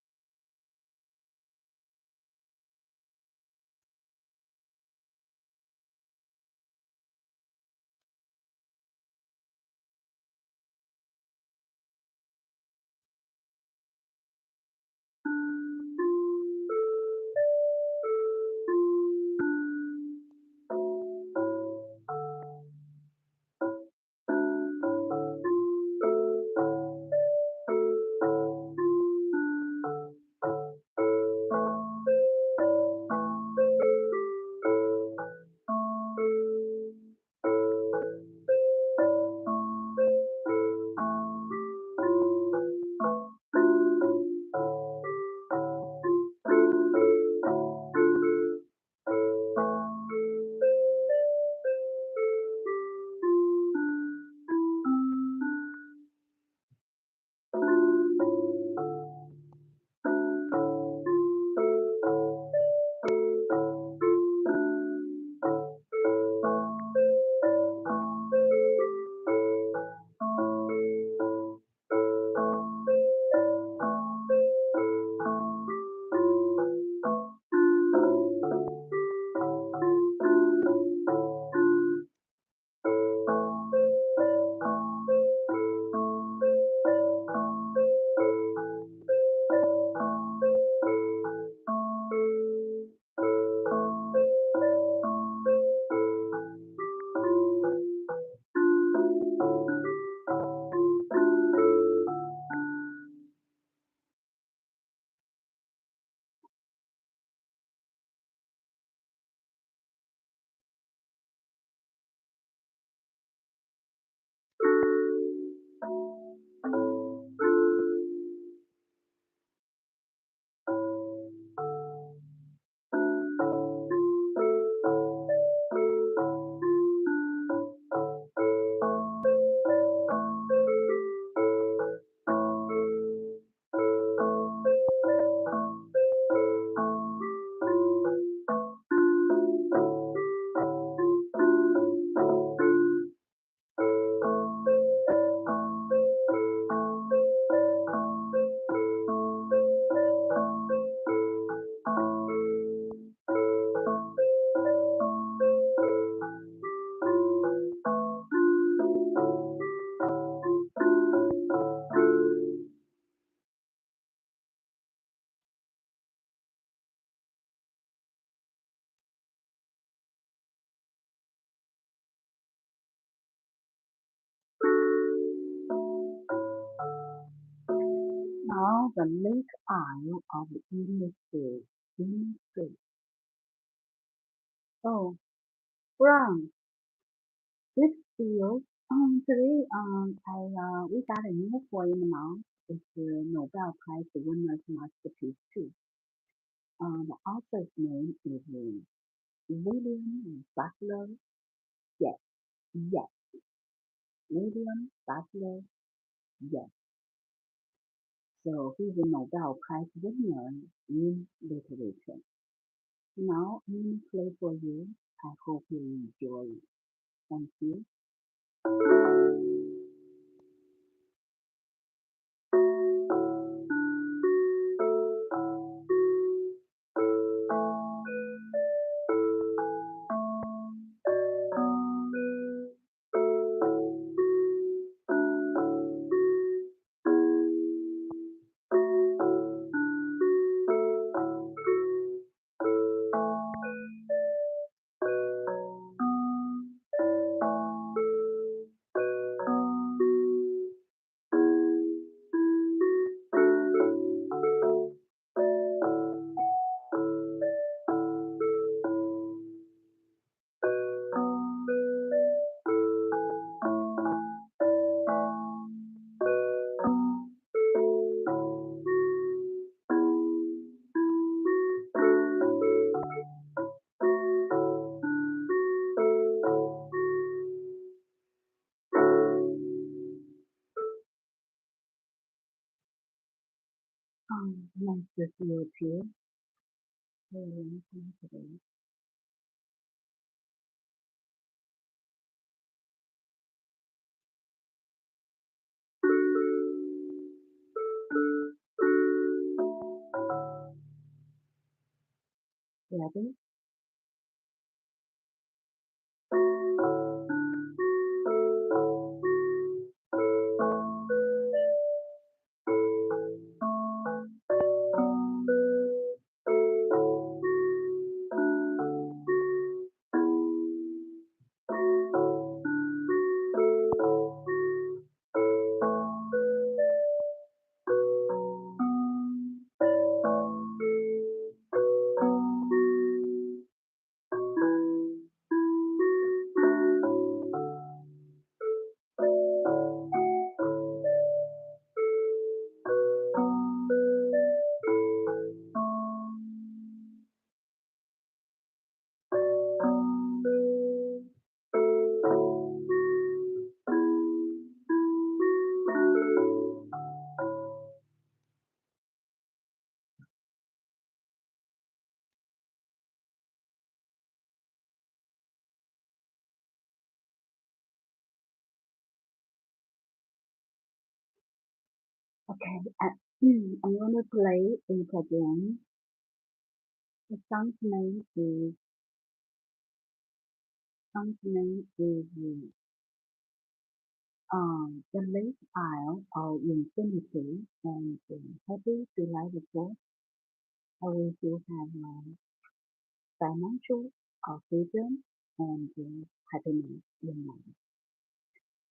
Now the lake isle of Innisfree. Innisfree. Oh, Brown, good to see you. Today, we got a new poem now. It's the Nobel Prize winner's masterpiece too. The author's name is William Butler. Yes, yes, William Butler. Yes. So he's a Nobel Prize winner in literature. Now I'm going to play for you. I hope you enjoy it. Thank you. Nice to see you too. Very long time today. Ready? Okay, I'm going to play it again. The song's name is The Lake Isle of Infinity, and happy delightful. I wish you have financial freedom and happiness in life.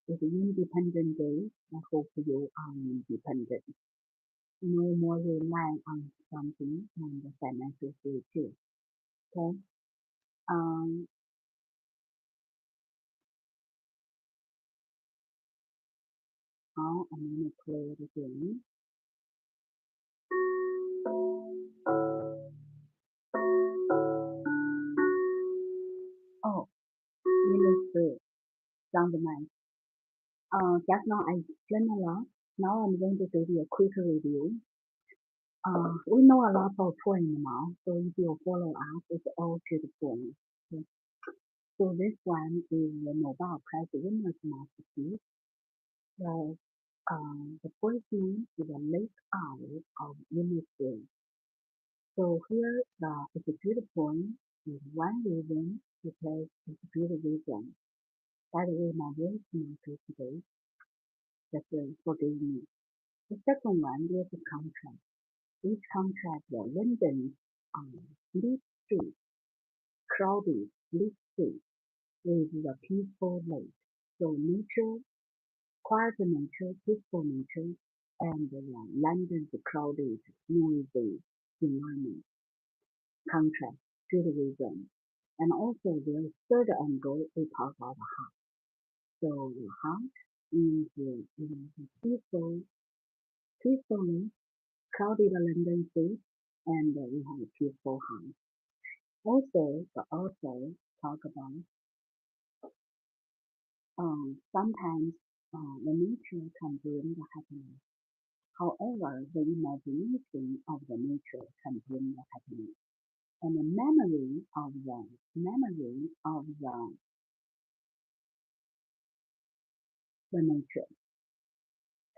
It's Independent Day. I hope you are independent. No more rely on something and the financial free too. Okay. Um. Now I'm gonna play it again. Oh, Innisfree. Sound nice. Just now I explained a lot. Now I'm going to give you a quick review. We know a lot about poem now, so if you follow us, it's all good poems. Okay. So this one is the Nobel Prize winner's masterpiece. The first name is the Lake Isle of Innisfree. So here it's a good poem. Is one reason because it's a good reason. By the way, my voice is not good today. Just forgive me. The second one is the contrast. This contrast the London's lit street, crowded lit street with the peaceful lake. So nature, quiet nature, peaceful nature, and London's crowded, noisy environment contrast to the region. And also the third angle is part of the heart. So the heart is peacefully crowded London city, and we have a peaceful heart. Also, the author talk about sometimes the nature can bring the happiness. However, the imagination of the nature can bring the happiness, and the memory of the nature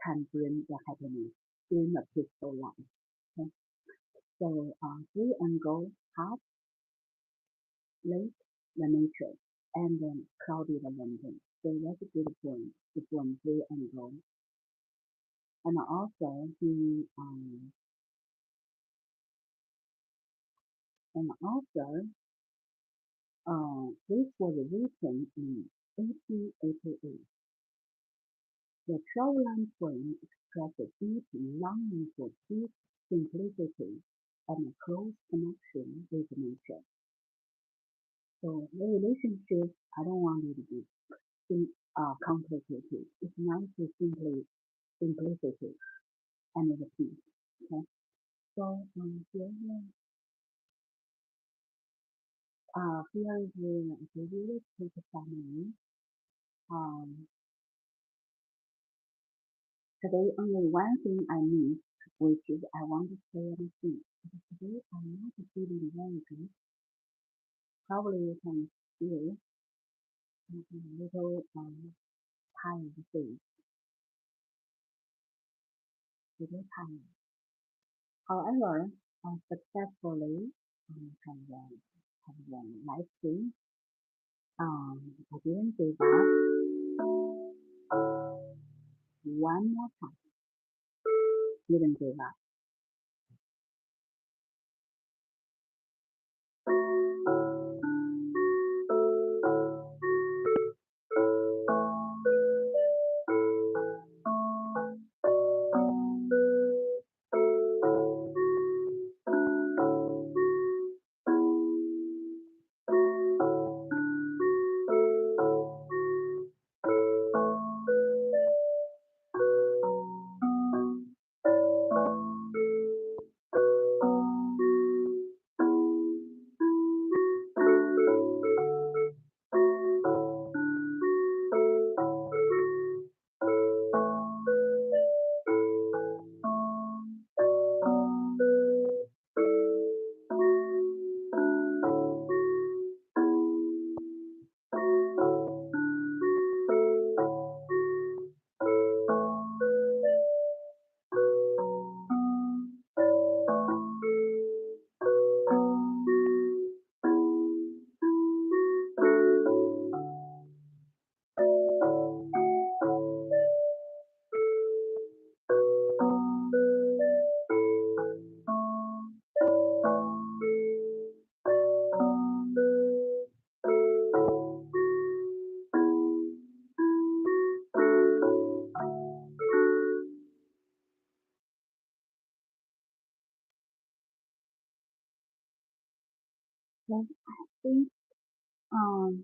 can bring the happiness in a peaceful life. Okay? So, three angle heart, lake, the nature, and then crowded London. So that's a good point. It's one three angle. And also he this was written in 1888. The traveling poem expresses deep longing for peace, simplicity, and a close connection with nature. So the relationship, I don't want it to be complicated. It's nice to simplicity and the peace. Okay. So here is the really quick summary. Today only one thing I missed, which is I want to say anything. Today I'm not feeling very good. Probably you can feel a little tired face, little tired. However, I successfully have a live stream. I didn't give up one more time. Didn't give up. So I think um,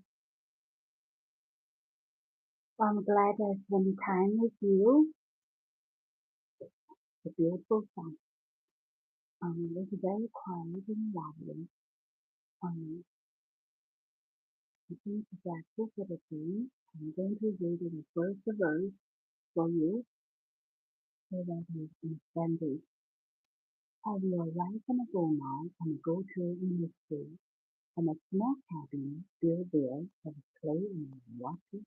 I'm glad I spent time with you. It's a beautiful song. It's very quiet and lovely. Um, I think that's it for the thing. I'm going to read the first verse for you so that you understand it. I will rise and go now and go to Innisfree and a small cabin built there of clay and water.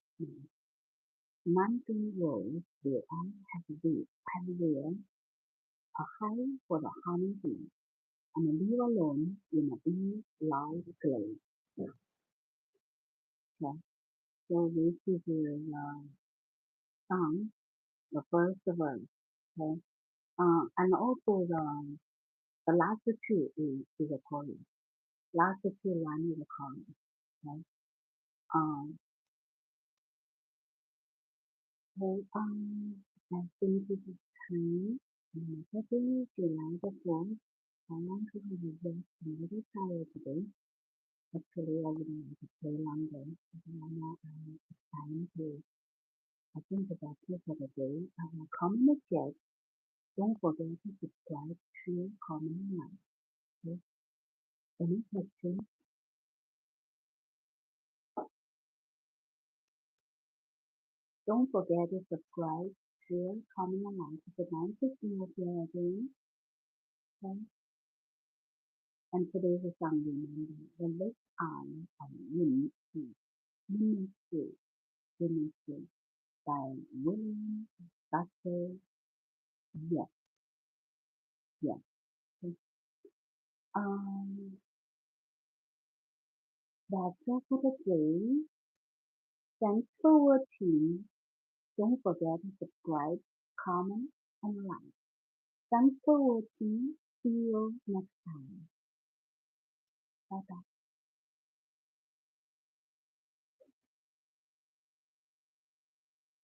Mountain roads where I have there a hive for the honeybee, and live alone in a bee loud glade. Okay, so this is the song, the first verse. Okay, and also the last two is a chorus. Last two line is a chorus. Okay, um, so I think time, and happy July the 4th. I want to have a very little tired today. Actually, I would like to play longer, but now it's time to think about it for the day. Comment again. Don't forget to subscribe, share, comment, and like. Okay? Any questions? Don't forget to subscribe, share, comment, and like. If you want to see us here again. Okay? And today's song remember the left arm of Innisfree, Innisfree by Butler. Yes, yes. Um, that's all for the day. Thanks for watching. Don't forget to subscribe, comment, and like. Thanks for watching. See you next time. Bye bye.